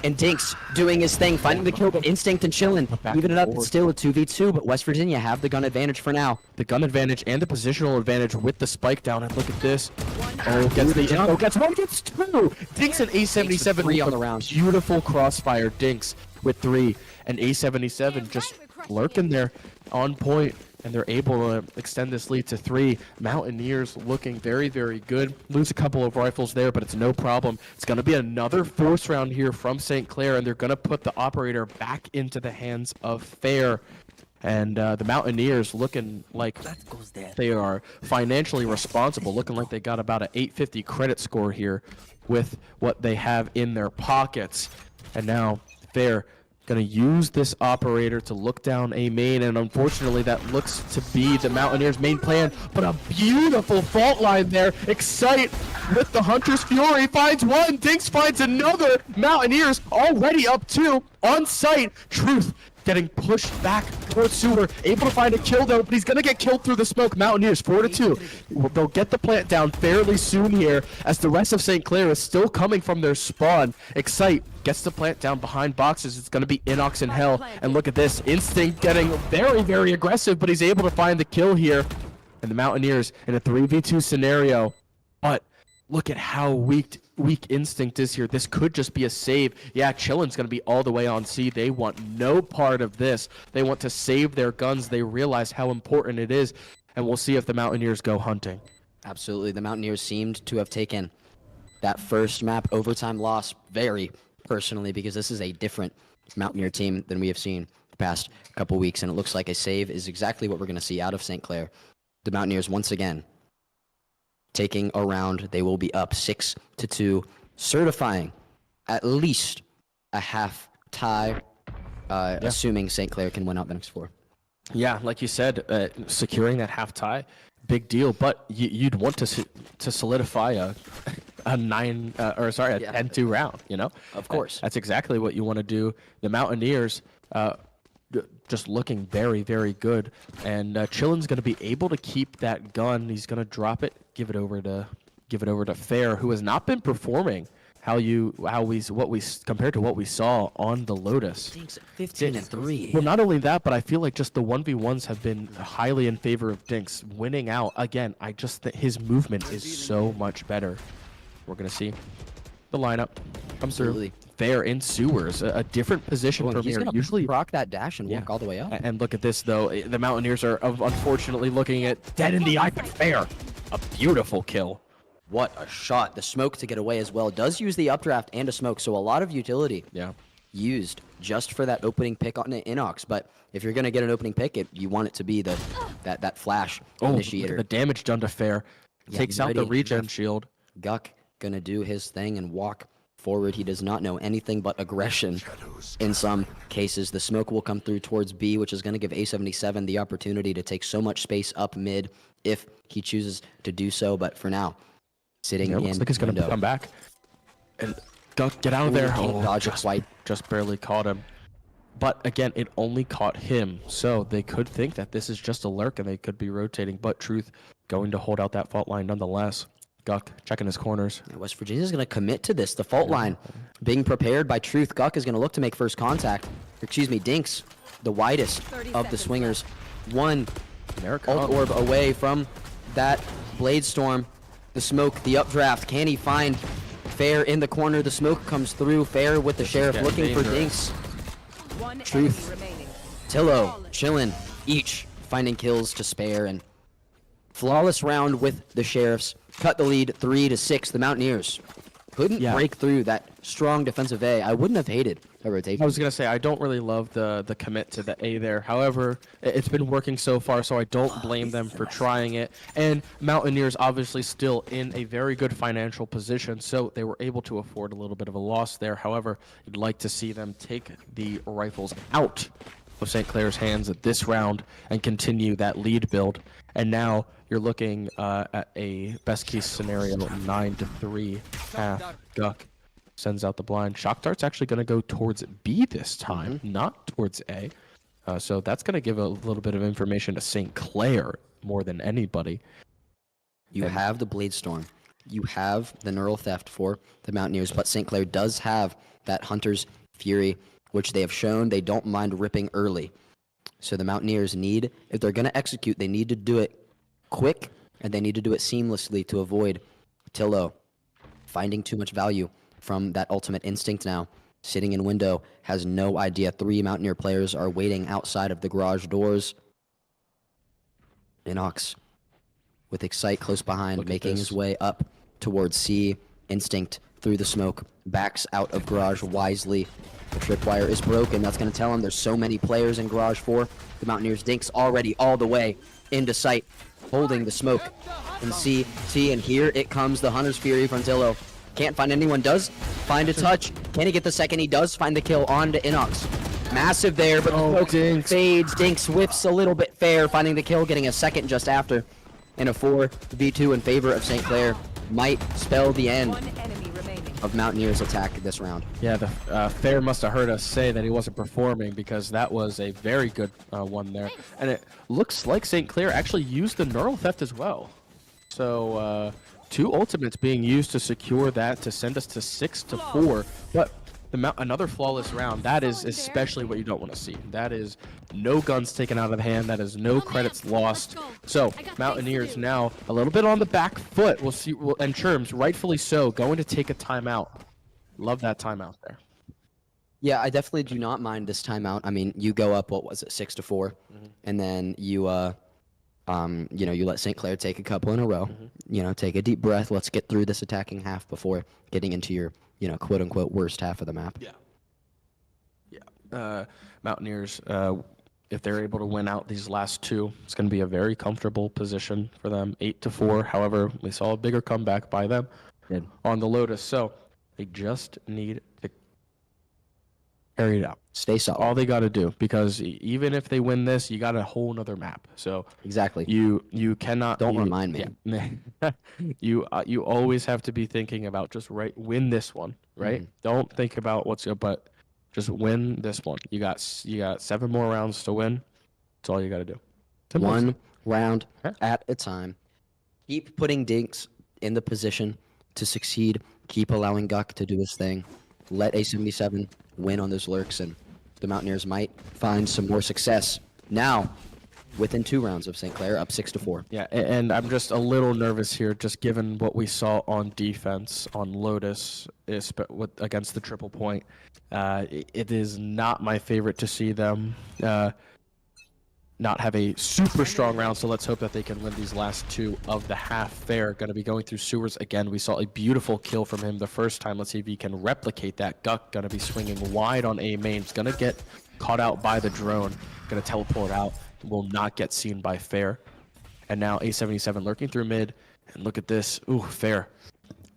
And Dinks doing his thing, finding the kill, but Instinct and Chillin. Even it up, it's still a 2v2, but West Virginia have the gun advantage for now. The gun advantage and the positional advantage with the spike down. And look at this. Gets 1, gets 2. Dinks and A77 3 on the round. Beautiful crossfire. Dinks with 3. And A77 just lurking there on point. And they're able to extend this lead to 3. Mountaineers looking very good. Lose a couple of rifles there, but it's no problem. It's going to be another force round here from St. Clair, and they're going to put the operator back into the hands of Fair. And the Mountaineers looking like they are financially responsible, looking like they got about an 850 credit score here with what they have in their pockets. And now they're going to use this operator to look down a main, and unfortunately that looks to be the Mountaineers' main plan, but a beautiful fault line there. Excite with the Hunter's Fury finds one, Dinks finds another. Mountaineers already up two on site. Truth getting pushed back towards Sewer, able to find a kill though, but he's gonna get killed through the smoke. Mountaineers 4-2. They'll get the plant down fairly soon here, as the rest of St. Clair is still coming from their spawn. Excite gets the plant down behind boxes. It's gonna be Inox in hell, and look at this, Instinct getting very, very aggressive, but he's able to find the kill here. And the Mountaineers in a 3v2 scenario, but look at how weak Instinct is here. This could just be a save. Yeah, Chillin's going to be all the way on C. They want no part of this. They want to save their guns. They realize how important it is, and we'll see if the Mountaineers go hunting. Absolutely. The Mountaineers seemed to have taken that first map overtime loss very personally, because this is a different Mountaineer team than we have seen the past couple weeks, and it looks like a save is exactly what we're going to see out of St. Clair. The Mountaineers once again taking a round. They will be up 6-2, certifying at least a half tie, assuming St. Clair can win out the next 4. Yeah, like you said, securing that half tie, big deal. But you'd want to solidify a 10-2 round. You know, of course, that's exactly what you want to do. The Mountaineers. Just looking very, very good, and Chillin's going to be able to keep that gun. He's going to drop it, give it over to Fair, who has not been performing compared to what we saw on the Lotus. 15-3. Well, not only that, but I feel like just the 1v1s have been highly in favor of Dinks winning out. Again, I just think his movement is so much better. We're going to see the lineup come through. Fair in Sewers, a different position from here. Usually rock that dash and walk all the way up. And look at this though, the Mountaineers are unfortunately looking at dead in the eye for Fair. A beautiful kill. What a shot. The smoke to get away as well. Does use the updraft and a smoke, so a lot of utility used just for that opening pick on the Inox. But if you're gonna get an opening pick, you want it to be that flash initiator. The damage done to Fair. Takes out the regen shield. Guck gonna do his thing and walk forward. He does not know anything but aggression in some cases. The smoke will come through towards B, which is going to give A77 the opportunity to take so much space up mid if he chooses to do so. But for now, sitting in looks like he's going to come back. And Guck, get out of there. Dodge it quite. Just barely caught him. But again, it only caught him. So they could think that this is just a lurk and they could be rotating. But Truth going to hold out that fault line nonetheless. Guck checking his corners. West Virginia's going to commit to this. The fault line being prepared by Truth. Guck is going to look to make first contact. Excuse me, Dinks, the widest of the swingers. One ult orb away from that Blade Storm. The smoke, the updraft. Can he find Fair in the corner? The smoke comes through. Fair with the Sheriff looking for Dinks. Truth, Tillo, Chillin, each finding kills to spare, and flawless round with the Sheriffs. Cut the lead 3-6. The Mountaineers couldn't break through that strong defensive A. I wouldn't have hated a rotation. I was going to say, I don't really love the commit to the A there. However, it's been working so far, so I don't blame them for trying it. And Mountaineers obviously still in a very good financial position, so they were able to afford a little bit of a loss there. However, you'd like to see them take the rifles out of St. Clair's hands at this round and continue that lead build. And now you're looking at a best case scenario 9-3. Half Guck sends out the blind. Shock Dart's actually going to go towards B this time, not towards A. So that's going to give a little bit of information to St. Clair more than anybody. You have the Blade Storm. You have the Neural Theft for the Mountaineers, but St. Clair does have that Hunter's Fury, which they have shown they don't mind ripping early. So the Mountaineers need, if they're going to execute, they need to do it quick, and they need to do it seamlessly to avoid Tillo finding too much value from that ultimate instinct now. Sitting in window, has no idea. 3 Mountaineer players are waiting outside of the garage doors. Inox with Excite close behind, making his way up towards C. Instinct through the smoke, backs out of garage wisely. The tripwire is broken. That's going to tell him there's so many players in garage 4. The Mountaineers. Dinks already all the way into sight, holding the smoke. And see, and here it comes, the Hunter's Fury from Tillo. Can't find anyone, does find a touch. Can he get the second? He does find the kill on to Inox. Massive there, but the smoke Dinks fades. Dinks whiffs a little bit fair, finding the kill, getting a second just after. And a 4v2 in favor of St. Clair might spell the end of Mountaineers' attack this round. Yeah, the Fair must have heard us say that he wasn't performing, because that was a very good one there. And it looks like St. Clair actually used the Neural Theft as well. So 2 ultimates being used to secure that, to send us to 6-4. But another flawless round, that is especially what you don't want to see. That is no guns taken out of the hand. That is no credits lost. So Mountaineers now a little bit on the back foot. We'll see, and Sherms, rightfully so, going to take a timeout. Love that timeout there. Yeah, I definitely do not mind this timeout. I mean, you go up, what was it, 6-4, and then you, you let St. Clair take a couple in a row. You know, take a deep breath. Let's get through this attacking half before getting into your, quote unquote worst half of the map. Yeah. Mountaineers, if they're able to win out these last 2, it's going to be a very comfortable position for them. 8-4. However, we saw a bigger comeback by them on the Lotus. So they just need to carry it out. Stay solid. All they got to do, because even if they win this, you got a whole nother map. So exactly. You cannot. Don't remind me. Yeah. you always have to be thinking about just win this one, right? Don't think about but just win this one. You got 7 more rounds to win. That's all you got to do. One round at a time. Keep putting Dinks in the position to succeed. Keep allowing Guck to do his thing. Let A77 win on those lurks, and the Mountaineers might find some more success now within 2 rounds of St. Clair, up 6-4. Yeah, and I'm just a little nervous here, just given what we saw on defense on Lotus against the triple point. It is not my favorite to see them not have a super strong round, so let's hope that they can win these last 2 of the half. Fair going to be going through sewers again. We saw a beautiful kill from him the first time. Let's see if he can replicate that. Guck going to be swinging wide on A main. He's going to get caught out by the drone. Going to teleport out. Will not get seen by Fair. And now A77 lurking through mid. And look at this. Ooh, Fair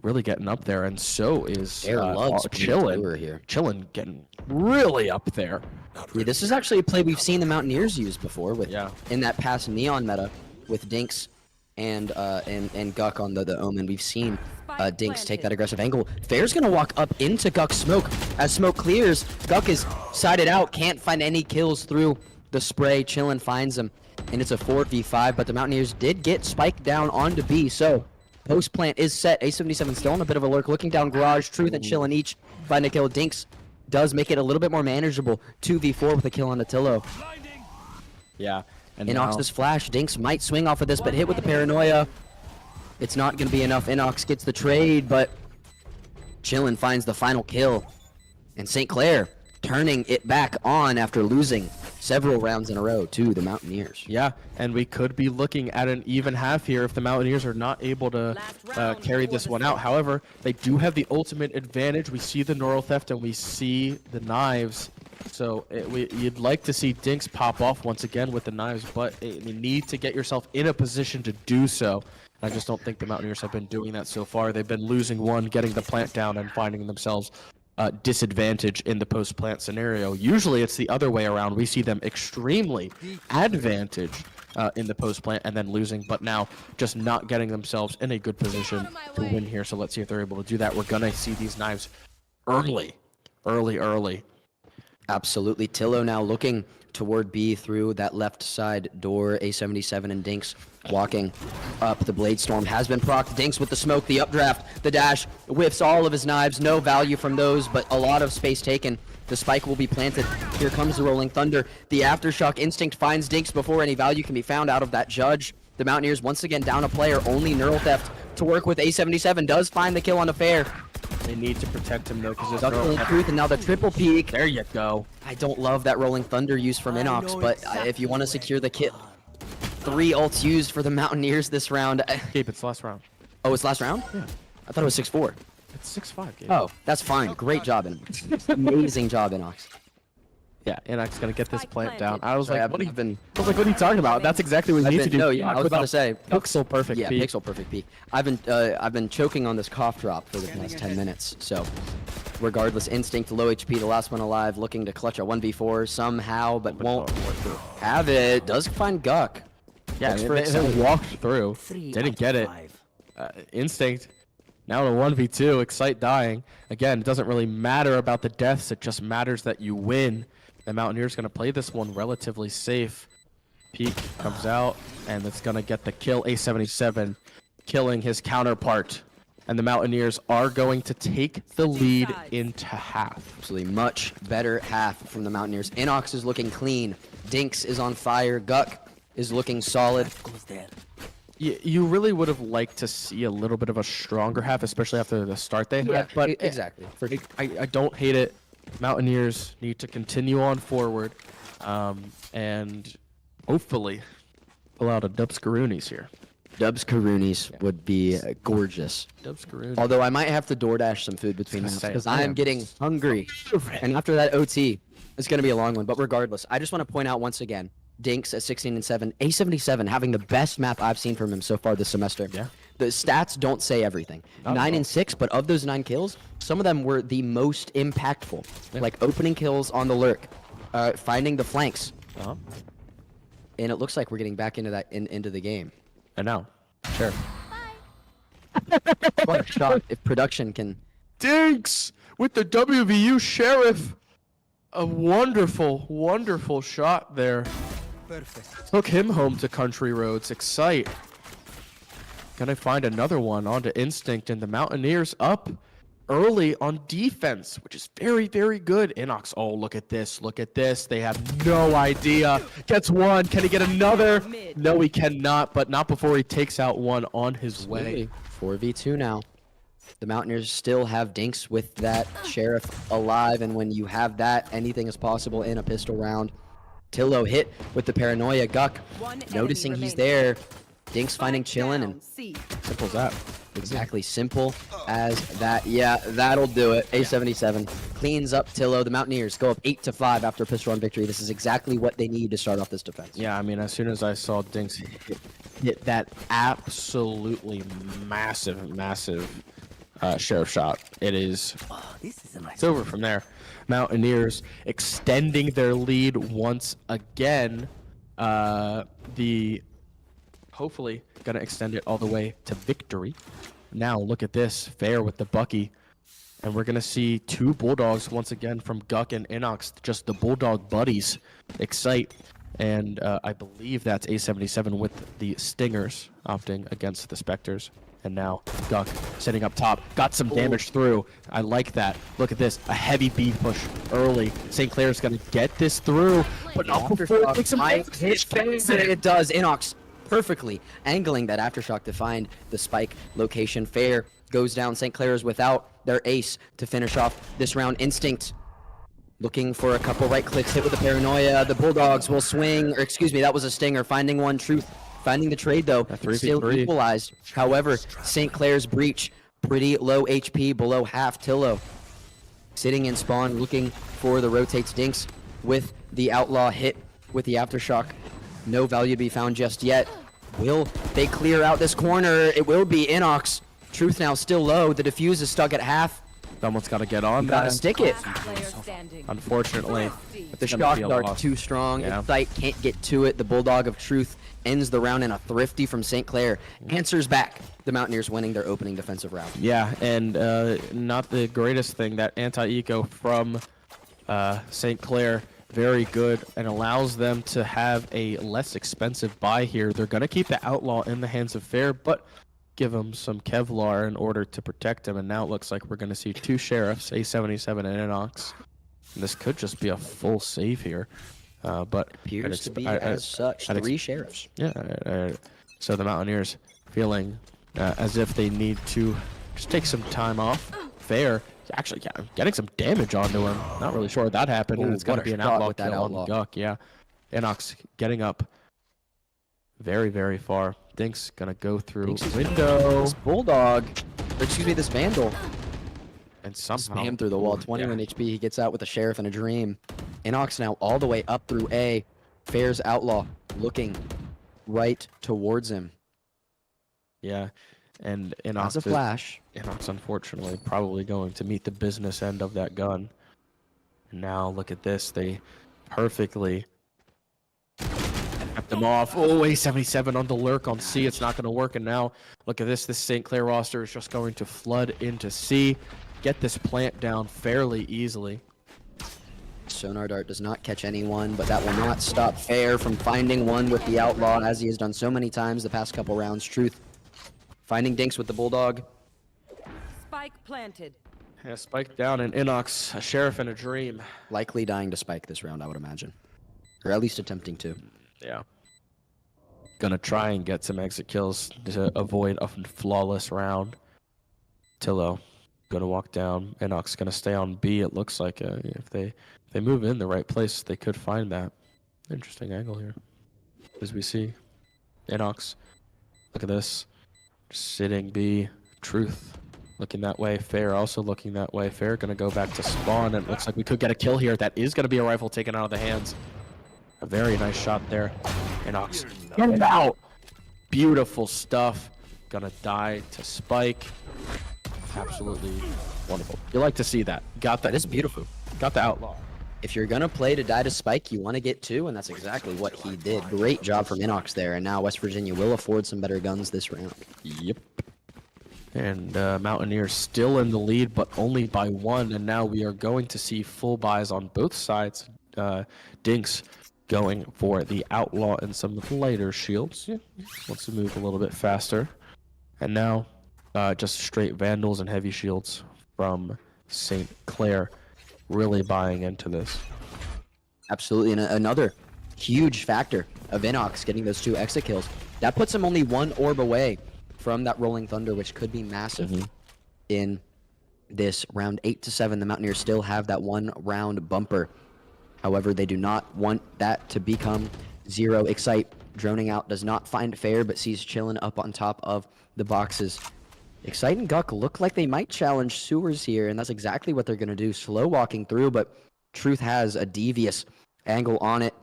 really getting up there, and so is Chillin here. Chillin getting really up there. Yeah, this is actually a play we've seen the Mountaineers use before with in that past Neon meta with Dinks and Guck on the Omen. We've seen Dinks take that aggressive angle. Fair's gonna walk up into Guck's smoke. As smoke clears, Guck is sided out, can't find any kills through the spray. Chillin finds him, and it's a 4v5, but the Mountaineers did get spiked down onto B, so post plant is set. A77 still on a bit of a lurk, looking down garage. Truth and Chillin each find a kill. Dinks does make it a little bit more manageable. 2v4 with a kill on Attilo. Yeah. And Inox's flash. Dinks might swing off of this, but hit with the paranoia. It's not going to be enough. Inox gets the trade, but Chillin finds the final kill. And St. Clair turning it back on after losing several rounds in a row to the Mountaineers. Yeah, and we could be looking at an even half here if the Mountaineers are not able to carry this one out. However, they do have the ultimate advantage. We see the Neural Theft and we see the knives. So you'd like to see Dinks pop off once again with the knives, but you need to get yourself in a position to do so. I just don't think the Mountaineers have been doing that so far. They've been losing one, getting the plant down, and finding themselves disadvantage in the post-plant scenario. Usually it's the other way around. We see them extremely advantaged in the post-plant and then losing, but now just not getting themselves in a good position to win here. So let's see if they're able to do that. We're going to see these knives early. Absolutely. Tillo now looking toward B through that left side door. A77 and Dinks walking up. The Blade Storm has been procced. Dinks with the smoke, the updraft, the dash, whiffs all of his knives. No value from those, but a lot of space taken. The spike will be planted. Here comes the Rolling Thunder. The Aftershock Instinct finds Dinks before any value can be found out of that Judge. The Mountaineers once again down a player. Only Neural Theft to work with. A77 does find the kill on Affair. They need to protect him though, because there's Truth, and now the triple peek. There you go. I don't love that Rolling Thunder use from Inox, but if you want to secure the kill, 3 ults used for the Mountaineers this round. Keep it's last round. Oh, it's last round? Yeah. I thought it was 6-4. It's 6-5, Gabe. Oh, that's fine. Great job, Inox. Amazing job, Inox. Yeah, Inox gonna get this plant down. I was Sorry, like, what are you talking about? That's exactly what you need to do. No, yeah, I was about to say pixel perfect yeah, peak. pixel perfect peak. I've been choking on this cough drop for the past 10 minutes. So, regardless, Instinct low HP, the last one alive, looking to clutch a 1v4 somehow, but won't have it. Does find Guck. Yeah, they walked through, didn't get it. Instinct. Now in a 1v2, Excite dying. Again, it doesn't really matter about the deaths, it just matters that you win. The Mountaineers going to play this one relatively safe. Peak comes out, and it's going to get the kill. A77 killing his counterpart. And the Mountaineers are going to take the lead into half. Absolutely much better half from the Mountaineers. Inox is looking clean. Dinks is on fire. Guck is looking solid. You really would have liked to see a little bit of a stronger half, especially after the start they had. But exactly. I don't hate it. Mountaineers need to continue on forward, and hopefully pull out a Dubs Karoonies here. Dubs Karoonies would be gorgeous. Dubs Karoonies. Although I might have to DoorDash some food between maps because I am getting hungry. And after that OT, it's going to be a long one. But regardless, I just want to point out once again, Dinks at 16 and 7, A77 having the best map I've seen from him so far this semester. Yeah. The stats don't say everything. 9 and 6, but of those 9 kills, some of them were the most impactful. Yeah. Like opening kills on the lurk, finding the flanks. And it looks like we're getting back into that into the game. I know. Sure. What a shot if production can. Dinks with the WVU Sheriff. A wonderful, wonderful shot there. Perfect. Took him home to country roads. Excite. Gonna find another one onto Instinct, and the Mountaineers up early on defense, which is very, very good. Inox, oh, look at this. Look at this. They have no idea. Gets one. Can he get another? No, he cannot, but not before he takes out one on his way. 4v2 now. The Mountaineers still have Dinks with that Sheriff alive, and when you have that, anything is possible in a pistol round. Tillo hit with the Paranoia. Guck noticing he's there. Dinks finding chillin', and simple as that. Exactly, simple as that. Yeah, that'll do it. A77 cleans up Tillo. The Mountaineers go up 8-5 after a pistol run victory. This is exactly what they need to start off this defense. Yeah, I mean, as soon as I saw Dinks hit that absolutely massive Sheriff shot, it's over from there. Mountaineers extending their lead once again. Hopefully gonna extend it all the way to victory. Now look at this, Fair with the Bucky, and we're gonna see 2 Bulldogs once again from Guck and Inox, just the Bulldog buddies. Excite, and I believe that's A77 with the Stingers opting against the Spectres. And now Guck setting up top, got some damage through. I like that. Look at this, a heavy B push early. St. Clair's gonna get this through, but not before it takes some damage. It does. Inox perfectly angling that aftershock to find the spike location. Fair goes down. St. Clair's without their ace to finish off this round. Instinct looking for a couple right clicks, hit with the Paranoia. The Bulldogs will swing, or excuse me, that was a Stinger. Finding one, Truth finding the trade though, still equalized. However, St. Clair's breach, pretty low HP, below half. Tillo sitting in spawn, looking for the rotates. Dinks with the outlaw hit with the aftershock. No value to be found just yet. Will they clear out this corner? It will be Inox. Truth now still low. The defuse is stuck at half. Someone's got to get on that. Got to stick it. Unfortunately, but the shock dart's too strong. Excite can't get to it. The Bulldog of Truth ends the round, in a thrifty from St. Clair answers back. The Mountaineers winning their opening defensive round. Yeah, and not the greatest thing, that anti-eco from St. Clair. Very good, and allows them to have a less expensive buy here. They're going to keep the Outlaw in the hands of Fair, but give him some Kevlar in order to protect him. And now it looks like we're going to see 2 Sheriffs, A77 and Inox. And this could just be a full save here. But appears to be as such. 3 Sheriffs. Yeah, so the Mountaineers feeling as if they need to just take some time off. Fair. Actually, yeah, getting some damage onto him. Not really sure that happened, and it's going to be an outlaw kill on Guck. Yeah, Inox getting up very, very far. Dinks going to go through window. This Bulldog, or excuse me, this Vandal And somehow Spam through the wall. 21 HP. He gets out with a Sheriff and a Dream. Inox now all the way up through A. Fair's Outlaw looking right towards him. Yeah, and That's a flash. Inox, unfortunately, probably going to meet the business end of that gun. And now look at this. They perfectly kept them off. Oh, A77 on the lurk on C. It's not going to work. And now look at this. This St. Clair roster is just going to flood into C. Get this plant down fairly easily. Sonar Dart does not catch anyone, but that will not stop Fair from finding one with the Outlaw, as he has done so many times the past couple rounds. Truth finding Dinks with the Bulldog. Spike planted. Yeah, Spike down, and Inox, a Sheriff and a Dream. Likely dying to Spike this round, I would imagine. Or at least attempting to. Yeah. Gonna try and get some exit kills to avoid a flawless round. Tillo gonna walk down. Inox gonna stay on B. It looks like if they move in the right place, they could find that. Interesting angle here. As we see. Inox. Look at this. Just sitting B. Truth. Looking that way. Fair also looking that way. Fair gonna go back to spawn, and it looks like we could get a kill here. That is gonna be a rifle taken out of the hands. A very nice shot there. Inox. Get it out! Beautiful stuff. Gonna die to Spike. Absolutely wonderful. You like to see that. Got that. It's beautiful. Got the Outlaw. If you're gonna play to die to Spike, you want to get two, and that's exactly what he did. Great job from Inox there, and now West Virginia will afford some better guns this round. Yep. And Mountaineers still in the lead, but only by one, and now we are going to see full buys on both sides. Dinks going for the Outlaw and some lighter shields. Yeah. Wants to move a little bit faster. And now just straight Vandals and heavy shields from St. Clair, really buying into this. Absolutely, and another huge factor of Inox getting those 2 exit kills. That puts him only 1 orb away from that Rolling Thunder, which could be massive in this round 8 to 7. The Mountaineers still have that 1 round bumper. However, they do not want that to become 0. Excite droning out, does not find Fair, but sees Chillin up on top of the boxes. Excite and Guck look like they might challenge Sewers here, and that's exactly what they're going to do. Slow walking through, but Truth has a devious angle on it.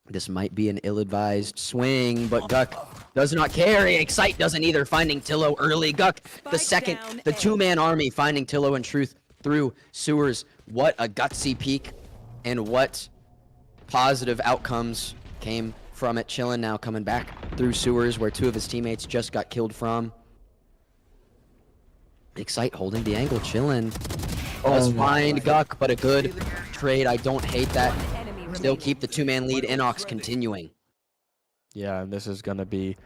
This might be an ill-advised swing, but Guck does not carry. Excite doesn't either, finding Tillo early. Guck, the second, the 2-man army, finding Tillo and Truth through Sewers. What a gutsy peek, and what positive outcomes came from it. Chillin now coming back through Sewers, where 2 of his teammates just got killed from. Excite holding the angle. Chillin does find Guck, but a good trade. I don't hate that. Still keep the 2-man lead. Inox continuing. Yeah, and this is going to be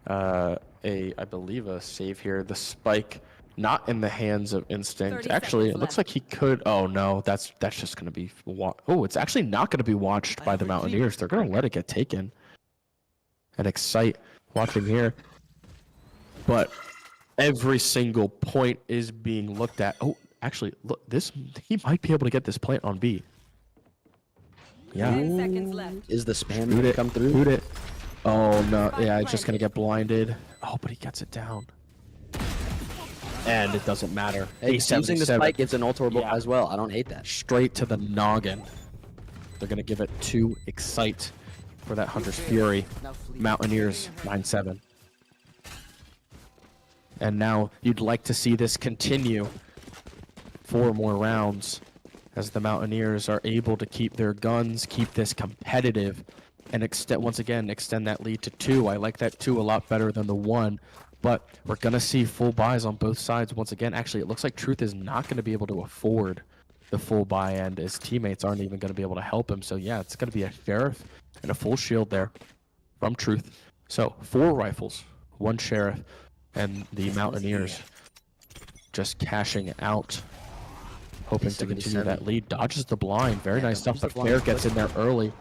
I believe, a save here. The Spike not in the hands of Instinct. Actually, it looks like he could. Oh no, that's just going to be. Oh, it's actually not going to be watched by the Mountaineers. They're going to let it get taken. And Excite watching here, but every single point is being looked at. Oh, actually, look, he might be able to get this plant on B. Yeah. 10 seconds left. Is the spam going to come through? Shoot it. Oh no, yeah, it's just going to get blinded. Oh, but he gets it down. And it doesn't matter. Hey, using the spike gives an ult orbital as well. I don't hate that. Straight to the noggin. They're going to give it to Excite for that Hunter's Fury. Mountaineers 9-7. And now you'd like to see this continue 4 more rounds as the Mountaineers are able to keep their guns, keep this competitive, and once again extend that lead to 2. I like that 2 a lot better than the 1. But we're going to see full buys on both sides once again. Actually, it looks like Truth is not going to be able to afford the full buy, and his teammates aren't even going to be able to help him. So yeah, it's going to be a Sheriff and a full shield there from Truth. So 4 rifles, 1 Sheriff, and the Mountaineers just cashing out, hoping to continue that lead. Dodges the blind. Very nice stuff, but Clair gets in there early.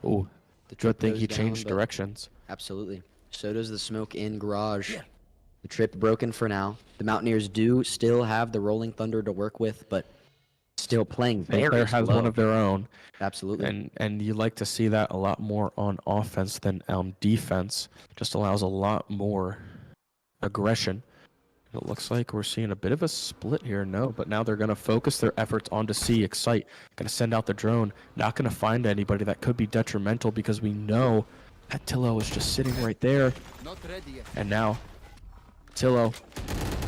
Oh, the good thing he changed directions. Absolutely. So does the smoke in garage. The trip broken for now. The Mountaineers do still have the Rolling Thunder to work with, but still playing very Clair has slow. one of their own. Absolutely. And you like to see that a lot more on offense than on defense. Just allows a lot more aggression. It looks like we're seeing a bit of a split here. No, but now they're going to focus their efforts onto C, Excite. Going to send out the drone. Not going to find anybody that could be detrimental because we know that Tillo is just sitting right there. And now Tillo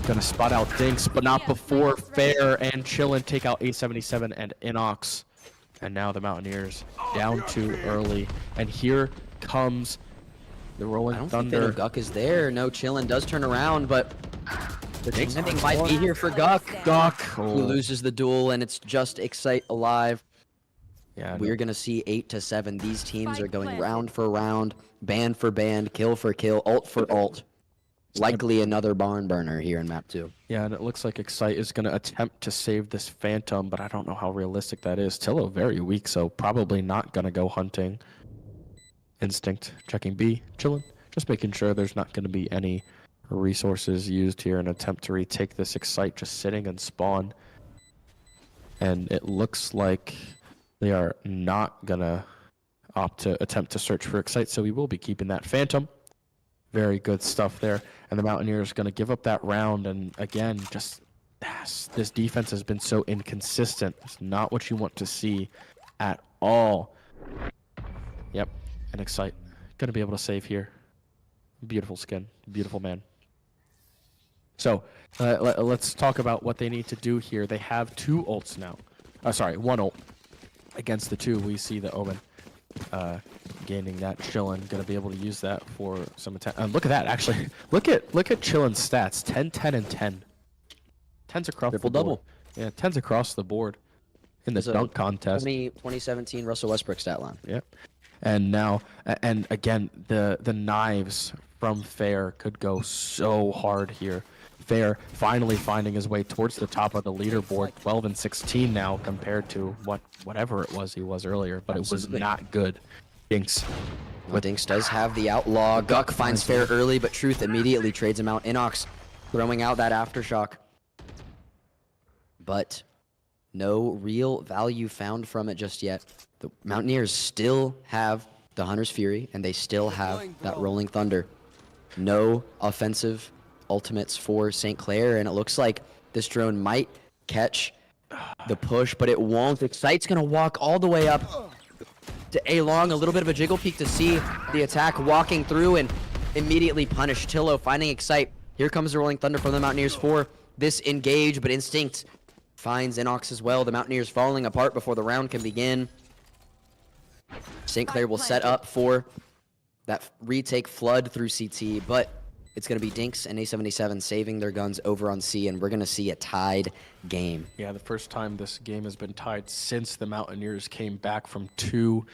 going to spot out Dinks, but not before Fair and Chillin take out A77 and Inox. And now the Mountaineers down too early. And here comes the Rolling Thunder. I don't think Guck is there. No, Chillin does turn around, but the landing might be here for Guck. Guck. Who loses the duel, and it's just Excite alive. Yeah, We're going to see 8 to 7. These teams are going round for round, band for band, kill for kill, ult for ult. Likely another barn burner here in map 2. Yeah, and it looks like Excite is going to attempt to save this Phantom, but I don't know how realistic that is. Tillo very weak, so probably not going to go hunting. Instinct checking B, Chillin, just making sure there's not going to be any resources used here in an attempt to retake this Excite, just sitting and spawn. And it looks like they are not going to opt to attempt to search for Excite, so we will be keeping that Phantom. Very good stuff there. And the Mountaineers going to give up that round. And again, just this defense has been so inconsistent. It's not what you want to see at all. Yep. And Excite going to be able to save here. Beautiful skin. Beautiful man. So let's talk about what they need to do here. They have 2 ults now. One ult. Against the 2, we see the Omen gaining that. Chillin going to be able to use that for some attack. Look at that, actually. Look at Chillin's stats. 10, 10, and 10. 10's across the board. Double. Yeah, 10's across the board in the dunk contest. 2017 Russell Westbrook stat line. Yep. And now, and again, the knives from Fair could go so hard here. Fair finally finding his way towards the top of the leaderboard, 12 and 16 now compared to whatever it was he was earlier, but it was not good. Dinks. Well, Dinks does have the outlaw. Guck finds Fair early, but Truth immediately trades him out. Inox throwing out that aftershock. But no real value found from it just yet. The Mountaineers still have the Hunter's Fury, and they still have that Rolling Thunder. No offensive ultimates for St. Clair, and it looks like this drone might catch the push, but it won't. Excite's going to walk all the way up to A-Long, a little bit of a jiggle peek to see the attack walking through and immediately punish. Tillo finding Excite. Here comes the Rolling Thunder from the Mountaineers for this engage, but Instinct finds Inox as well. The Mountaineers falling apart before the round can begin. St. Clair will set up for that retake flood through CT, but it's going to be Dinks and A77 saving their guns over on C, and we're going to see a tied game. Yeah, the first time this game has been tied since the Mountaineers came back from 2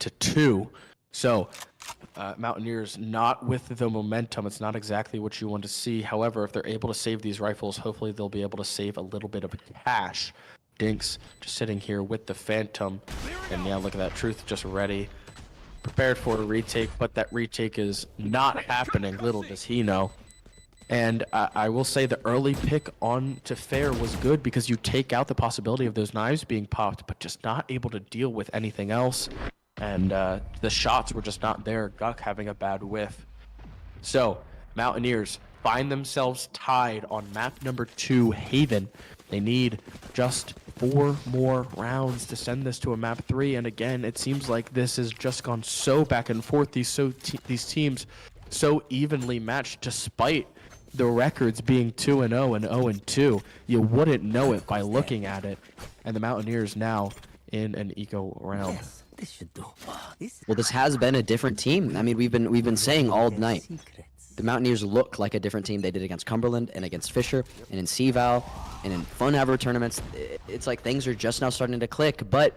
to 2. So, Mountaineers not with the momentum. It's not exactly what you want to see. However, if they're able to save these rifles, hopefully they'll be able to save a little bit of cash. Dinks just sitting here with the Phantom. And yeah, look at that. Truth just ready. Prepared for a retake, but that retake is not happening. Little does he know. And I will say the early pick on to Fair was good because you take out the possibility of those knives being popped, but just not able to deal with anything else. And the shots were just not there. Guck having a bad whiff. So, Mountaineers find themselves tied on map number 2, Haven. They need just 4 more rounds to send this to a map 3. And again, it seems like this has just gone so back and forth. These teams so evenly matched despite the records being 2-0 and 0-2. You wouldn't know it by looking at it. And the Mountaineers now in an eco round. Well, this has been a different team. I mean, we've been saying all night. The Mountaineers look like a different team. They did against Cumberland and against Fisher and in CVAL and in Fun Ever tournaments. It's like things are just now starting to click, but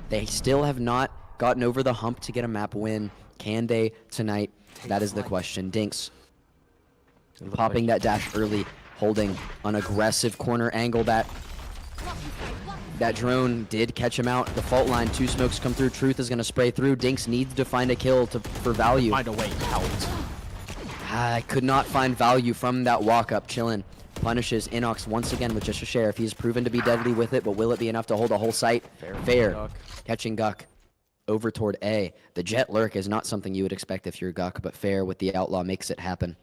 they still have not gotten over the hump to get a map win. Can they tonight? That is the question. Dinks popping that dash early, holding an aggressive corner angle. That drone did catch him out. The fault line, 2 smokes come through. Truth is going to spray through. Dinks needs to find a kill for value. Find a way out. I could not find value from that walk-up. Chillin punishes Inox once again with just a sheriff. He's proven to be deadly with it, but will it be enough to hold a whole site? Fair. Catching Guck over toward A. The jet lurk is not something you would expect if you're Guck, but Fair with the outlaw makes it happen.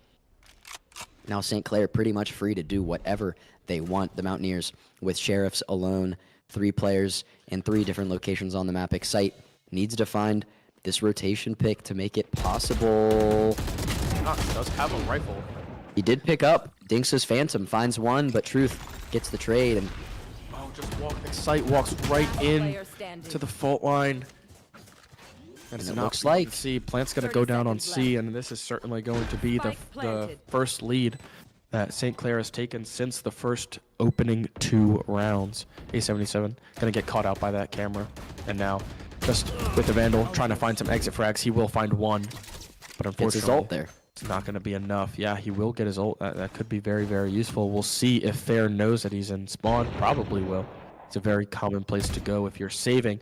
Now St. Clair pretty much free to do whatever they want. The Mountaineers with Sheriffs alone, 3 players in 3 different locations on the map. Excite needs to find this rotation pick to make it possible. Knox does have a rifle. He did pick up Dinks' Phantom, finds one, but Truth gets the trade. And Excite walks right in to the fault line. And it looks like C. Plant's going to go down on C, and this is certainly going to be the first lead that St. Clair has taken since the first opening 2 rounds. A77 going to get caught out by that camera. And now, just with the Vandal trying to find some exit frags, he will find one. But unfortunately, gets his ult there. It's not going to be enough. Yeah, he will get his ult. That could be very, very useful. We'll see if Fair knows that he's in spawn. Probably will. It's a very common place to go if you're saving.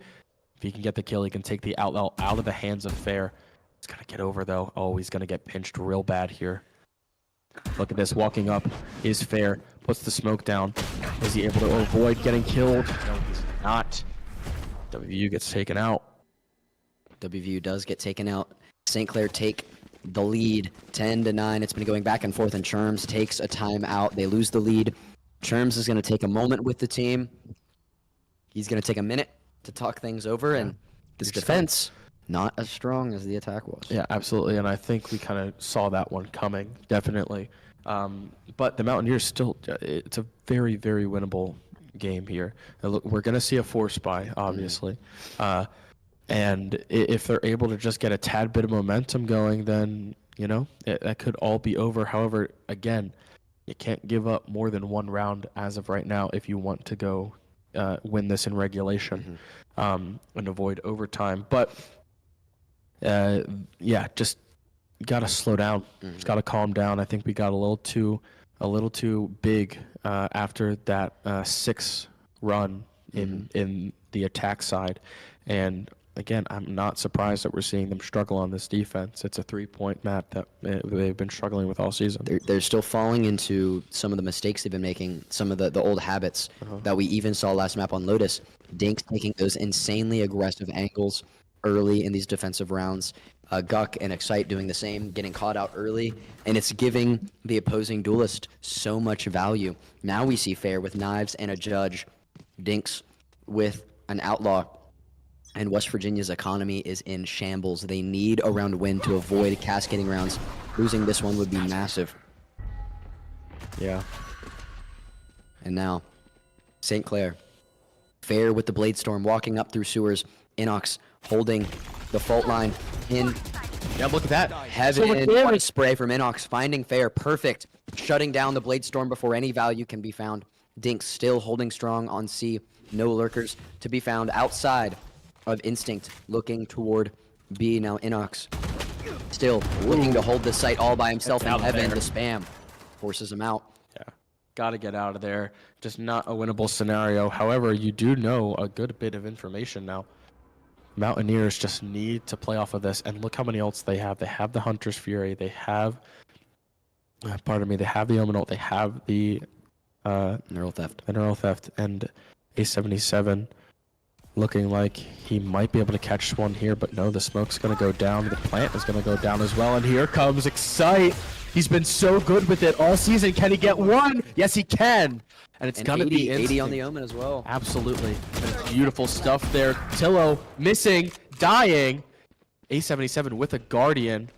If he can get the kill, he can take the outlaw out of the hands of Fair. He's going to get over, though. Oh, he's going to get pinched real bad here. Look at this. Walking up is Fair. Puts the smoke down. Is he able to avoid getting killed? No, he's not. WVU gets taken out. WVU does get taken out. St. Clair take the lead 10-9. It's been going back and forth, and Cherms takes a timeout. They lose the lead. Cherms is going to take a moment with the team. He's going to take a minute to talk things over, and this defense not as strong as the attack was. Yeah, absolutely, and I think we kind of saw that one coming, definitely. But the Mountaineers still, it's a very, very winnable game here. And look, we're going to see a force buy, obviously. And if they're able to just get a tad bit of momentum going, then, you know, that could all be over. However, again, you can't give up more than 1 round as of right now if you want to go win this in regulation and avoid overtime. But, yeah, just got to slow down. Just got to calm down. I think we got a little too big after that 6 run in the attack side. And again, I'm not surprised that we're seeing them struggle on this defense. It's a 3-point map that they've been struggling with all season. They're still falling into some of the mistakes they've been making, some of the old habits that we even saw last map on Lotus. Dinks taking those insanely aggressive angles early in these defensive rounds. Guck and Excite doing the same, getting caught out early, and it's giving the opposing duelist so much value. Now we see Fair with knives and a judge. Dinks with an outlaw. And West Virginia's economy is in shambles. They need a round win to avoid cascading rounds. Losing this one would be massive. Yeah. And now, St. Clair. Fair with the Blade Storm walking up through sewers. Inox holding the fault line in. Yeah, look at that. Heaven spray from Inox, finding Fair. Perfect. Shutting down the Blade Storm before any value can be found. Dinks still holding strong on C. No lurkers to be found outside of Instinct, looking toward B. Now Inox still looking to hold the site all by himself, and Heaven, the spam, forces him out. Yeah, got to get out of there. Just not a winnable scenario. However, you do know a good bit of information now. Mountaineers just need to play off of this, and look how many ults they have. They have the Hunter's Fury. They have, pardon me, they have the Omen ult. They have the Neural Theft. The Neural Theft, and A77 looking like he might be able to catch one here, but no, the smoke's going to go down. The plant is going to go down as well, and here comes Excite. He's been so good with it all season. Can he get one? Yes, he can. And it's going to be 80 on the Omen as well. Absolutely. Beautiful stuff there. Tillo missing, dying. A77 with a Guardian.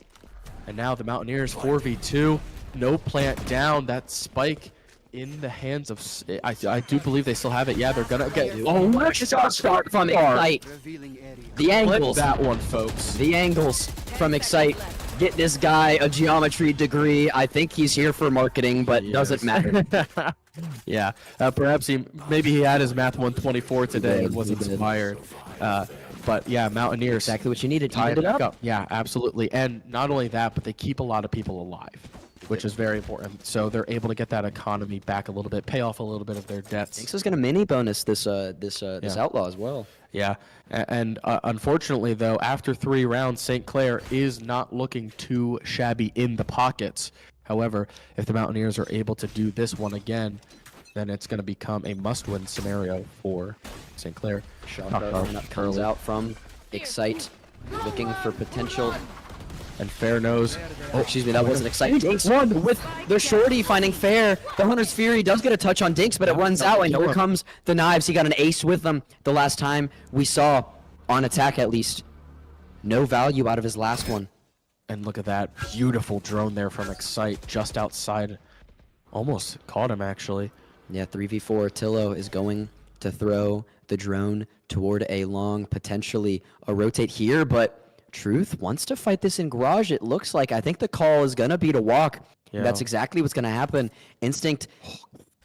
And now the Mountaineers 4v2. No plant down. That spike in the hands of... I do believe they still have it. Yeah, they're going to get... Oh, let's start from Excite. The angles. That one, folks. The angles from Excite. Get this guy a geometry degree. I think he's here for marketing, but doesn't matter. Yeah, perhaps maybe he had his Math 124 today and was inspired. But yeah, Mountaineers. Exactly what you needed. Tie it up. Yeah, absolutely. And not only that, but they keep a lot of people alive, which is very important. So they're able to get that economy back a little bit, pay off a little bit of their debts. Dinks is going to mini bonus this outlaw as well. Yeah, and unfortunately, though, after 3 rounds, St. Clair is not looking too shabby in the pockets. However, if the Mountaineers are able to do this one again, then it's going to become a must-win scenario for St. Clair. Shot comes out from Excite, looking for potential And Fair knows. Oh, excuse me, that wasn't exciting. Dinks with the shorty finding Fair. The Hunter's Fury does get a touch on Dinks, but it runs out, and here comes the knives. He got an ace with them the last time we saw, on attack at least. No value out of his last one. And look at that beautiful drone there from Excite just outside. Almost caught him, actually. Yeah, 3v4. Tillo is going to throw the drone toward a long, potentially a rotate here, but Truth wants to fight this in garage, it looks like. I think the call is going to be to walk. Yeah. That's exactly what's going to happen. Instinct,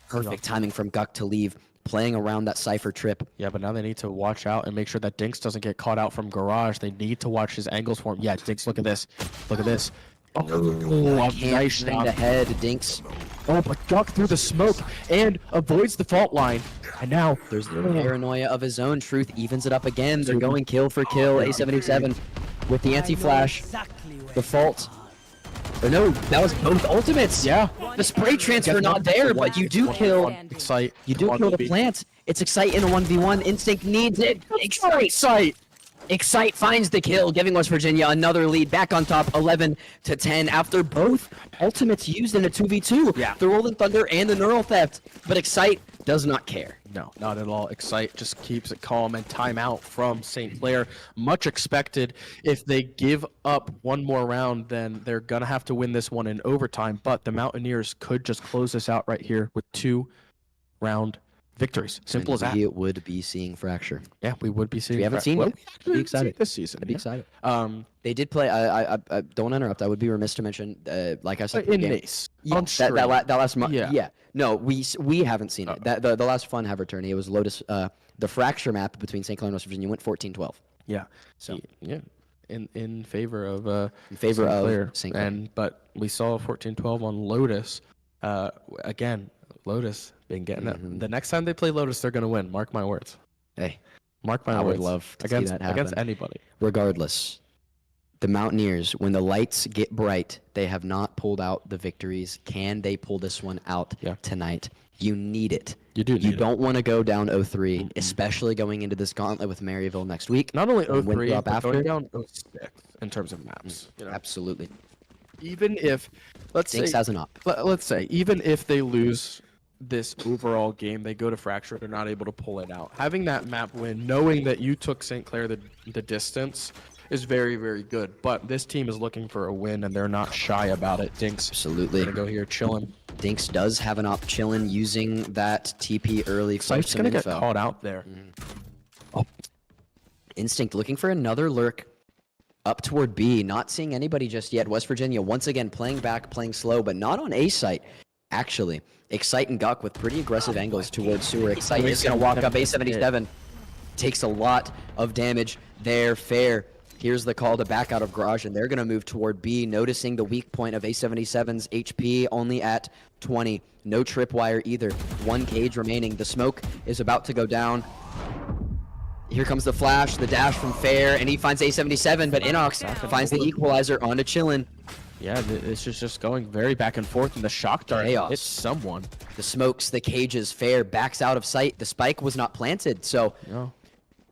perfect timing from Guk to leave, playing around that Cypher trip. Yeah, but now they need to watch out and make sure that Dinks doesn't get caught out from garage. They need to watch his angles for him. Yeah, Dinks, look at this. Look at this. Oh, nice shot. Ahead, Dinks. Oh, but Guk through the smoke and avoids the fault line. And now there's the paranoia of his own. Truth evens it up again. They're going kill for kill. A77 with the anti-flash. The fault. Or no, that was both ultimates. Yeah. The spray transfer not there, but you do kill. Excite. You do kill the plant. It's Excite in a 1v1. Instinct needs it. Excite. Excite finds the kill, giving West Virginia another lead, back on top, 11-10, after both ultimates used in a 2v2. Yeah. The Rolling Thunder and the Neural Theft, but Excite does not care. No, not at all. Excite just keeps it calm, and timeout from St. Clair. Much expected. If they give up one more round, then they're going to have to win this one in overtime, but the Mountaineers could just close this out right here with 2-round victories. Simple as that. We would be seeing Fracture. Yeah, we would be seeing. We haven't seen it. Be excited this season. I'd be excited. They did play. I don't interrupt. I would be remiss to mention. Like I said, in NACE. Yeah, that last month. Yeah. No, we haven't seen it. That the last fun have tourney. It was Lotus. The Fracture map between St. Clair and West Virginia went 14-12. Yeah. So yeah. In favor of St. Clair. But we saw 14-12 on Lotus. Again, Lotus been getting it. The next time they play Lotus, they're gonna win. Mark my words. Hey, mark my words. I would love to see that happen. Against anybody. Regardless, the Mountaineers, when the lights get bright, they have not pulled out the victories. Can they pull this one out tonight? You need it. You do. You don't want to go down 0-3, especially going into this gauntlet with Maryville next week. Not only 0-3, but going down 0-6 in terms of maps. You know? Absolutely. Even if, Dinks has an up. Let's say, even if they lose this overall game, they go to Fracture, they're not able to pull it out. Having that map win, knowing that you took St. Clair the distance, is very, very good. But this team is looking for a win, and they're not shy about it. Dinks, absolutely. Gonna go here, chilling. Dinks does have an op chilling, using that TP early. Site's gonna get caught out there. Oh. Instinct looking for another lurk up toward B. Not seeing anybody just yet. West Virginia once again playing back, playing slow, but not on A site. Actually, Excite and Guk with pretty aggressive angles towards Sewer. Excite is going to walk up. A77 takes a lot of damage there. Fair. Here's the call to back out of garage, and they're going to move toward B, noticing the weak point of A77's HP only at 20. No tripwire either. One cage remaining. The smoke is about to go down. Here comes the flash, the dash from Fair, and he finds A77, but Inox finds the equalizer onto Chillin. Yeah, it's just going very back and forth, and the shock dart hits someone. The smokes, the cages, Fair backs out of sight. The spike was not planted, so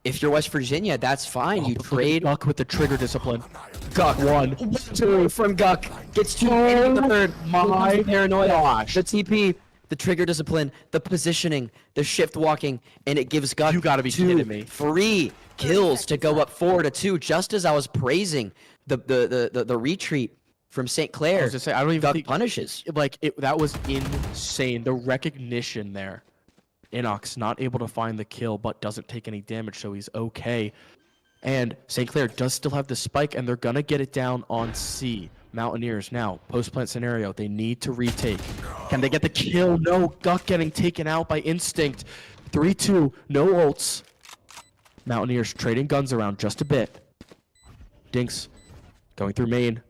if you're West Virginia, that's fine. You trade. Guk with the trigger discipline. Guk 1-2 from Guk. Gets 2 in the third. My paranoia. Gosh. The TP, the trigger discipline, the positioning, the shift walking, and it gives Guk you gotta be kidding me. 3 kills to go up 4-2. Just as I was praising the retreat from St. Clair, I was just saying, I don't even think punishes. That was insane. The recognition there. Inox not able to find the kill, but doesn't take any damage, so he's okay. And St. Clair does still have the spike, and they're gonna get it down on C. Mountaineers now, post-plant scenario, they need to retake. Can they get the kill? No, Guk getting taken out by Instinct. 3-2, no ults. Mountaineers trading guns around just a bit. Dinks going through main,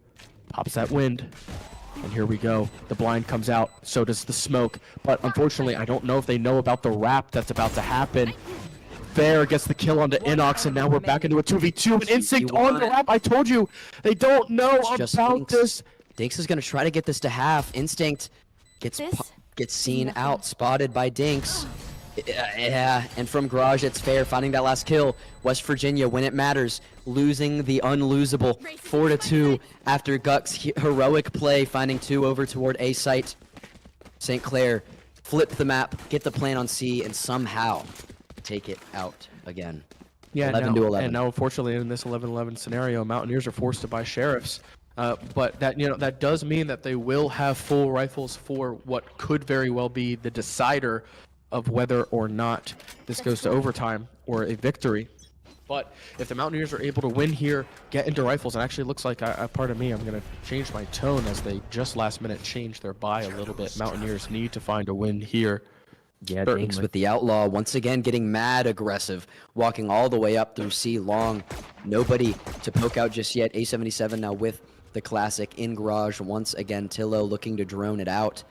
pops that wind, and here we go. The blind comes out, so does the smoke, but unfortunately, I don't know if they know about the wrap that's about to happen. Fair gets the kill onto Inox, and now we're back into a 2v2, and Instinct on the wrap. I told you, they don't know about this. Dinks is going to try to get this to half. Instinct gets seen out, spotted by Dinks. Yeah, and from Garage, it's fair, finding that last kill. West Virginia, when it matters, losing the unlosable, 4-2 after Guck's heroic play, finding 2 over toward A site. St. Clair flip the map, get the plan on C, and somehow take it out again. Yeah, 11 to 11. And now, unfortunately, in this 11-11 scenario, Mountaineers are forced to buy sheriffs. But that does mean that they will have full rifles for what could very well be the decider of whether or not this goes to overtime or a victory. But if the Mountaineers are able to win here, get into rifles, and actually looks like, pardon me, I'm going to change my tone as they just last minute changed their buy a little bit. Mountaineers need to find a win here. Yeah, Dinks with the Outlaw once again getting mad aggressive, walking all the way up through C long. Nobody to poke out just yet. A77 now with the classic in Garage once again. Tillo looking to drone it out.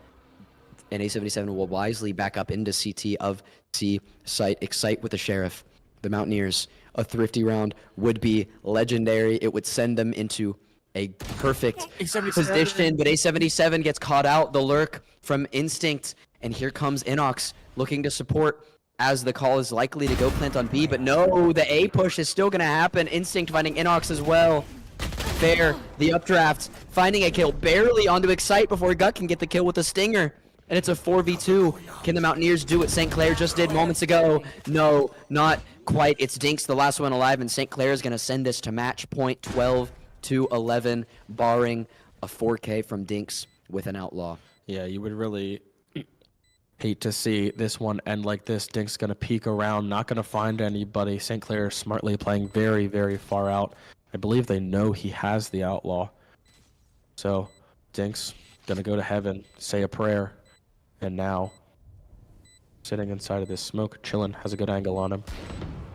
And A77 will wisely back up into CT of C site. Excite with the Sheriff. The Mountaineers, a thrifty round would be legendary. It would send them into a perfect position, but A77 gets caught out. The lurk from Instinct, and here comes Inox looking to support as the call is likely to go plant on B, but no, the A push is still going to happen. Instinct finding Inox as well. Fair, the updraft, finding a kill barely onto Excite before Gut can get the kill with a Stinger. And it's a 4v2. Can the Mountaineers do what St. Clair just did moments ago? No, not quite. It's Dinks, the last one alive, and St. Clair is going to send this to match point 12-11, barring a 4K from Dinks with an Outlaw. Yeah, you would really hate to see this one end like this. Dinks going to peek around, not going to find anybody. St. Clair smartly playing very, very far out. I believe they know he has the Outlaw. So Dinks going to go to heaven, say a prayer. And now, sitting inside of this smoke, chilling, has a good angle on him.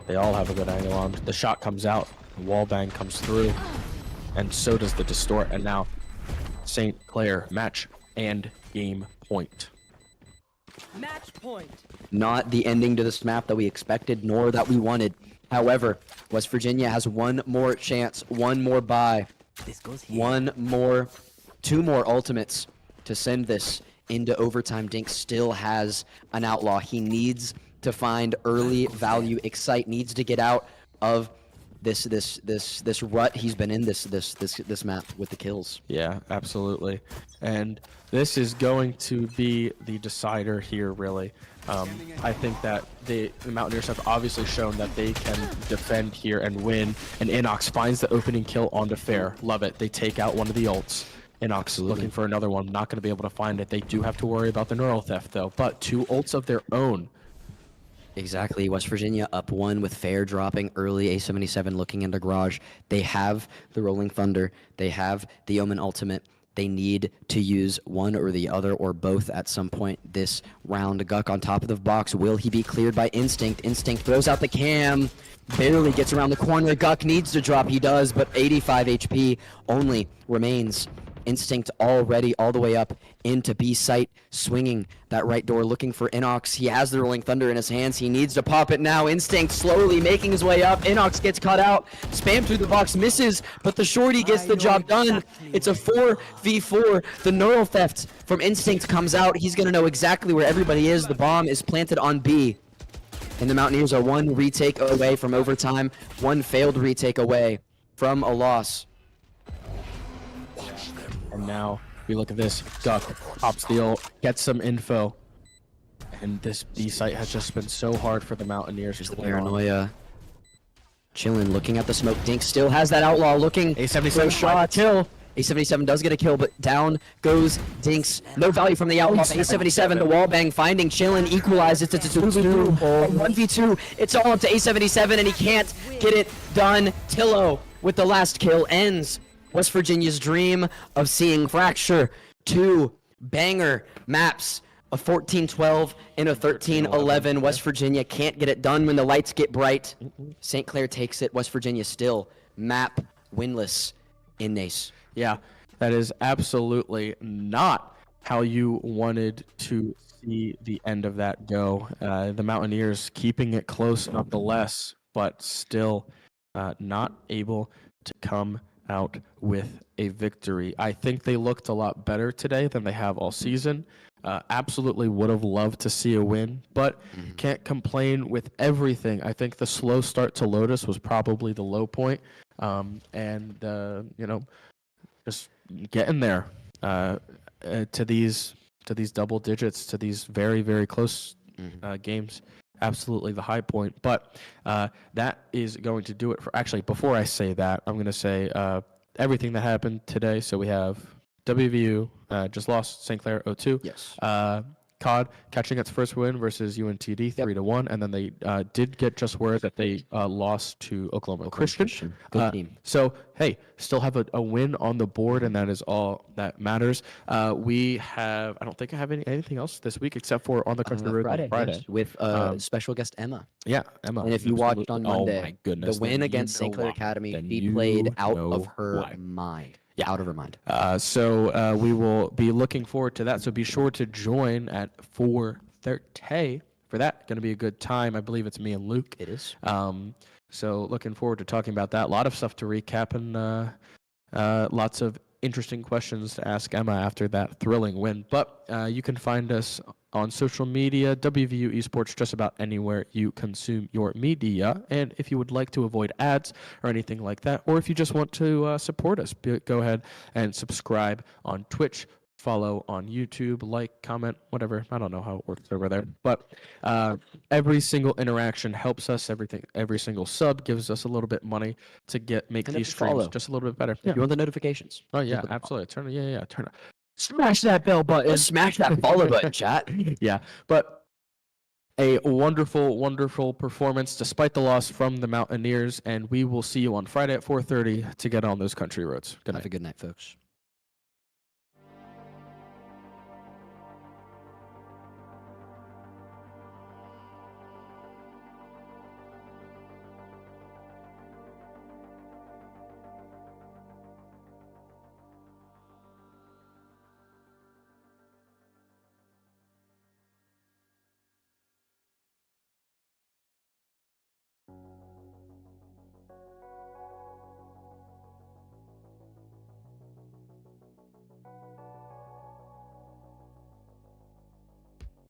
They all have a good angle on him. The shot comes out, the wall bang comes through, and so does the distort. And now, St. Clair, match and game point. Match point. Not the ending to this map that we expected, nor that we wanted. However, West Virginia has one more chance, one more buy, two more ultimates to send this into overtime. Dinks still has an Outlaw. He needs to find early value. Excite needs to get out of this rut he's been in this map with the kills. Yeah, absolutely. And this is going to be the decider here, really. I think that the Mountaineers have obviously shown that they can defend here and win. And Inox finds the opening kill onto Fair. Love it. They take out one of the ults. Inox looking for another one, not going to be able to find it. They do have to worry about the neural theft, though. But 2 ults of their own. Exactly. West Virginia up 1 with Fair dropping early. A77 looking into Garage. They have the Rolling Thunder. They have the Omen Ultimate. They need to use one or the other or both at some point this round. Guck on top of the box. Will he be cleared by Instinct? Instinct throws out the cam. Barely gets around the corner. Guck needs to drop. He does, but 85 HP only remains. Instinct already all the way up into B site, swinging that right door, looking for Inox. He has the Rolling Thunder in his hands. He needs to pop it now. Instinct slowly making his way up. Inox gets caught out. Spam through the box, misses, but the shorty gets the job done. It's a 4v4. The neural theft from Instinct comes out. He's going to know exactly where everybody is. The bomb is planted on B. And the Mountaineers are 1 retake away from overtime, 1 failed retake away from a loss. And now, we look at this. Guck pops the ult, gets some info. And this B site has just been so hard for the Mountaineers. There's the paranoia. Chillin', looking at the smoke. Dinks still has that Outlaw looking. A77 shot. Kill. A77 does get a kill, but down goes Dinks. No value from the Outlaw. A77, the wall bang, finding Chillin', equalizes. It's a 2v2. 1v2. It's all up to A77, and he can't get it done. Tillo with the last kill ends West Virginia's dream of seeing Fracture. 2 banger maps, a 14-12 and a 13-11. West Virginia can't get it done when the lights get bright. St. Clair takes it. West Virginia still map winless in NACE. Yeah, that is absolutely not how you wanted to see the end of that go. The Mountaineers keeping it close nonetheless, but still not able to come out with a victory. I think they looked a lot better today than they have all season. Absolutely would have loved to see a win, but can't complain with everything. I think the slow start to Lotus was probably the low point, and just getting there to these double digits, to these very, very close games. Absolutely the high point. But that is going to do it for. Actually, before I say that, I'm going to say everything that happened today. So we have WVU just lost St. Clair 0-2. Yes. COD catching its first win versus UNTD 3-1, and then they did get just word that they lost to Oklahoma Christian. Good team. So hey, still have a win on the board, and that is all that matters. We have, I don't think I have anything else this week except for on the country road on Friday yes, with special guest Emma. Yeah, Emma. And if you watched on Monday, oh my goodness, the win against St. Clair Academy, she played out of her mind. Yeah, out of her mind. So we will be looking forward to that. So be sure to join at 4:30 for that. Going to be a good time. I believe it's me and Luke. It is. So looking forward to talking about that. A lot of stuff to recap and lots of interesting questions to ask Emma after that thrilling win. But you can find us on social media, WVU Esports, just about anywhere you consume your media. And if you would like to avoid ads or anything like that, or if you just want to support us, go ahead and subscribe on Twitch, follow on YouTube, like, comment, whatever. I don't know how it works over there. But every single interaction helps us. Every single sub gives us a little bit money to make these streams just a little bit better. Yeah. You want the notifications? Oh yeah, absolutely. Turn it. Smash that bell button. Smash that follow button, chat. Yeah, but a wonderful, wonderful performance despite the loss from the Mountaineers, and we will see you on Friday at 4:30 to get on those country roads. Good night. Have a good night, folks.